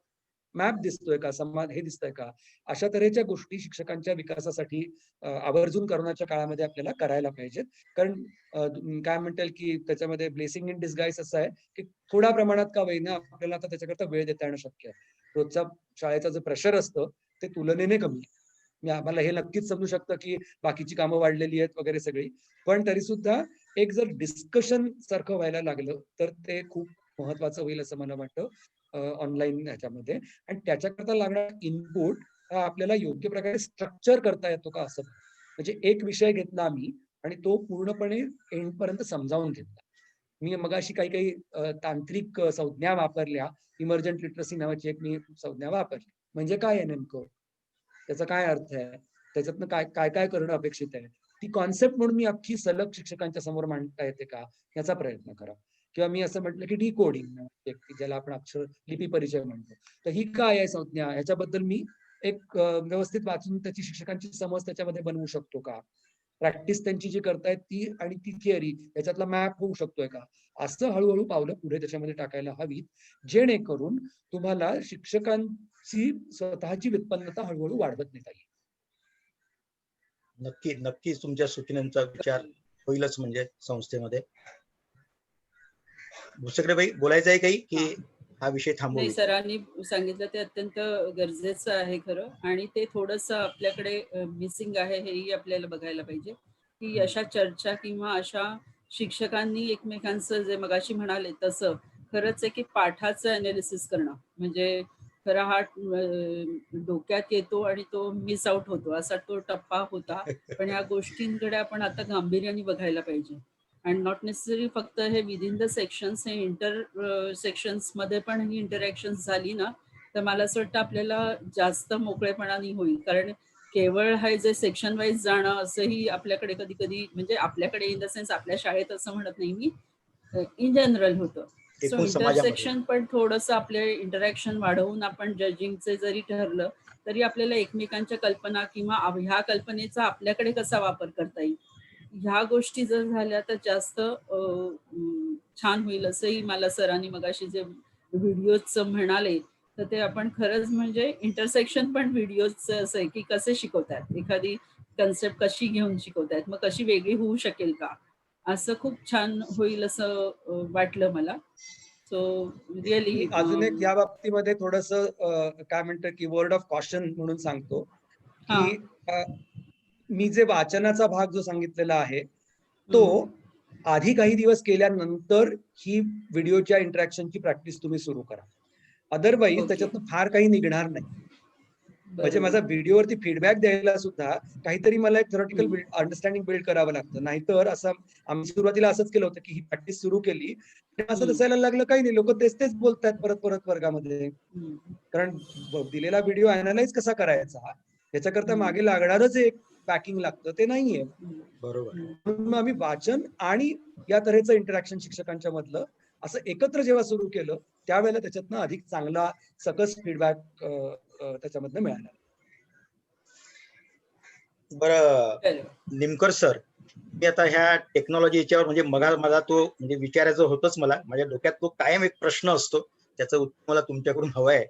मॅप दिसतोय का, संवाद हे दिसतंय का, अशा तऱ्हेच्या गोष्टी शिक्षकांच्या विकासासाठी आवर्जून करोनाच्या काळामध्ये आपल्याला करायला पाहिजेत. कारण काय म्हणता येईल की त्याच्यामध्ये ब्लेसिंग इन डिस्गाईज असं आहे की थोड्या प्रमाणात का होईना आपल्याला आता त्याच्याकरता वेळ देता येणं शक्य आहे. रोजचा शाळेचं जे प्रेशर असतं ते तुलनेने कमी आहे. आम्हाला हे नक्कीच समजू शकतं की बाकीची कामं वाढलेली आहेत वगैरे सगळी, पण तरी सुद्धा एक जर डिस्कशन सारखं व्हायला लागलं तर ते खूप महत्वाचं होईल असं मला वाटतं ऑनलाईन ह्याच्यामध्ये. आणि त्याच्याकरता लागणारा इनपुट हा आपल्याला योग्य प्रकारे स्ट्रक्चर करता येतो का असं. म्हणजे एक विषय घेतला आम्ही आणि तो पूर्णपणे एंड पर्यंत समजावून घेतला. मी मगाशी काही काही तांत्रिक संज्ञा वापरल्या. इमर्जंट लिटरसी नावाची एक मी संज्ञा वापरली. म्हणजे काय आहे नेमकं, त्याचा काय अर्थ आहे, त्याच्यातनं काय काय काय करणं अपेक्षित आहे, ती कॉन्सेप्ट म्हणून मी अख्खी सलग शिक्षकांच्या समोर मांडता येते का याचा प्रयत्न करा. किंवा मी असं म्हटलं की डिकोडिंग, ज्याला आपण अक्षर लिपी परिचय म्हणतो, तर ही काय आहे संज्ञा, ह्याच्याबद्दल मी एक व्यवस्थित वाचून त्याची शिक्षकांची समज त्याच्यामध्ये बनवू शकतो का, प्रॅक्टिस त्यांची जी करतायत ती आणि ती थिअरी याच्यातला मॅप होऊ शकतोय का, असं हळूहळू पावलं पुढे त्याच्यामध्ये टाकायला हवीत, जेणेकरून तुम्हाला शिक्षकांची स्वतःची व्युत्पन्नता हळूहळू वाढवत नेता येईल. नक्कीच तुमच्या सूचनांचा विचार होईलच म्हणजे संस्थेमध्ये. दुसरीकडे बाई बोलायचं आहे काही की हा विषय नाही, थांबवू. सरांनी सांगितलं ते अत्यंत गरजेचं आहे खरं, आणि ते थोडंसं आपल्याकडे मिसिंग आहे, हेही आपल्याला बघायला पाहिजे, की अशा चर्चा किंवा अशा शिक्षकांनी एकमेकांचं, जे मगाशी म्हणाले तसं खरंच आहे की पाठाचं अनालिसिस करणं, म्हणजे खरा हा डोक्यात येतो आणि तो मिस आउट होतो, असा तो टप्पा होता. पण ह्या गोष्टींकडे आपण आता गांभीर्याने बघायला पाहिजे. अँड नॉट नेसेसरी फक्त हे विदिन द सेक्शन्स, हे इंटर सेक्शन्स मध्ये पण ही इंटरॅक्शन झाली ना, तर मला असं वाटतं आपल्याला जास्त मोकळेपणाने होईल. कारण केवळ हे जे सेक्शन वाईज जाणं असंही आपल्याकडे कधी कधी, म्हणजे आपल्याकडे इन द सेन्स आपल्या शाळेत असं म्हणत नाही मी, इन जनरल होतं. सो एकूण समाजामध्ये. इंटरसेक्शन पण थोडंसं आपले इंटरॅक्शन वाढवून आपण जजिंगचे जरी ठरलं तरी आपल्याला एकमेकांच्या कल्पना किंवा ह्या कल्पनेचा आपल्याकडे कसा वापर करता येईल, ह्या गोष्टी जर झाल्या तर जास्त छान होईल. असंही मला सरांनी मगाशी जे व्हिडिओचं म्हणाले, तर ते आपण खरंच म्हणजे इंटरसेक्शन पण व्हिडिओचं असं आहे की कसे शिकवतात, एखादी कन्सेप्ट कशी घेऊन शिकवतात, मग कशी वेगळी होऊ शकेल का, असं खूप छान होईल असं वाटलं मला. सो रिअली मी अजून एक या बाबतीमध्ये थोडस काय म्हणतं की वर्ड ऑफ कॉशन म्हणून सांगतो की मी जे वाचनाचा भाग जो सांगितलेला आहे तो आधी काही दिवस केल्यानंतर ही व्हिडिओच्या इंटरॅक्शनची प्रॅक्टिस तुम्ही सुरू करा. अदरवाईज त्याच्यातून फार काही निघणार नाही. म्हणजे माझा व्हिडिओवरती फीडबॅक द्यायला सुद्धा काहीतरी मला एक थेरॉटिकल अंडरस्टँडिंग बिल्ड करावं लागतं. नाहीतर असं आम्ही सुरुवातीला असंच केलं होतं की ही प्रॅक्टिस सुरू केली, असं दिसायला लागलं काही नाही, लोक तेच तेच बोलतात परत परत वर्गामध्ये. कारण दिलेला व्हिडिओ अनालाइज कसा करायचा याच्याकरता मागे लागणारच एक पॅकिंग लागतं, ते नाहीये. बरोबर. म्हणून आम्ही वाचन आणि या तऱ्हेचं इंटरॅक्शन शिक्षकांच्या मधलं असं एकत्र जेव्हा सुरू केलं त्यावेळेला त्याच्यातनं अधिक चांगला सकस फीडबॅक त्याच्यामधनं मिळाला. बरं निमकर सर, मी आता ह्या टेक्नॉलॉजी याच्यावर म्हणजे मला तो म्हणजे विचारायचं होतंच, मला माझ्या डोक्यात तो कायम एक प्रश्न असतो, त्याचं उत्तर मला तुमच्याकडून हवं आहे.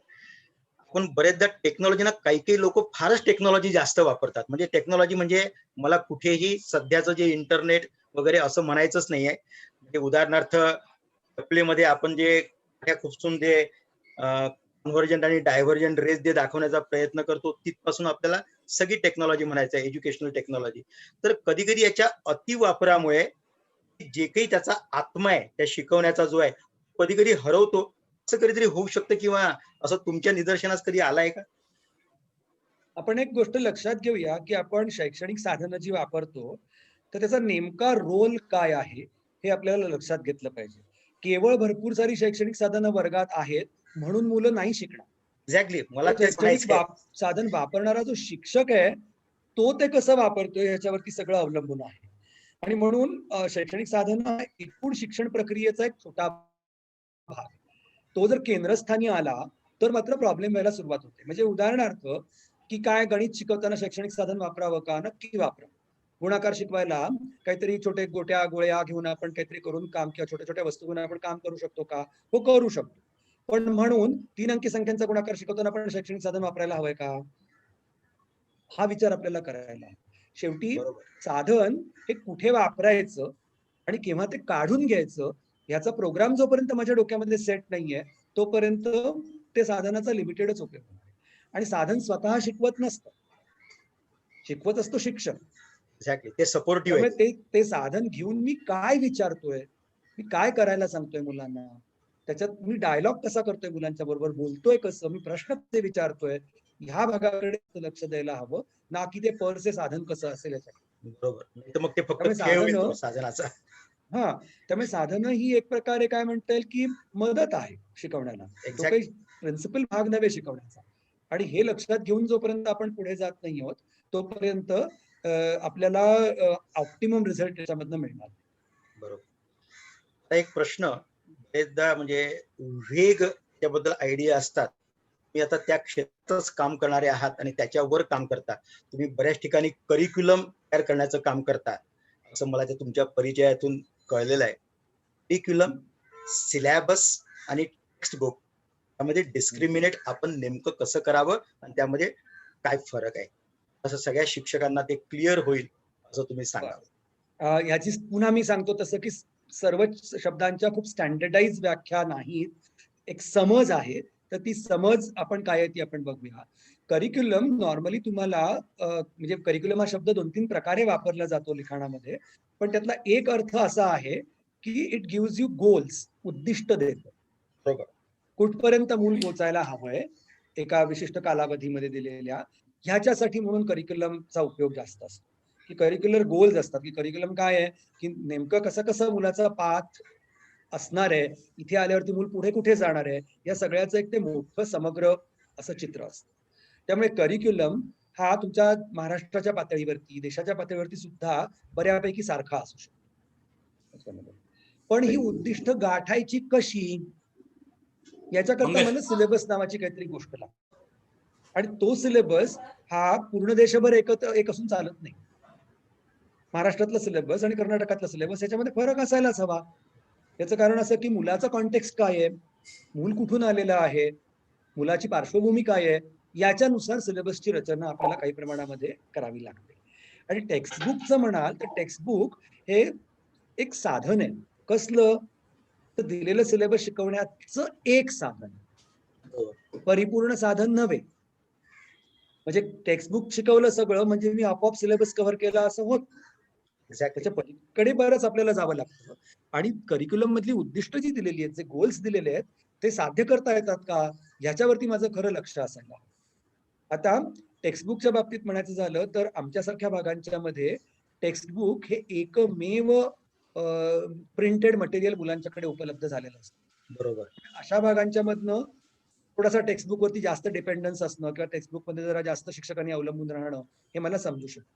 पण बरेचदा टेक्नॉलॉजीना काही लोक फारच टेक्नॉलॉजी जास्त वापरतात. म्हणजे टेक्नॉलॉजी म्हणजे मला कुठेही सध्याचं जे इंटरनेट वगैरे असं म्हणायचंच नाहीये. म्हणजे उदाहरणार्थ मध्ये आपण जे खुपसून जे कन्व्हर्जंट आणि डायव्हर्जंट रेस जे दाखवण्याचा प्रयत्न करतो तिथपासून आपल्याला सगळी टेक्नॉलॉजी म्हणायचं आहे, एज्युकेशनल टेक्नॉलॉजी. तर कधी कधी याच्या अतिवापरामुळे जे काही त्याचा आत्मा आहे त्या शिकवण्याचा जो आहे कधी कधी हरवतो, असं कधीतरी होऊ शकतं किंवा असं तुमच्या निदर्शनास कधी आलाय का? आपण एक गोष्ट लक्षात घेऊया की आपण शैक्षणिक साधनं जी वापरतो तर त्याचा नेमका रोल काय आहे हे आपल्याला लक्षात घेतलं पाहिजे. केवळ भरपूर सारी शैक्षणिक साधनं वर्गात आहेत म्हणून मुलं नाही शिकणार. एक्झॅक्टली, मला शैक्षणिक साधन वापरणारा जो शिक्षक आहे तो ते कसं वापरतोय ह्याच्यावरती सगळं अवलंबून आहे. आणि म्हणून शैक्षणिक साधन हा एकूण शिक्षण प्रक्रियेचा एक छोटा भाग, तो जर केंद्रस्थानी आला तर मात्र प्रॉब्लेम व्हायला सुरुवात होते. म्हणजे उदाहरणार्थ की काय गणित शिकवताना शैक्षणिक साधन वापरावं का? नक्की वापरा. गुणाकार शिकवायला काहीतरी छोटे गोट्या गोळ्या घेऊन आपण काहीतरी करून काम किंवा छोट्या छोट्या वस्तू घेऊन आपण काम करू शकतो का? हो, करू शकतो. पण म्हणून 3 अंकी संख्यांचा गुणाकार शिकवताना आपण शैक्षणिक साधन वापरायला हवंय का? हा विचार आपल्याला करायला आहे. शेवटी साधन हे कुठे वापरायचं आणि केव्हा ते काढून घ्यायचं याचा प्रोग्राम जोपर्यंत माझ्या डोक्यामध्ये सेट नाहीये तोपर्यंत ते साधनाचा लिमिटेडच उपयोग होणार. आणि साधन स्वतः शिकवत नसतं, शिकवत असतो शिक्षक. एक्झॅक्टली, ते सपोर्टिव्ह आहे. त्यामुळे ते साधन घेऊन मी काय विचारतोय, मी काय करायला सांगतोय मुलांना, त्याच्यात मी डायलॉग कसा करतोय, मुलांच्या बरोबर बोलतोय कसं, मी प्रश्न कसे विचारतोय, ह्या भागाकडे लक्ष द्यायला हवं, ना की ते परसे साधन कसं असेल याच्याकडे. बरोबर, नाही तर मग ते फक्त खेळ येतो साधनाचा. हा, त्यामुळे साधनं ही एक प्रकारे काय म्हणता येईल की मदत आहे शिकवण्याला, तो काही प्रिन्सिपल भाग नव्हे शिकवण्याचा. आणि हे लक्षात घेऊन जोपर्यंत आपण पुढे जात नाही आहोत तोपर्यंत आपल्याला ऑप्टिमम रिझल्ट त्याच्यामधनं मिळणार. बरोबर. आता एक प्रश्न, बरेचदा म्हणजे वेग त्याबद्दल आयडिया असतात, तुम्ही आता त्या क्षेत्रातच काम करणारे आहात आणि त्याच्यावर काम करता, तुम्ही बऱ्याच ठिकाणी करिक्युलम तयार करण्याचं काम करता असं मला तुमच्या परिचयातून कळलेलं आहे. करिक्युलम, सिलेबस आणि टेक्स्ट बुक त्यामध्ये डिस्क्रिमिनेट आपण नेमकं कसं करावं आणि त्यामध्ये काय फरक आहे असं सगळ्या शिक्षकांना ते क्लिअर होईल असं तुम्ही सांगा. याची पुन्हा मी सांगतो तसं की सर्व शब्दांच्या खूप स्टँडर्डाइज व्याख्या नाहीत. एक समज आहे, तर ती समज आपण काय आहे ती आपण बघूया. करिक्युलम नॉर्मली तुम्हाला म्हणजे करिक्युलम हा शब्द 2-3 प्रकारे वापरला जातो लिखाणामध्ये, पण त्यातला एक अर्थ असा आहे की इट गिव्हज यू गोल्स, उद्दिष्ट देतं. बरोबर. कुठपर्यंत मूल पोचायला हवंय एका विशिष्ट कालावधीमध्ये दिलेल्या, ह्याच्यासाठी म्हणून करिक्युलमचा उपयोग जास्त असतो. की करिक्युलर गोल्स असतात, की करिक्युलम काय आहे, की नेमकं कसं कसं मुलाचा पाथ असणार आहे, इथे आल्यावरती मूल पुढे कुठे जाणार आहे, या सगळ्याचं एक ते मोठं समग्र असं चित्र असतं. त्यामुळे करिक्युलम हा तुमच्या महाराष्ट्राच्या पातळीवरती, देशाच्या पातळीवरती सुद्धा बऱ्यापैकी सारखा असू शकतो. पण ही उद्दिष्ट गाठायची कशी, याच्याकरता मला सिलेबस नावाची काहीतरी गोष्ट लागते. आणि तो सिलेबस हा पूर्ण देशभर एक असून चालत नाही. महाराष्ट्रातला सिलेबस आणि कर्नाटकातला सिलेबस याच्यामध्ये फरक असायलाच हवा. याचं कारण असं की मुलाचं कॉन्टेक्स्ट काय आहे, मूल कुठून आलेलं आहे, मुलाची पार्श्वभूमी काय आहे, याच्यानुसार सिलेबसची रचना आपल्याला काही प्रमाणामध्ये करावी लागते. आणि टेक्स्टबुकचं म्हणाल तर टेक्स्टबुक हे एक साधन आहे. कसलं, तर दिलेलं सिलेबस शिकवण्याचं एक साधन, परिपूर्ण साधन नव्हे. म्हणजे टेक्स्टबुक शिकवलं सगळं म्हणजे मी आपोआप सिलेबस कव्हर केला असं होत. त्याच्या पलीकडे बरंच आपल्याला जावं लागतं. आणि करिक्युलम मधली उद्दिष्ट जी दिलेली आहेत, जे गोल्स दिलेले आहेत, ते साध्य करता येतात का, याच्यावरती माझं खरं लक्ष असायला. आता टेक्स्टबुकच्या बाबतीत म्हणायचं झालं तर आमच्यासारख्या भागांच्या मध्ये टेक्स्टबुक हे एकमेव प्रिंटेड मटेरियल मुलांच्याकडे उपलब्ध झालेलं असतं. बरोबर. अशा भागांच्या मधनं थोडासा टेक्स्टबुक वरती जास्त डिपेंडन्स असणं किंवा टेक्स्टबुक मध्ये जरा जास्त शिक्षकांनी अवलंबून राहणं हे मला समजू शकतं.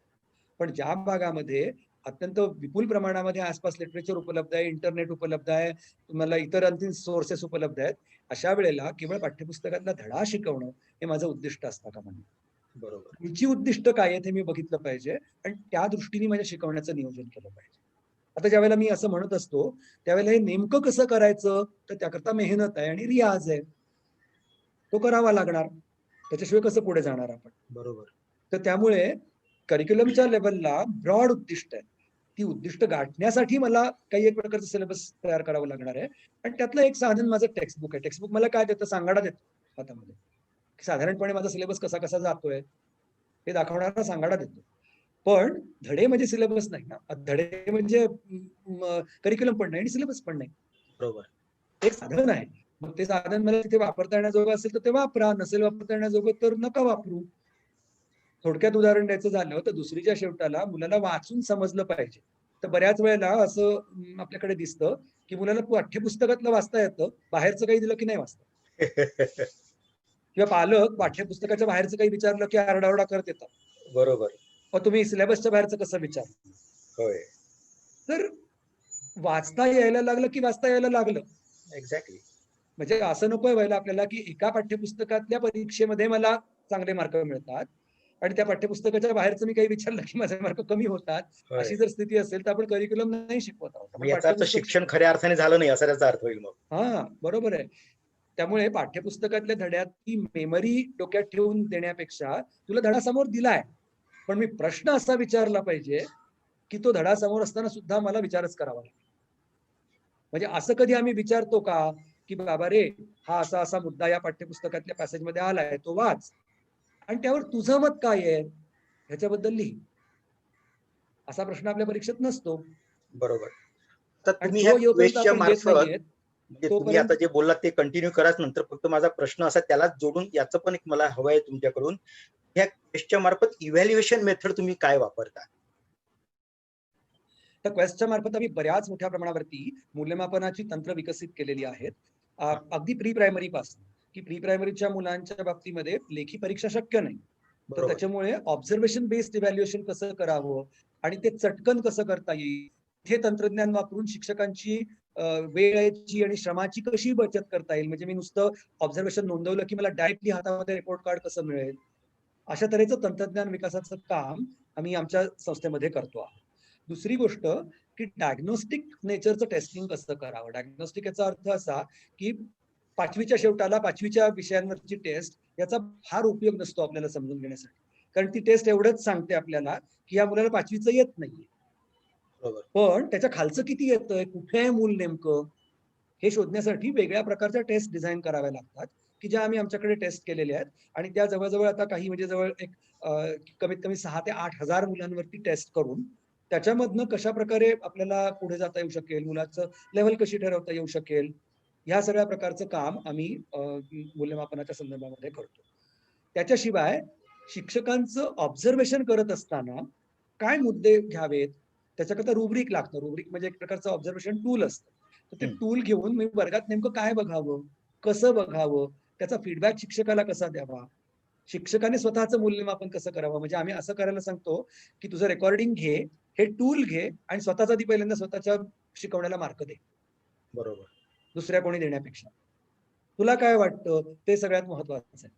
पण ज्या भागामध्ये अत्यंत विपुल प्रमाणामध्ये आसपास लिटरेचर उपलब्ध आहे, इंटरनेट उपलब्ध आहे, तुम्हाला इतर अंतिम सोर्सेस उपलब्ध आहेत, अशा वेळेला केवळ पाठ्यपुस्तकातला धडा शिकवणं हे माझं उद्दिष्ट असतं का म्हणून. बरोबर. तुमची उद्दिष्ट काय आहे ते मी बघितलं पाहिजे आणि त्या दृष्टीने माझ्या शिकवण्याचं नियोजन केलं पाहिजे. आता ज्यावेळेला मी असं म्हणत असतो त्यावेळेला हे नेमकं कसं करायचं, तर त्याकरता मेहनत आहे आणि रियाज आहे, तो करावा लागणार, त्याच्याशिवाय कसं पुढे जाणार आपण. बरोबर. तर त्यामुळे करिक्युलमच्या लेवलला ब्रॉड उद्दिष्ट आहे. ती उद्दिष्ट गाठण्यासाठी मला काही एक प्रकारचं सिलेबस तयार करावं लागणार आहे. आणि त्यातलं एक साधन माझं टेक्स्टबुक आहे. टेक्स्टबुक मला काय देतं, सांगाडा देतो हातामध्ये, साधारणपणे माझा सिलेबस कसा कसा जातोय हे दाखवणारा सांगाडा देतो. पण धडे म्हणजे सिलेबस नाही ना, धडे म्हणजे करिक्युलम पण नाही आणि सिलेबस पण नाही. बरोबर. एक साधन आहे. मग ते साधन मला तिथे वापरता येण्याजोगं असेल तर ते वापरा, नसेल वापरता येण्याजोगं तर नका वापरू. थोडक्यात उदाहरण द्यायचं झालं तर दुसरीच्या शेवटाला मुलाला वाचून समजलं पाहिजे. तर बऱ्याच वेळेला असं आपल्याकडे दिसतं की मुलाला पाठ्यपुस्तकातलं वाचता येतं, बाहेरचं काही दिलं की नाही वाचतं. किंवा पालक पाठ्यपुस्तकाच्या बाहेरचं काही विचारलं की आरडाओरडा करत येतात. बरोबर. मग तुम्ही सिलेबसच्या बाहेरचं कसं विचार. होय. तर वाचता यायला लागलं की वाचता यायला लागलं. एक्झॅक्टली. म्हणजे असं नकोय व्हायला आपल्याला की एका पाठ्यपुस्तकातल्या परीक्षेमध्ये मला चांगले मार्क मिळतात आणि त्या पाठ्यपुस्तकाच्या बाहेरचं मी काही विचारलं की माझे मार्क कमी होतात. अशी जर स्थिती असेल तर आपण करिक्युलम नाही शिकवत आहोत. याचा अर्थ शिक्षण खऱ्या अर्थाने झालं नाही असा त्याचा अर्थ होईल मग. हा, बरोबर आहे. त्यामुळे पाठ्यपुस्तकातल्या धड्यात ती मेमरी डोक्यात ठेवून देण्यापेक्षा तुला धडा समोर दिलाय, पण मी प्रश्न असा विचारला पाहिजे की तो धडा समोर असताना सुद्धा मला विचारच करावा लागेल. म्हणजे असं कधी आम्ही विचारतो का की बाबा रे, हा असा असा मुद्दा या पाठ्यपुस्तकातल्या पॅसेज मध्ये आलाय, तो वाच आणि त्यावर तुझं मत काय आहे ह्याच्याबद्दल लिही, असा प्रश्न आपल्या परीक्षेत नसतो. बरोबर. तर तुम्ही ह्या क्वेश्चनच्या मार्फत म्हणजे तुम्ही आता जे बोललात ते कंटिन्यू कराच. नंतर फक्त माझा प्रश्न असा त्यालाच जोडून याचं पण एक मला हवं आहे तुमच्याकडून, ह्या क्वेश्चनच्या मार्फत इव्हॅल्युएशन मेथड तुम्ही काय वापरता. तर क्वेस्टच्या मार्फत आम्ही बऱ्याच मोठ्या प्रमाणावरती मूल्यमापनाची तंत्र विकसित केलेली आहेत. अगदी प्री प्रायमरी पासून, की प्री प्रायमरीच्या मुलांच्या बाबतीमध्ये लेखी परीक्षा शक्य नाही, तर त्याच्यामुळे ऑब्झर्वेशन बेस्ड इव्हॅल्युएशन कसं करावं आणि ते चटकन कसं करता येईल, हे तंत्रज्ञान वापरून शिक्षकांची वेळेची आणि श्रमाची कशी बचत करता येईल. म्हणजे मी नुसतं ऑब्झर्वेशन नोंदवलं की मला डायरेक्टली हातामध्ये रिपोर्ट कार्ड कसं मिळेल, अशा तऱ्हेचं तंत्रज्ञान विकासाचं काम आम्ही आमच्या संस्थेमध्ये करतो आहोत. दुसरी गोष्ट की डायग्नोस्टिक नेचरचं टेस्टिंग कसं करावं. डायग्नोस्टिक याचा अर्थ असा की 5वीच्या शेवटाला 5वीच्या विषयांवरची टेस्ट याचा फार उपयोग नसतो आपल्याला समजून घेण्यासाठी, कारण ती टेस्ट एवढंच सांगते आपल्याला की या मुलाला 5वीचं येत नाहीये, पण त्याच्या खालचं किती येतंय, कुठे आहे मूल नेमकं, हे शोधण्यासाठी वेगळ्या प्रकारच्या टेस्ट डिझाईन कराव्या लागतात, की ज्या आम्ही आमच्याकडे टेस्ट केलेल्या आहेत. आणि त्या जवळजवळ आता काही म्हणजे जवळ एक कमीत कमी 6,000 ते 8,000 मुलांवरती टेस्ट करून त्याच्यामधनं कशा प्रकारे आपल्याला पुढे जाता येऊ शकेल, मुलाचं लेव्हल कशी ठरवता येऊ शकेल, ह्या सगळ्या प्रकारचं काम आम्ही मूल्यमापनाच्या संदर्भामध्ये करतो. त्याच्याशिवाय शिक्षकांचं ऑब्झर्वेशन करत असताना काय मुद्दे घ्यावेत, त्याच्याकरता रुब्रिक लागतं. रुब्रिक म्हणजे एक प्रकारचं ऑब्झर्वेशन टूल असतं. तर ते टूल घेऊन मी वर्गात नेमकं काय बघावं, कसं बघावं, त्याचा फीडबॅक शिक्षकाला कसा द्यावा, शिक्षकाने स्वतःचं मूल्यमापन कसं करावं. म्हणजे आम्ही असं करायला सांगतो की तुझं रेकॉर्डिंग घे, हे टूल घे आणि स्वतःचा ती पहिल्यांदा स्वतःच्या शिकवण्याला मार्क दे, बरोबर. दुसऱ्या कोणी देण्यापेक्षा. तुला काय वाटतं ते सगळ्यात महत्वाचं आहे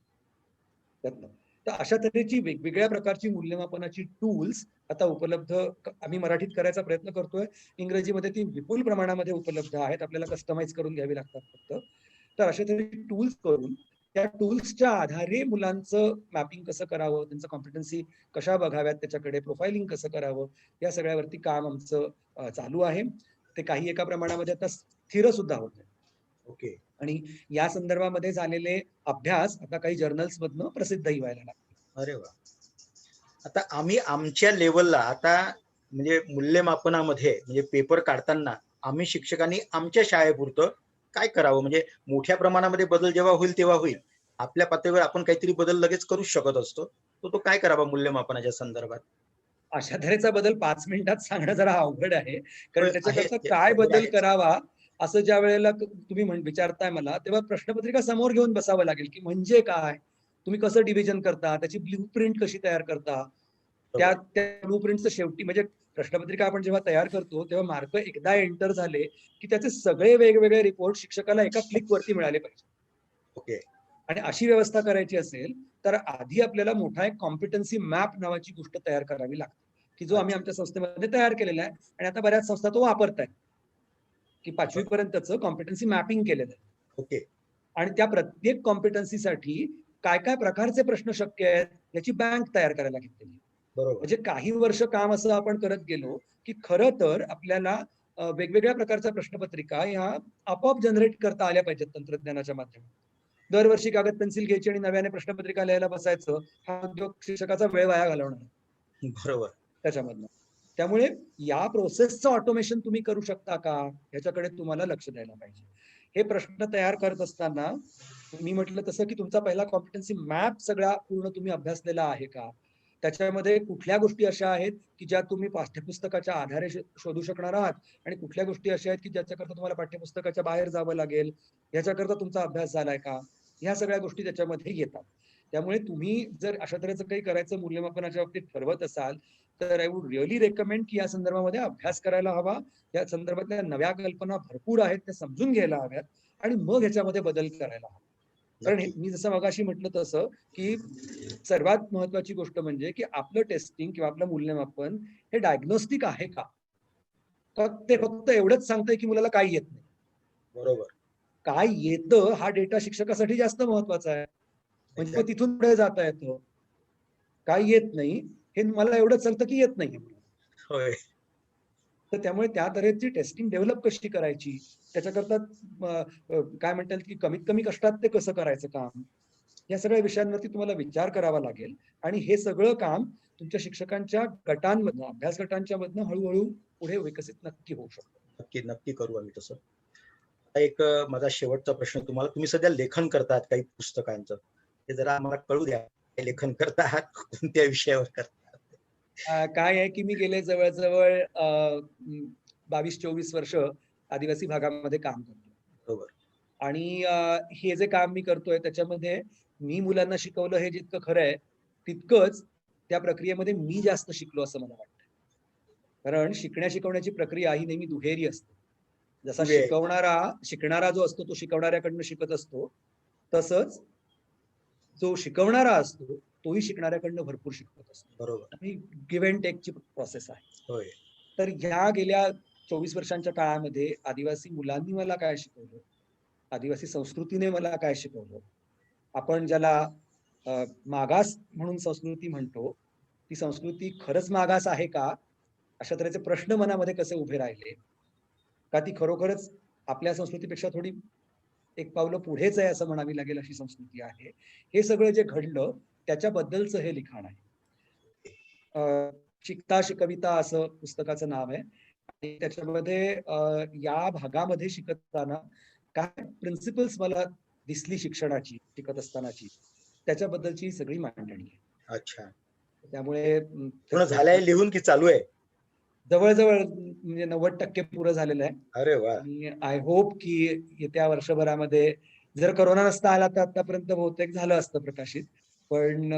त्यातलं. तर अशा तऱ्हेची वेगवेगळ्या प्रकारची मूल्यमापनाची टूल्स आता उपलब्ध आम्ही मराठीत करायचा प्रयत्न करतोय. इंग्रजीमध्ये ती विपुल प्रमाणामध्ये उपलब्ध आहेत, आपल्याला कस्टमाइज करून घ्यावी लागतात फक्त. तर अशा तऱ्हेची टूल्स करून त्या टूल्सच्या आधारे मुलांचं मॅपिंग कसं करावं, त्यांचं कॉम्पिटन्सी कशा बघाव्यात, त्याच्याकडे प्रोफाइलिंग कसं करावं, या सगळ्यावरती काम आमचं चालू आहे. ते काही एका प्रमाणामध्ये आता स्थिर सुद्धा होत आहे. ओके. आणि या संदर्भामध्ये झालेले अभ्यास आता काही जर्नल्स मधनं प्रसिद्धही व्हायला लागले. अरे वा. आता आम्ही आमच्या लेवलला आता म्हणजे मूल्यमापनामध्ये म्हणजे पेपर काढताना आम्ही शिक्षकांनी आमच्या शाळेपुरतं काय करावं, म्हणजे मोठ्या प्रमाणामध्ये बदल जेव्हा होईल तेव्हा होईल, आपल्या पातळीवर आपण काहीतरी बदल लगेच करू शकत असतो, तो काय करावा मूल्यमापनाच्या संदर्भात? अशा तऱ्हेचा बदल 5 मिनिटात सांगणं जरा अवघड आहे, कारण त्याच्याकरता आहे, काय अवघड बदल आहेच. करावा असं ज्या वेळेला तुम्ही विचारताय मला, तेव्हा प्रश्नपत्रिका समोर घेऊन बसावं लागेल की म्हणजे काय, तुम्ही कसं डिव्हिजन करता, त्याची ब्लूप्रिंट कशी तयार करता. त्या ब्लूप्रिंटचं शेवटी म्हणजे प्रश्नपत्रिका आपण जेव्हा तयार करतो तेव्हा मार्क एकदा एंटर झाले की त्याचे सगळे वेगवेगळे रिपोर्ट शिक्षकाला एका क्लिक वरती मिळाले पाहिजे. ओके. आणि अशी व्यवस्था करायची असेल तर आधी आपल्याला मोठा एक कॉम्पिटन्सी मॅप नावाची गोष्ट तयार करावी लागते, की जो आम्ही आमच्या संस्थेमध्ये तयार केलेला आहे आणि आता बऱ्याच संस्था तो वापरतायत, की 5वी पर्यंतचं कॉम्पिटन्सी मॅपिंग केलेलं आहे. ओके. आणि त्या प्रत्येक कॉम्पिटन्सीसाठी काय काय प्रकारचे प्रश्न शक्य आहेत याची बँक तयार करायला घेतलेली. बरोबर. म्हणजे काही वर्ष काम असं आपण करत गेलो की खरं तर आपल्याला वेगवेगळ्या प्रकारच्या प्रश्नपत्रिका ह्या आपोआप जनरेट करता आल्या पाहिजेत तंत्रज्ञानाच्या माध्यमातून. दरवर्षी कागद पेन्सिल घ्यायची आणि नव्याने प्रश्नपत्रिका लिहायला बसायचं, हा उद्योग शिक्षकाचा वेळ वाया घालवणार बरोबर. त्याच्यामधनं. त्यामुळे या प्रोसेसचं ऑटोमेशन तुम्ही करू शकता का, ह्याच्याकडे तुम्हाला लक्ष द्यायला पाहिजे. हे प्रश्न तयार करत असताना मी म्हटलं तसं की तुमचा पहिला कॉम्पिटन्सी मॅप सगळा पूर्ण तुम्ही अभ्यासलेला आहे का, त्याच्यामध्ये कुठल्या गोष्टी अशा आहेत की ज्या तुम्ही पाठ्यपुस्तकाच्या आधारे शोधू शकणार आहात आणि कुठल्या गोष्टी अशा आहेत की ज्याच्याकरता तुम्हाला पाठ्यपुस्तकाच्या बाहेर जावं लागेल, ह्याच्याकरता तुमचा अभ्यास झालाय का, ह्या सगळ्या गोष्टी त्याच्यामध्ये येतात. त्यामुळे तुम्ही जर अशा तऱ्हेचं काही करायचं मूल्यमापनाच्या बाबतीत ठरवत असाल तर आय वुड रिअली रेकमेंड की या संदर्भामध्ये अभ्यास करायला हवा. या संदर्भातल्या नव्या कल्पना भरपूर आहेत, त्या समजून घ्यायला हव्यात आणि मग ह्याच्यामध्ये बदल करायला हवा. कारण मी जसं मगाशी म्हटलं तसं की सर्वात महत्वाची गोष्ट म्हणजे की आपलं टेस्टिंग किंवा आपलं मूल्यमापन हे डायग्नोस्टिक आहे का, ते फक्त एवढंच सांगतंय की मुलाला काय येत नाही. बरोबर. काय येतं हा डेटा शिक्षकासाठी जास्त महत्वाचा आहे, म्हणजे तिथून पुढे जाता येतं. काय येत नाही हे मला एवढंच सांगतं की येत नाही. होय. तर त्यामुळे त्या तऱ्हेची टेस्टिंग डेव्हलप कशी करायची, त्याच्याकरता काय म्हणतात की कमीत कमी कष्टात ते कसं करायचं काम, या सगळ्या विषयांवरती तुम्हाला विचार करावा लागेल. आणि हे सगळं काम तुमच्या शिक्षकांच्या गटांमधनं, अभ्यास गटांच्या मधनं हळूहळू पुढे विकसित नक्की होऊ शकतो. नक्की नक्की करू आम्ही तसं. एक माझा शेवटचा प्रश्न तुम्हाला, तुम्ही सध्या लेखन करतात काही पुस्तकांचं, हे जरा आम्हाला कळू द्या. लेखन करतात कोणत्या विषयावर करतात? काय आहे की मी गेले जवळजवळ 22-24 वर्ष आदिवासी भागामध्ये काम करतो. बरोबर. आणि हे जे काम मी करतोय त्याच्यामध्ये मी मुलांना शिकवलं हे जितकं खरं आहे तितकंच त्या प्रक्रियेमध्ये मी जास्त शिकलो असं मला वाटतं. कारण शिकण्याची प्रक्रिया ही नेहमी दुहेरी असते. जसा शिकणारा जो असतो तो शिकवणाऱ्याकडनं शिकत असतो, तसंच जो शिकवणारा असतो तोही शिकणाऱ्याकडनं भरपूर शिकत असतो. बरोबर. गिव्ह अँड टेकची प्रोसेस आहे. होय. तर ह्या गेल्या 24 वर्षांच्या काळामध्ये आदिवासी मुलांनी मला काय शिकवलं, आदिवासी संस्कृतीने मला काय शिकवलं, आपण ज्याला मागास म्हणून संस्कृती म्हणतो, ती संस्कृती खरंच मागास आहे का, अशा तऱ्हेचे प्रश्न मनामध्ये कसे उभे राहिले, का ती खरोखरच आपल्या संस्कृतीपेक्षा थोडी एक पावलं पुढेच आहे असं म्हणावी लागेल अशी संस्कृती आहे. हे सगळं जे घडलं त्याच्याबद्दलचं हे लिखाण आहे. शिकता शिकविता असं पुस्तकाचं नाव आहे. आणि त्याच्यामध्ये या भागामध्ये शिकताना काय प्रिन्सिपल्स मला दिसली शिक्षणाची शिकत असतानाची त्याच्याबद्दलची सगळी मांडणी आहे. अच्छा, त्यामुळे पूर्ण झालंय लिहून की चालू आहे? जवळजवळ म्हणजे 90% पुरं झालेलं आहे. अरे वा. आणि आय होप की येत्या वर्षभरामध्ये जर कोरोना नसता आला तर आतापर्यंत बहुतेक झालं असतं प्रकाशित, पण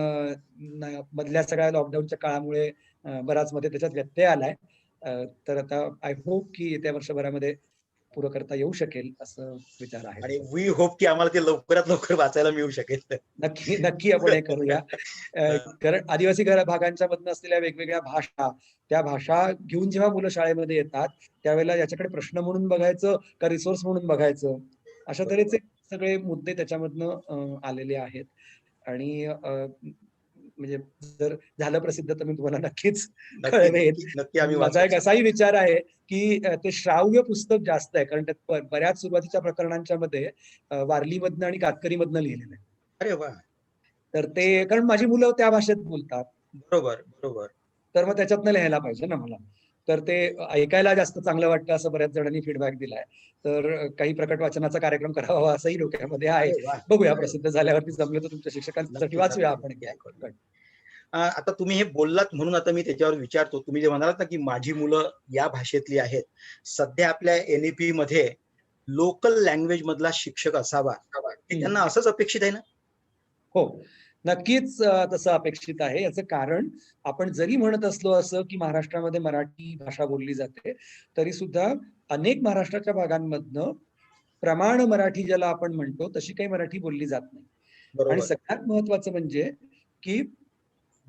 मधल्या सगळ्या लॉकडाऊनच्या काळामुळे बराच मध्ये त्याच्यात व्यत्यय आलाय. तर आता आय होप की येत्या वर्षभरामध्ये पुरं करता येऊ शकेल असं विचार आहे. आणि वी होप की आम्हाला ते लवकरात लवकर वाचायला मिळू शकेल. नक्की नक्की आपण हे करूया. कारण आदिवासी भागांच्या मधनं असलेल्या वेगवेगळ्या भाषा, त्या भाषा घेऊन जेव्हा मुलं शाळेमध्ये येतात त्यावेळेला याच्याकडे प्रश्न म्हणून बघायचं का रिसोर्स म्हणून बघायचं, अशा तऱ्हेचे सगळे मुद्दे त्याच्यामधनं आलेले आहेत. आणि म्हणजे जर झालं प्रसिद्ध तर मी तुम्हाला नक्कीच कळवेन. नक्की आम्ही माझा एक असाही विचार आहे की ते श्राव्य पुस्तक जास्त आहे, कारण त्यात बऱ्याच सुरुवातीच्या प्रकरणांच्या मध्ये वारलीमधनं आणि कातकरीमधनं लिहिलेलं आहे. अरे वा. तर ते कारण माझी मुलं त्या भाषेत बोलतात. बरोबर बरोबर. तर मग त्याच्यातनं लिहायला पाहिजे ना मला. तर ते ऐकायला जास्त चांगलं वाटतं असं बऱ्याच जणांनी फीडबॅक दिलाय. तर काही प्रकट वाचनाचा कार्यक्रम करावा असंही डोक्यामध्ये आहे. बघूया प्रसिद्ध झाल्यावरती जमलं तर तुमच्या शिक्षकांसाठी वाचूया आपण. आता तुम्ही हे बोललात म्हणून आता मी त्याच्यावर विचारतो. तुम्ही जे म्हणालात ना की माझी मुलं या भाषेतली आहेत, सध्या आपल्या NEP मध्ये लोकल लँग्वेज मधला शिक्षक असावा, त्यांना असंच अपेक्षित आहे ना? हो, नक्कीच तसं अपेक्षित आहे. याचं कारण आपण जरी म्हणत असलो असं की महाराष्ट्रामध्ये मराठी भाषा बोलली जाते, तरी सुद्धा अनेक महाराष्ट्राच्या भागांमधनं प्रमाण मराठी ज्याला आपण म्हणतो तशी काही मराठी बोलली जात नाही. आणि सगळ्यात महत्वाचं म्हणजे की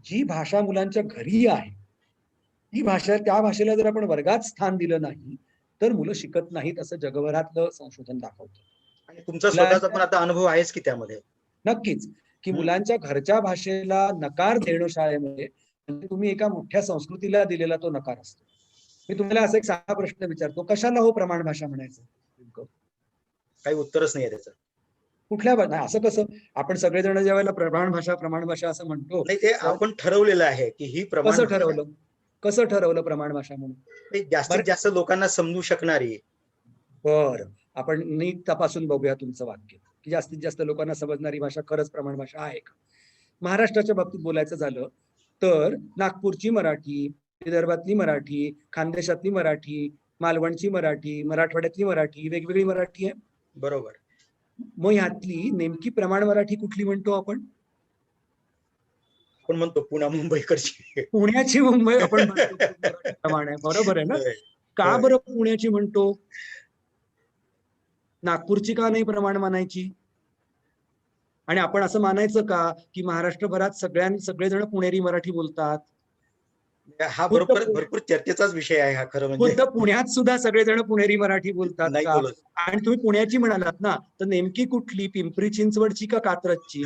जी भाषा मुलांच्या घरी आहे ती भाषा, त्या भाषेला जर आपण वर्गात स्थान दिलं नाही तर मुलं शिकत नाहीत असं जगभरातलं संशोधन दाखवतं. आणि तुमचा स्वतःचा पण आता अनुभव आहेच की त्यामध्ये? नक्कीच, की मुलांच्या घरच्या भाषेला नकार देणं शाळेमध्ये म्हणजे तुम्ही एका मोठ्या संस्कृतीला दिलेला तो नकार असतो. मी तुम्हाला असा एक साधा प्रश्न विचारतो, कशाला हो प्रमाण भाषा म्हणायचं? काही उत्तरच नाही त्याचं. कुठल्या नाही, असं कसं आपण सगळेजण ज्या वेळेला प्रमाण भाषा असं म्हणतो, नाही ते आपण ठरवलेलं आहे की ही प्रमाण. कसं ठरवलं प्रमाण भाषा म्हणून? जास्तीत जास्त लोकांना समजू शकणारी. बरं, आपण नीट तपासून बघूया तुमचं वाक्य की जास्तीत जास्त लोकांना समजणारी भाषा खरंच प्रमाण भाषा आहे का? महाराष्ट्राच्या बाबतीत बोलायचं झालं तर नागपूरची मराठी, विदर्भातली मराठी, खानदेशातली मराठी, मालवणची मराठी, मराठवाड्यातली मराठी, वेगवेगळी मराठी आहे. बरोबर. मग ह्यातली नेमकी प्रमाण मराठी कुठली म्हणतो आपण? आपण म्हणतो पुण्या मुंबईकडची. पुण्याची मुंबई आपण म्हणतो प्रमाण आहे, बरोबर आहे ना? का बरं पुण्याची म्हणतो? नागपूरची का नाही प्रमाण मानायची? आणि आपण असं मानायचं का की महाराष्ट्रभरात सगळेजण पुणेरी मराठी बोलतात? हा भरपूर चर्चेचाच विषय आहे हा. खरं म्हणजे पुण्यात सुद्धा सगळेजण पुणेरी मराठी बोलतात नाही का? बोलत. आणि तुम्ही पुण्याची म्हणालात ना, तर नेमकी कुठली, पिंपरी चिंचवडची का कात्रजची?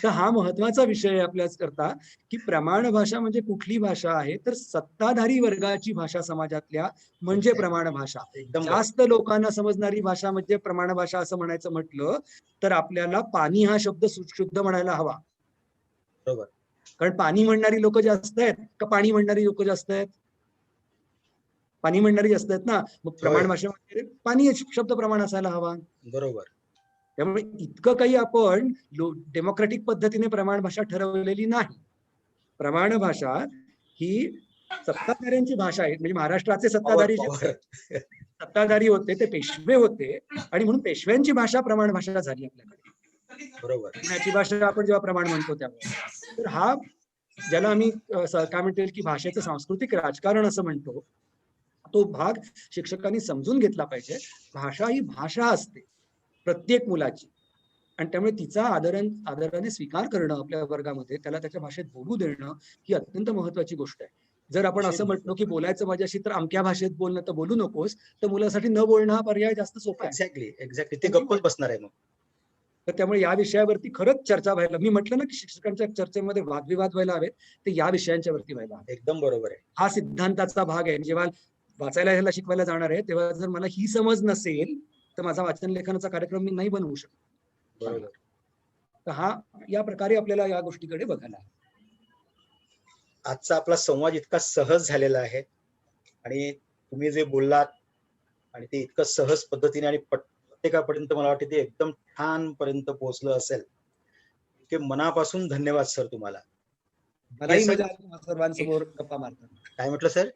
तर हा महत्वाचा विषय आहे आपल्याच करता की प्रमाण भाषा म्हणजे कुठली भाषा आहे, तर सत्ताधारी वर्गाची भाषा समाजातल्या म्हणजे प्रमाण भाषा. जास्त लोकांना समजणारी भाषा म्हणजे प्रमाण भाषा असं म्हणायचं म्हटलं तर आपल्याला पाणी हा शब्द शुद्ध म्हणायला हवा. बरोबर. कारण पाणी म्हणणारी लोक जास्त आहेत का पाणी म्हणणारी लोक जास्त आहेत? पाणी म्हणणारी जास्त आहेत ना. मग प्रमाण भाषा म्हणजे पाणी शब्द प्रमाण असायला हवा. बरोबर. त्यामुळे इतकं काही आपण डेमोक्रॅटिक पद्धतीने प्रमाण भाषा ठरवलेली नाही. प्रमाण भाषा ही सत्ताधाऱ्यांची भाषा आहे. म्हणजे महाराष्ट्राचे सत्ताधारी होते ते पेशवे होते आणि म्हणून पेशव्यांची भाषा प्रमाण भाषा झाली आपल्याकडे. बरोबर. पुण्याची भाषा आपण जेव्हा प्रमाण म्हणतो त्यामुळे, तर हा ज्याला आम्ही काय म्हणतो की भाषेचं सांस्कृतिक राजकारण असं म्हणतो, तो भाग शिक्षकांनी समजून घेतला पाहिजे. भाषा ही भाषा असते प्रत्येक मुलाची आणि त्यामुळे तिचा आदराने स्वीकार करणं आपल्या वर्गामध्ये, त्याला त्याच्या भाषेत बोलू देणं ही अत्यंत महत्वाची गोष्ट आहे. जर आपण असं म्हटलो की बोलायचं माझ्याशी तर अमक्या भाषेत बोलणं तर बोलू नकोस, तर मुलासाठी न बोलणं हा पर्याय जास्त सोपा आहे. एक्झॅक्टली ते गप्पच बसणार आहे मग. तर त्यामुळे या विषयावरती खरंच चर्चा व्हायला, मी म्हटलं ना की शिक्षकांच्या चर्चेमध्ये वादविवाद व्हायला हवेत, ते या विषयांच्या वरती व्हायला हवे. एकदम बरोबर आहे. हा सिद्धांताचा भाग आहे. जेव्हा वाचायला ह्याला शिकवायला जाणार आहे तेव्हा जर मला ही समज नसेल तर माझा वाचन लेखनाचा कार्यक्रम मी नाही बनवू शकत. बरोबर. तर हा या प्रकारे आपल्याला या गोष्टीकडे बघायला आहे. आजचा आपला संवाद इतका सहज झालेला आहे आणि तुम्ही जे बोललात आणि ते इतकं सहज पद्धतीने आणि प्रत्येकापर्यंत मला वाटतं ते एकदम छान पर्यंत पोहोचलं असेल. इतके मनापासून धन्यवाद सर तुम्हाला. मलाही सर- मजा आली तुम्हा सर्वांसमोर गप्पा मारताना. काय म्हटलं सर?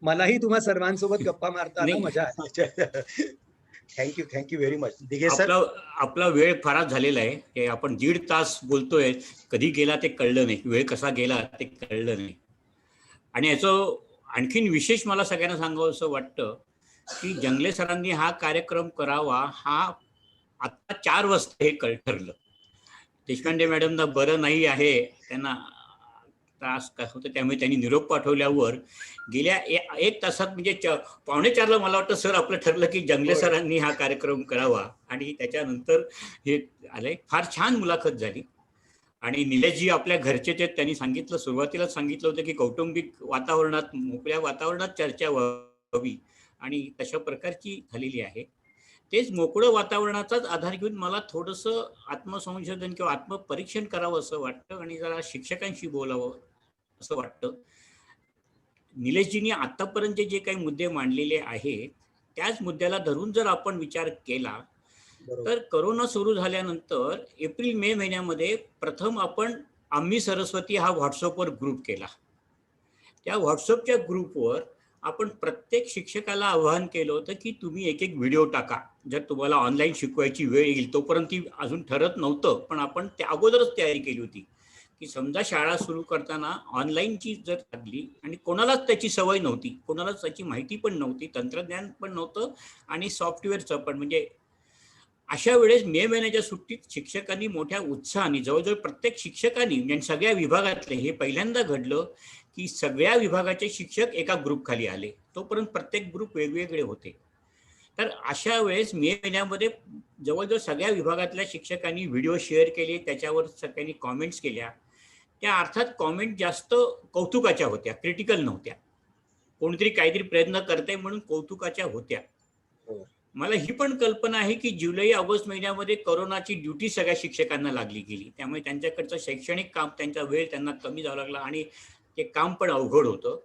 मलाही तुम्हा सर्वांसोबत गप्पा मारताना नाही. मजा आली. Thank you very much. Dighe sir. आपला वेळ फारच झालेला आहे. हे आपण 1.5 तास बोलतोय, कधी गेला ते कळलं नाही, वेळ कसा गेला ते कळलं नाही. आणि याचं आणखीन विशेष मला सगळ्यांना सांगावं असं वाटतं की जंगले सरांनी हा कार्यक्रम करावा, हा आता 4 वाजता हे ठरलं. देशपांडे मॅडमना बरं नाही आहे, त्यांना त्रास होतं, त्यामुळे त्यांनी निरोप पाठवल्यावर गेल्या 1 तासात म्हणजे 3:45ला मला वाटतं सर आपलं ठरलं की जंगले सरांनी हा कार्यक्रम करावा. आणि त्याच्यानंतर हे आलंय. फार छान मुलाखत झाली. आणि निलेशजी आपल्या घरचे ते त्यांनी सांगितलं, सुरुवातीला सांगितलं होतं की कौटुंबिक वातावरणात, मोकळ्या वातावरणात चर्चा व्हावी आणि तशा प्रकारची झालेली आहे. तेच मोकळं वातावरणाचाच आधार घेऊन मला थोडंसं आत्मसंशोधन किंवा आत्मपरीक्षण करावं असं वाटतं आणि जरा शिक्षकांशी बोलावं असं वाटतं. निलेशजींनी आतापर्यंत जे काही मुद्दे मांडलेले आहेत त्याच मुद्द्याला धरून जर आपण विचार केला तर कोरोना सुरू झाल्यानंतर एप्रिल मे महिन्यामध्ये प्रथम आपण आम्ही सरस्वती हा व्हॉट्सअपवर ग्रुप केला. त्या व्हॉट्सअपच्या ग्रुपवर आपण प्रत्येक शिक्षकाला आवाहन केलं होतं की तुम्ही एक व्हिडिओ टाका. जर तुम्हाला ऑनलाईन शिकवायची वेळ येईल तोपर्यंत ती अजून ठरत नव्हतं, पण आपण त्या अगोदरच तयारी केली होती की समजा शाळा सुरू करताना ऑनलाईनची जर लागली आणि कोणालाच त्याची सवय नव्हती, कोणालाच त्याची माहिती पण नव्हती, तंत्रज्ञान पण नव्हतं आणि सॉफ्टवेअरचं पण, म्हणजे अशा वेळेस मे महिन्याच्या सुट्टीत शिक्षकांनी मोठ्या उत्साहाने, जवळजवळ प्रत्येक शिक्षकांनी म्हणजे सगळ्या विभागातले, हे पहिल्यांदा घडलं की सगळ्या विभागाचे शिक्षक एका ग्रुप खाली आले. तोपर्यंत प्रत्येक ग्रुप वेगवेगळे होते. तर अशा वेळेस मे महिन्यामध्ये जवळजवळ सगळ्या विभागातल्या शिक्षकांनी व्हिडिओ शेअर केले, त्याच्यावर सगळ्यांनी कॉमेंट्स केल्या. त्या अर्थात कॉमेंट जास्त कौतुकाच्या होत्या, क्रिटिकल नव्हत्या. कोणतरी काहीतरी प्रयत्न करते म्हणून कौतुकाच्या होत्या. मला ही पण कल्पना आहे की जुलै ऑगस्ट महिन्यामध्ये कोरोनाची ड्युटी सगळ्या शिक्षकांना लागली गेली, त्यामुळे त्यांच्याकडचं शैक्षणिक काम, त्यांचा वेळ त्यांना कमी जावं लागला आणि ते काम पण अवघड होतं.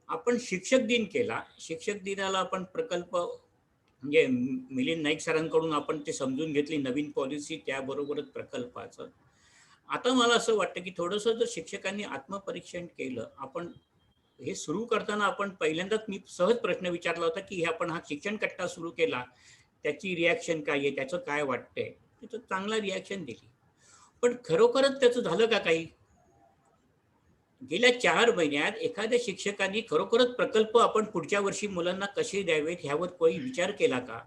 आपण शिक्षक दिन केला. शिक्षक दिनाला आपण प्रकल्प म्हणजे मिलिंद नाईक सरांकडून आपण ते समजून घेतली नवीन पॉलिसी, त्याबरोबरच प्रकल्पाचं. आता मला असं वाटतं की थोडंसं जर शिक्षकांनी आत्मपरीक्षण केलं, आपण हे सुरू करताना आपण पहिल्यांदाच मी सहज प्रश्न विचारला होता की हे आपण हा शिक्षण कट्टा सुरू केला, त्याची रिॲक्शन काय आहे, त्याचं काय वाटतंय. त्याचं चांगला रिॲक्शन दिली, पण खरोखरच त्याचं झालं का काही? गेल्या 4 महिन्यात एखाद्या शिक्षकांनी खरोखरच प्रकल्प आपण पुढच्या वर्षी मुलांना कसे द्यावेत ह्यावर काही विचार केला का?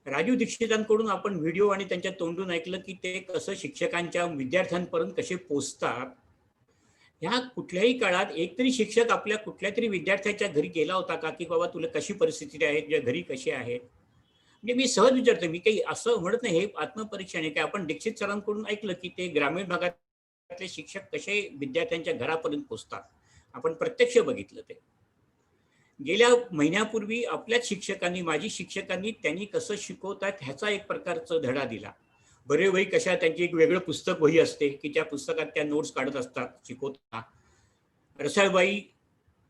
राजीव दीक्षितांकडून आपण व्हिडिओ आणि त्यांच्या तोंडून ऐकलं की ते कसं शिक्षकांच्या विद्यार्थ्यांपर्यंत कसे पोचतात. ह्या कुठल्याही काळात एकतरी शिक्षक आपल्या कुठल्या तरी विद्यार्थ्याच्या घरी गेला होता का की बाबा तुला कशी परिस्थिती आहे, तुझ्या घरी कशी आहेत? म्हणजे मी सहज विचारतो, मी काही असं म्हणत नाही, हे आत्मपरीक्षण आहे की आपण दीक्षित सरांकडून ऐकलं की ते ग्रामीण भागातले शिक्षक कसे विद्यार्थ्यांच्या घरापर्यंत पोचतात. आपण प्रत्यक्ष बघितलं ते. गेल्या महिन्यापूर्वी आपल्याच शिक्षकांनी, माजी शिक्षकांनी, त्यांनी कसं शिकवतात ह्याचा एक प्रकारचा धडा दिला. बरे वही कशा, त्यांची एक वेगळं पुस्तक वही असते की त्या पुस्तकात त्या नोट्स काढत असतात शिकवताना. रसाळबाई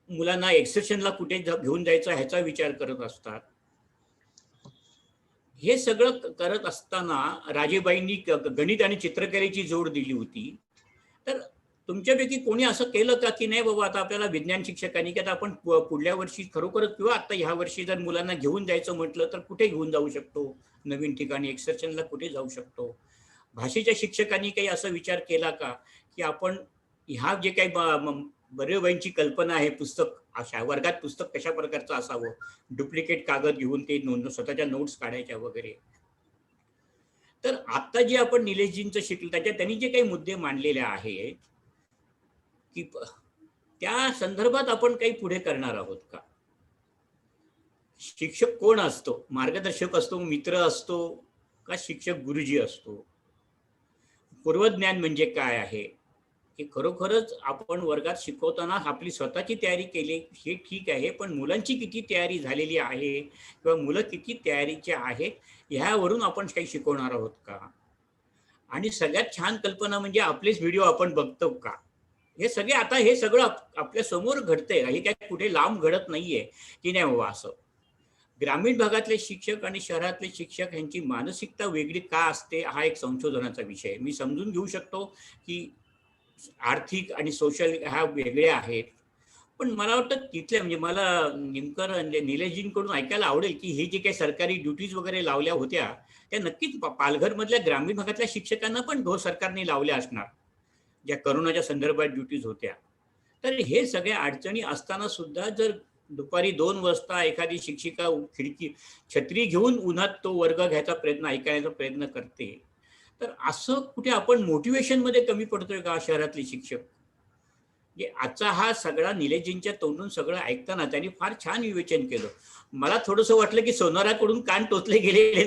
मुलांना एक्सर्शनला कुठे घेऊन जायचं ह्याचा विचार करत असतात. हे सगळं करत असताना राजेबाईंनी गणित आणि चित्रकलेची जोड दिली होती. तर तुमच्यापैकी कोणी असं केलं का की नाही बाबा आता आपल्याला विज्ञान शिक्षकांनी की आता आपण पुढल्या वर्षी खरोखरच किंवा आता ह्या वर्षी जर मुलांना घेऊन जायचं म्हटलं तर कुठे घेऊन जाऊ शकतो, नवीन ठिकाणी एक्सर्शनला कुठे जाऊ शकतो? भाषेच्या शिक्षकांनी काही असा विचार केला का की आपण ह्या जे काही बरेबाईंची कल्पना आहे, पुस्तक अशा वर्गात पुस्तक कशा प्रकारचं असावं, डुप्लिकेट कागद घेऊन ते स्वतःच्या नोट्स काढायच्या वगैरे. तर आता जे आपण निलेशजींचं शिकलं त्याच्यात त्यांनी जे काही मुद्दे मांडलेले आहेत की त्या संदर्भात आपण काही पुढे करणार आहोत का? शिक्षक कोण असतो? मार्गदर्शक असतो, मित्र असतो का शिक्षक गुरुजी असतो? पूर्वज्ञान म्हणजे काय आहे? की खरोखरच आपण वर्गात शिकवताना आपली स्वतःची तयारी केली हे ठीक आहे, पण मुलांची किती तयारी झालेली आहे किंवा मुलं किती तयारीचे आहेत ह्यावरून आपण काही शिकवणार आहोत का? आणि सगळ्यात छान कल्पना म्हणजे आपलेच व्हिडिओ आपण बघतो का? हे सगळं आपल्या समोर घडतंय, हे काय कुठे लांब घडत नाहीये की नाही बाबा असं. ग्रामीण भागातले शिक्षक आणि शहरातले शिक्षक यांची मानसिकता वेगळी का असते हा एक संशोधनाचा विषय आहे. मी समजून घेऊ शकतो की आर्थिक आणि सोशल ह्या वेगळ्या आहेत, पण मला वाटतं तिथल्या म्हणजे मला नेमकं निलेशजींकडून ऐकायला आवडेल की ही जी काही सरकारी ड्युटीज वगैरे लावल्या होत्या त्या नक्कीच पालघरमधल्या ग्रामीण भागातल्या शिक्षकांना पण सरकारने लावल्या असणार, ज्या करोनाच्या संदर्भात ड्युटीज होत्या. तर हे सगळ्या अडचणी असताना सुद्धा जर दुपारी 2 वाजता एखादी शिक्षिका छत्री घेऊन उन्हात तो वर्ग घ्यायचा प्रयत्न ऐकायचा प्रयत्न करते, तर असं कुठे आपण मोटिवेशन मध्ये कमी पडतोय का शहरातले शिक्षक? आजचा हा सगळा निलेशजींच्या तोंडून सगळं ऐकताना त्यांनी फार छान विवेचन केलं. मला थोडंसं वाटलं की सोनाराकडून कान टोचले गेलेले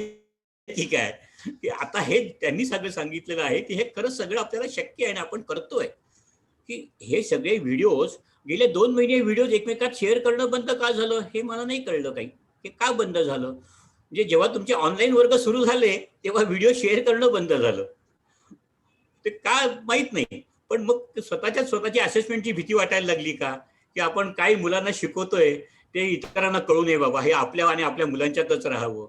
ठीक आहे, की आता हे त्यांनी सगळं सांगितलेलं आहे की हे खरंच सगळं आपल्याला शक्य आहे आणि आपण करतोय. की हे सगळे व्हिडिओज गेले 2 महिने व्हिडिओज एकमेकात शेअर करणं बंद का झालं हे मला नाही कळलं काही. हे का बंद झालं? म्हणजे जेव्हा तुमचे ऑनलाईन वर्ग सुरू झाले तेव्हा व्हिडिओ शेअर करणं बंद झालं, ते का माहित नाही. पण मग स्वतःची असेसमेंटची भीती वाटायला लागली का, की आपण काय मुलांना शिकवतोय ते इतरांना कळू नये बाबा, हे आपल्या आणि आपल्या मुलांच्यातच राहावं.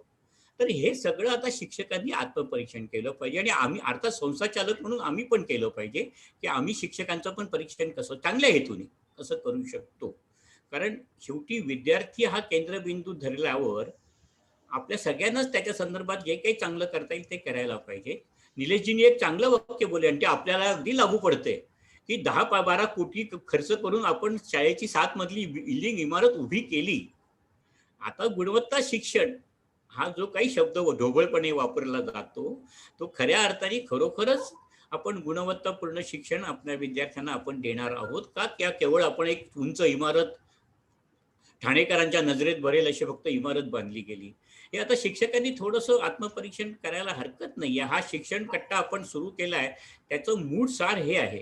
तर हे सगळं आता शिक्षकांनी आत्मपरीक्षण केलं पाहिजे आणि आम्ही अर्थात संस्थाचालक म्हणून आम्ही पण केलं पाहिजे की आम्ही शिक्षकांचं पण परीक्षण कसं चांगल्या हेतूने कसं करू शकतो. कारण शेवटी विद्यार्थी हा केंद्रबिंदू धरल्यावर आपल्या सगळ्यांनाच त्याच्या संदर्भात जे काही चांगलं करता येईल ते करायला पाहिजे. निलेशजींनी एक चांगलं वाक्य बोलले आणि ते आपल्याला अगदी लागू पडते की 10-12 कोटी खर्च करून आपण शाळेची 7 मजली बिल्डिंग इमारत उभी केली. आता गुणवत्ता शिक्षण हा जो काही शब्द ढोबळपणे वापरला जातो तो खऱ्या अर्थाने खरोखरच आपण गुणवत्तापूर्ण शिक्षण आपल्या विद्यार्थ्यांना आपण देणार आहोत का, त्या केवळ आपण एक उंच इमारत ठाणेकरांच्या नजरेत भरेल अशी फक्त इमारत बांधली गेली? हे आता शिक्षकांनी थोडंसं आत्मपरीक्षण करायला हरकत नाही. हा शिक्षण कट्टा आपण सुरू केलाय त्याचं मूळ सार हे आहे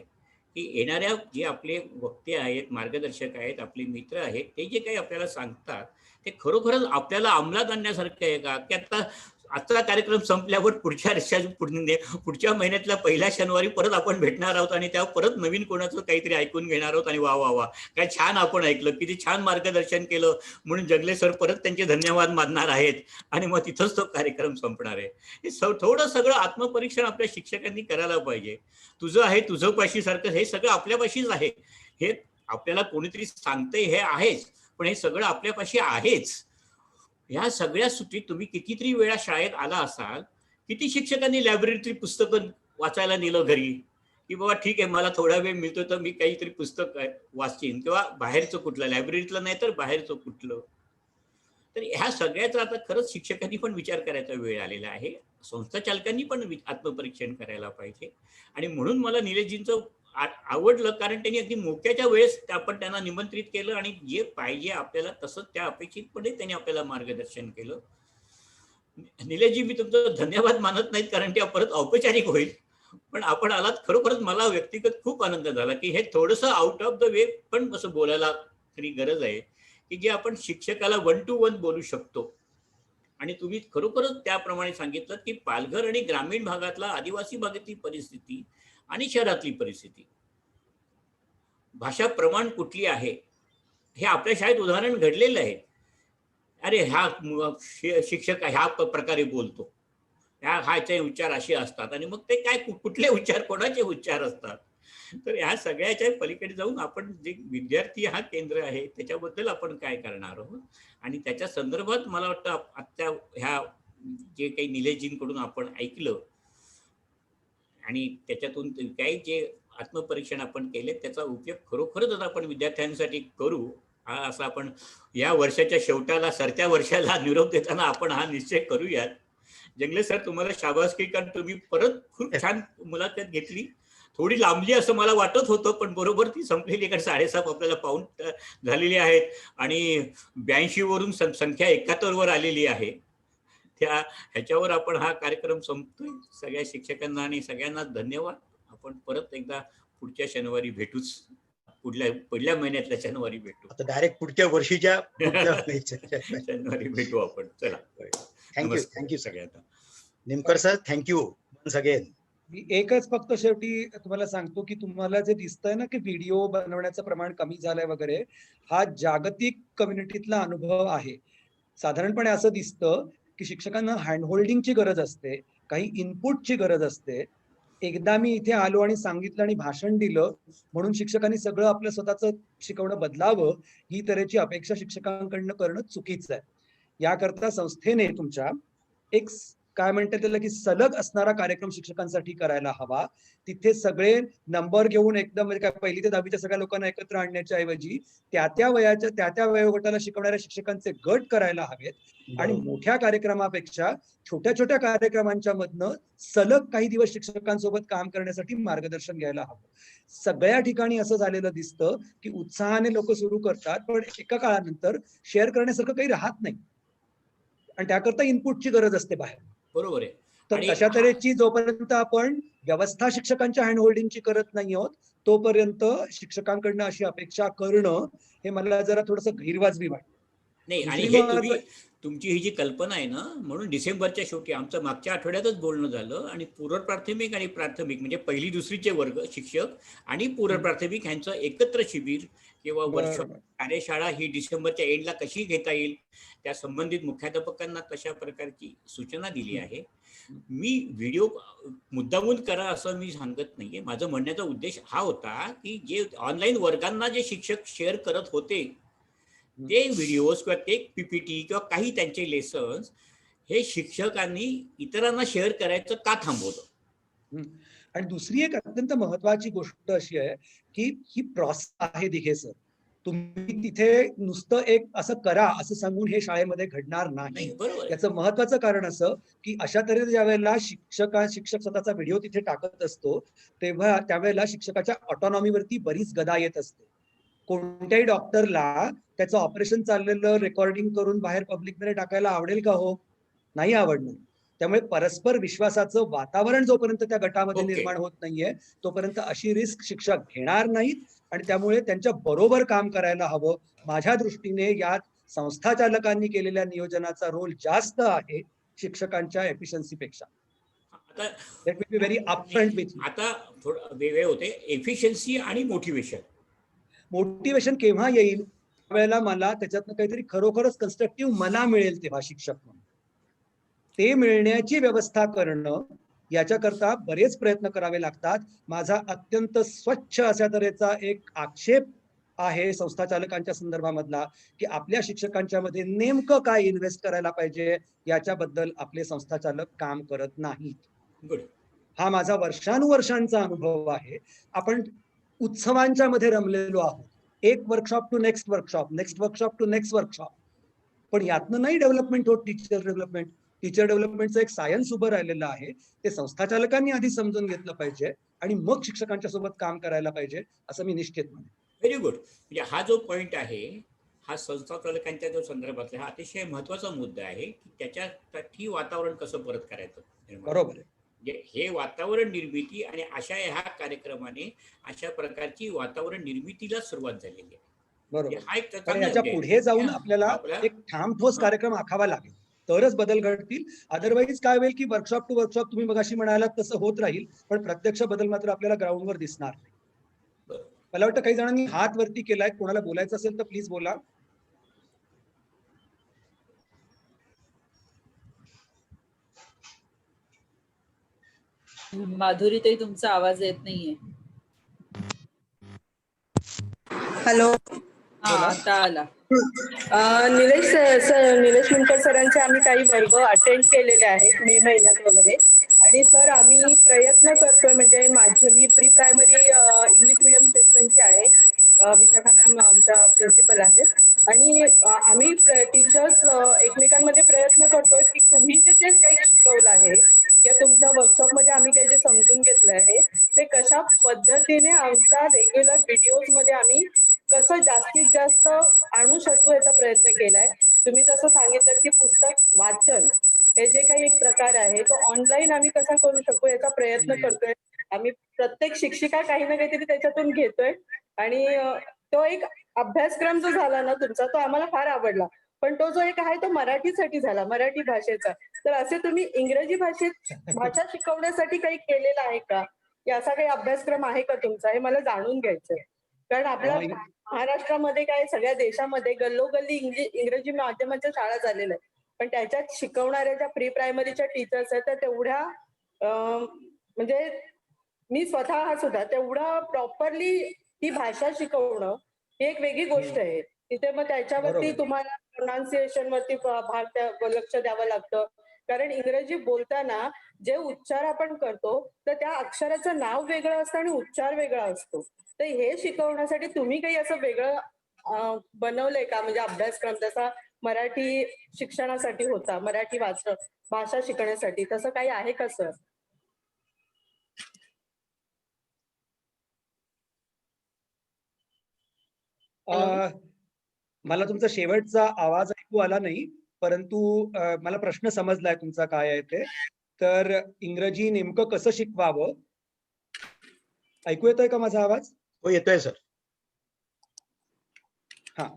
की येणाऱ्या जे आपले वक्ते आहेत, मार्गदर्शक आहेत, आपले मित्र आहेत, ते जे काही आपल्याला सांगतात ते खरोखरच आपल्याला अंमलात आणण्यासारखं आहे का, की आता आजचा कार्यक्रम संपल्यावर पुढच्या महिन्यातल्या पहिल्या शनिवारी परत आपण भेटणार आहोत आणि तेव्हा परत नवीन कोणाचं काहीतरी ऐकून घेणार आहोत आणि वा वा वा काय छान आपण ऐकलं, किती छान मार्गदर्शन केलं म्हणून जगले सर परत त्यांचे धन्यवाद मानणार आहेत आणि मग तिथंच तो कार्यक्रम संपणार आहे. हे थोडं सगळं आत्मपरीक्षण आपल्या शिक्षकांनी करायला पाहिजे. तुझं आहे तुझं पाशी सारखं हे सगळं आपल्यापाशीच आहे, हे आपल्याला कोणीतरी सांगते हे आहेच, पण हे सगळं आपल्यापाशी आहेच. ह्या सगळ्या सुट्टीत तुम्ही कितीतरी वेळा शाळेत आला असाल, किती शिक्षकांनी लायब्ररीतली पुस्तकं वाचायला नेलं घरी की बाबा ठीक आहे मला थोडा वेळ मिळतो तर मी काहीतरी पुस्तक वाचीन किंवा बाहेरचं कुठलं, लायब्ररीतलं नाही तर बाहेरचं कुठलं. तर ह्या सगळ्याचा आता खरंच शिक्षकांनी पण विचार करायचा वेळ आलेला आहे. संस्था चालकांनी पण आत्मपरीक्षण करायला पाहिजे. आणि म्हणून मला निलेशजींचं आवडलं कारण त्यांनी अगदी मोक्याच्या वेळेस आपण त्यांना निमंत्रित केलं आणि जे पाहिजे आपल्याला तसं त्या अपेक्षितपणे त्यांनी आपल्याला मार्गदर्शन केलं. निलेशजी मी तुमचं धन्यवाद मानत नाहीत कारण ते परत औपचारिक होईल, पण आपण आलात खरोखरच मला व्यक्तिगत खूप आनंद झाला की हे थोडंसं आउट ऑफ द वे पण असं बोलायला तरी गरज आहे की जे आपण शिक्षकाला 1 to 1 बोलू शकतो. आणि तुम्ही खरोखरच त्याप्रमाणे सांगितलं की पालघर आणि ग्रामीण भागातला आदिवासी भागातली परिस्थिती आणि शहरातली परिस्थिती, भाषा प्रमाण कुठली आहे हे आपल्या शाळेत उदाहरण घडलेलं आहे. अरे हा शिक्षक ह्या प्रकारे बोलतो, ह्याचे उच्चार असे असतात आणि मग ते काय कुठले उच्चार कोणाचे उच्चार असतात. तर ह्या सगळ्याच्या पलीकडे जाऊन आपण जे विद्यार्थी हा केंद्र आहे त्याच्याबद्दल आपण काय करणार आहोत आणि त्याच्या संदर्भात मला वाटतं आजच्या ह्या जे काही निलेशजींकडून आपण ऐकलं आणि त्याच्यातून काही जे आत्मपरीक्षण आपण केले त्याचा उपयोग खरोखरच आता आपण विद्यार्थ्यांसाठी करू. हा असा आपण या वर्षाच्या शेवटाला सरत्या वर्षाला निरोप देताना आपण हा निश्चय करूयात. जंगले सर तुम्हाला शाबासकी कारण तुम्ही परत खूप छान मुलाखत घेतली. थोडी लांबली असं मला वाटत होतं पण बरोबर ती संपलेली कारण 7:30 आपल्याला पाऊण झालेली आहेत आणि 82 वरून संख्या 71 वर आलेली आहे. ह्याच्यावर आपण हा कार्यक्रम संपतोय. सगळ्या शिक्षकांना आणि सगळ्यांना धन्यवाद. आपण परत एकदा पुढच्या शनिवारी भेटूच. पुढल्या महिन्यातल्या शनिवारी भेटू. आता डायरेक्ट पुढच्या वर्षीच्या शनिवारी भेटू आपण. चला, थँक्यू सगळ्यांना. Nimkar sir, thank you once again. मी एकच फक्त शेवटी तुम्हाला सांगतो की तुम्हाला जे दिसतंय ना की व्हिडिओ बनवण्याचं प्रमाण कमी झालंय वगैरे, हा जागतिक कम्युनिटीतला अनुभव आहे. साधारणपणे असं दिसतं की शिक्षकांना हँडहोल्डिंगची गरज असते, काही इनपुटची गरज असते. एकदा मी इथे आलो आणि सांगितलं आणि भाषण दिलं म्हणून शिक्षकांनी सगळं आपलं स्वतःचं शिकवणं बदलावं, ही तऱ्हेची अपेक्षा शिक्षकांकडनं करणं चुकीचं आहे. याकरता संस्थेने तुमच्या एक काय म्हणतात त्याला की सलग असणारा कार्यक्रम शिक्षकांसाठी करायला हवा. तिथे सगळे नंबर घेऊन एकदम म्हणजे काय 1ली ते 10वीच्या सगळ्या लोकांना एकत्र आणण्याच्या ऐवजी त्या वयाच्या त्या वयोगटाला शिकवणाऱ्या शिक्षकांचे गट करायला हवेत आणि मोठ्या कार्यक्रमापेक्षा छोट्या छोट्या कार्यक्रमांच्या मधनं सलग काही दिवस शिक्षकांसोबत काम करण्यासाठी मार्गदर्शन घ्यायला हवं. सगळ्या ठिकाणी असं झालेलं दिसतं की उत्साहाने लोक सुरू करतात पण एका काळानंतर शेअर करण्यासारखं काही राहत नाही आणि त्याकरता इनपुटची गरज असते बाहेर. बरोबर आहे. तर तशा तऱ्हेची जोपर्यंत आपण व्यवस्था शिक्षकांच्या हँडहोल्डिंगची करत नाही आहोत तोपर्यंत शिक्षकांकडनं अशी अपेक्षा करणं हे मला जरा थोडंसं गैरवाजवी वाटतं. नाही, आणि हे तुमची ही जी कल्पना आहे ना, म्हणून डिसेंबरच्या शेवटी आमचं मागच्या आठवड्यातच बोलणं झालं आणि पूर्व प्राथमिक आणि प्राथमिक म्हणजे 1ली 2रीचे वर्ग शिक्षक आणि पूर्व प्राथमिक ह्यांचं एकत्र शिबिर किंवा वर्कशॉप कार्यशाळा ही डिसेंबरच्या एंडला कशी घेता येईल त्या संबंधित मुख्याध्यापकांना तशा प्रकारची सूचना दिली आहे. मी व्हिडिओ मुद्दामून करा असं मी सांगत नाहीये. माझं म्हणण्याचा उद्देश हा होता की जे ऑनलाईन वर्गांना जे शिक्षक शेअर करत होते ते व्हिडिओज किंवा ते पीपीटी किंवा काही त्यांचे लेसन्स हे शिक्षकांनी इतरांना शेअर करायचं का थांबवलं. आणि दुसरी एक अत्यंत महत्वाची गोष्ट अशी आहे की ही प्रोसेस आहे दिघे सर. तुम्ही तिथे नुसतं एक असं करा असं सांगून हे शाळेमध्ये घडणार नाही. याचं महत्वाचं कारण असं की अशा तऱ्हेने ज्या वेळेला शिक्षक स्वतःचा व्हिडिओ तिथे टाकत असतो तेव्हा त्यावेळेला शिक्षकाच्या ऑटोनॉमीवरती बरीच गदा येत असते. कोणत्याही डॉक्टरला त्याचं ऑपरेशन चाललेलं रेकॉर्डिंग करून बाहेर पब्लिकमध्ये टाकायला आवडेल का हो? नाही आवडणार. त्यामुळे परस्पर विश्वासाचं वातावरण जोपर्यंत त्या गटामध्ये निर्माण होत नाहीये तोपर्यंत अशी रिस्क शिक्षक घेणार नाहीत आणि त्यामुळे त्यांच्या बरोबर काम करायला हवं. माझ्या दृष्टीने यात संस्थाचालकांनी केलेल्या नियोजनाचा रोल जास्त आहे शिक्षकांच्या एफिशियन्सीपेक्षा. Let me be very upfront with you. आता थोडं वेगळे होते एफिशियन्सी आणि मोटिवेशन. मोटिवेशन केव्हा येईल? त्यावेळेला मला त्याच्यातनं काहीतरी खरोखरच कन्स्ट्रक्टिव्ह मला मिळेल तेव्हा शिक्षक म्हणून. ते मिळण्याची व्यवस्था करणं याच्याकरता बरेच प्रयत्न करावे लागतात. माझा अत्यंत स्वच्छ अशा तऱ्हेचा एक आक्षेप आहे संस्थाचालकांच्या संदर्भामधला की आपल्या शिक्षकांच्या मध्ये नेमकं काय इन्व्हेस्ट करायला पाहिजे याच्याबद्दल आपले संस्थाचालक काम करत नाहीत. हा माझा वर्षानुवर्षांचा अनुभव आहे. आपण उत्सवांच्या मध्ये रमलेलो आहोत. एक workshop to next workshop, next workshop to next workshop, पण यातनं नाही डेव्हलपमेंट होत. टीचर डेव्हलपमेंटचं एक सायन्स उभं राहिलेलं आहे. ते संस्थाचालकांनी आधी समजून घेतलं पाहिजे आणि मग शिक्षकांच्या सोबत काम करायला पाहिजे असं मी निश्चित म्हणेन. Very good. म्हणजे हा जो पॉइंट आहे हा संस्थाचालकांच्या जो संदर्भातला हा अतिशय महत्वाचा मुद्दा आहे की त्याच्यासाठी वातावरण कसं परत करायचं. बरोबर आहे. म्हणजे हे वातावरण निर्मिती आणि अशा ह्या कार्यक्रमाने अशा प्रकारची वातावरण निर्मितीला सुरुवात झालेली आहे. बरोबर. पण याच्या पुढे जाऊन आपल्याला एक ठामठोस कार्यक्रम आखावा लागेल तरच बदल घडतील. अदरवाईज काय होईल की वर्कशॉप टू वर्कशॉप तुम्ही मगाशी म्हणालात तसं होत राहील पण प्रत्यक्ष बदल मात्र आपल्याला ग्राउंडवर दिसणार नाही. मला वाटतं काही जणांनी हात वरती केलाय. कोणाला बोलायचं असेल तर प्लीज बोला. माधुरी ताई तुमचा आवाज येत नाहीये. हॅलो. आता आला. निलेश मुंडकर सरांचे आम्ही काही वर्ग अटेंड केलेले आहेत मे महिन्यात वगैरे आणि सर आम्ही प्रयत्न करतोय म्हणजे मी प्री प्रायमरी इंग्लिश मिडियम सेक्शनची आहे. विशाखा मॅम आमच्या प्रिन्सिपल आहेत आणि आम्ही टीचर्स एकमेकांमध्ये प्रयत्न करतोय की तुम्ही जे काही शिकवलं आहे किंवा तुमच्या वर्कशॉपमध्ये आम्ही काही जे समजून घेतलं आहे ते कशा पद्धतीने आमच्या रेग्युलर व्हिडिओजमध्ये आम्ही कसं जास्तीत जास्त आणू शकतो याचा प्रयत्न केलाय. तुम्ही जसं सांगितलं की पुस्तक वाचन हे जे काही एक प्रकार आहे तो ऑनलाईन आम्ही कसा करू शकतो याचा प्रयत्न करतोय. आम्ही प्रत्येक शिक्षिका काही ना काहीतरी त्याच्यातून घेतोय आणि तो एक अभ्यासक्रम जो झाला ना तुमचा तो आम्हाला फार आवडला. पण तो जो एक आहे तो मराठीसाठी झाला, मराठी भाषेचा. तर असे तुम्ही इंग्रजी भाषेत भाषा शिकवण्यासाठी काही केलेलं आहे का, की असा काही अभ्यासक्रम आहे का तुमचा, हे मला जाणून घ्यायचंय. कारण आपल्या महाराष्ट्रामध्ये काय सगळ्या देशामध्ये गल्लोगल्ली इंग्रजी माध्यमाच्या शाळा झालेल्या आहेत, पण त्याच्यात शिकवणाऱ्या ज्या प्री प्रायमरीच्या टीचर्स आहेत त्या तेवढ्या म्हणजे मी स्वतः सुद्धा तेवढा प्रॉपरली ती भाषा शिकवणं ही एक वेगळी गोष्ट आहे. तिथे मग त्याच्यावरती तुम्हाला प्रोनाउन्सिएशन वरती लक्ष द्यावं लागतं. कारण इंग्रजी बोलताना जे उच्चार आपण करतो तर त्या अक्षराचं नाव वेगळं असतं आणि उच्चार वेगळा असतो. तर हे शिकवण्यासाठी तुम्ही काही असं वेगळं बनवलंय का, म्हणजे अभ्यासक्रम जसा मराठी शिक्षणासाठी होता, मराठी भाषा शिकण्यासाठी, तसं काही आहे का सर? मला तुमचा शेवटचा आवाज ऐकू आला नाही, परंतु मला प्रश्न समजलाय तुमचा काय आहे ते. तर इंग्रजी नेमकं कसं शिकवावं, ऐकू येतोय का माझा आवाज? हो येतोय सर. हा,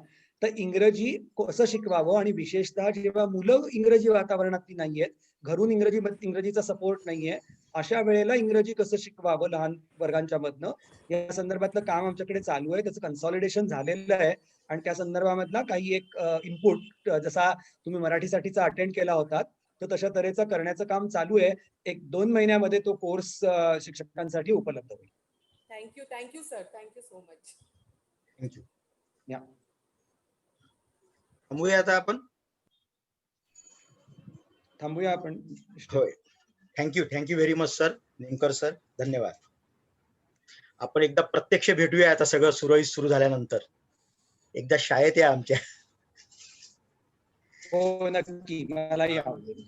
तर इंग्रजी कसं शिकवावं आणि विशेषतः जेव्हा मुलं इंग्रजी वातावरणातली नाहीयेत, घरून इंग्रजीचा सपोर्ट नाहीये, अशा वेळेला इंग्रजी कसं शिकवावं लहान वर्गांच्या मधनं, या संदर्भातलं काम आमच्याकडे चालू आहे. त्याचं कन्सॉलिडेशन झालेलं आहे आणि त्या संदर्भामधला काही एक इनपुट जसा तुम्ही मराठीसाठीचा अटेंड केला होता तर तशा तऱ्हेचा करण्याचं काम चालू आहे. 1-2 महिन्यामध्ये तो कोर्स शिक्षकांसाठी उपलब्ध होईल. Thank you sir, thank you so much. Thank you. या थांबूया आपण. होय, thank you very much sir, Nemkar sir, धन्यवाद. आपण एकदा प्रत्यक्ष भेटूया आता सगळं सुरळीत सुरू झाल्यानंतर. एकदा शाळेत या आमच्या. हो नक्की, मलाही आवडेल.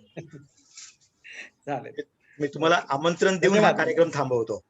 चालेल, मी तुम्हाला आमंत्रण देऊन हा कार्यक्रम थांबवतो.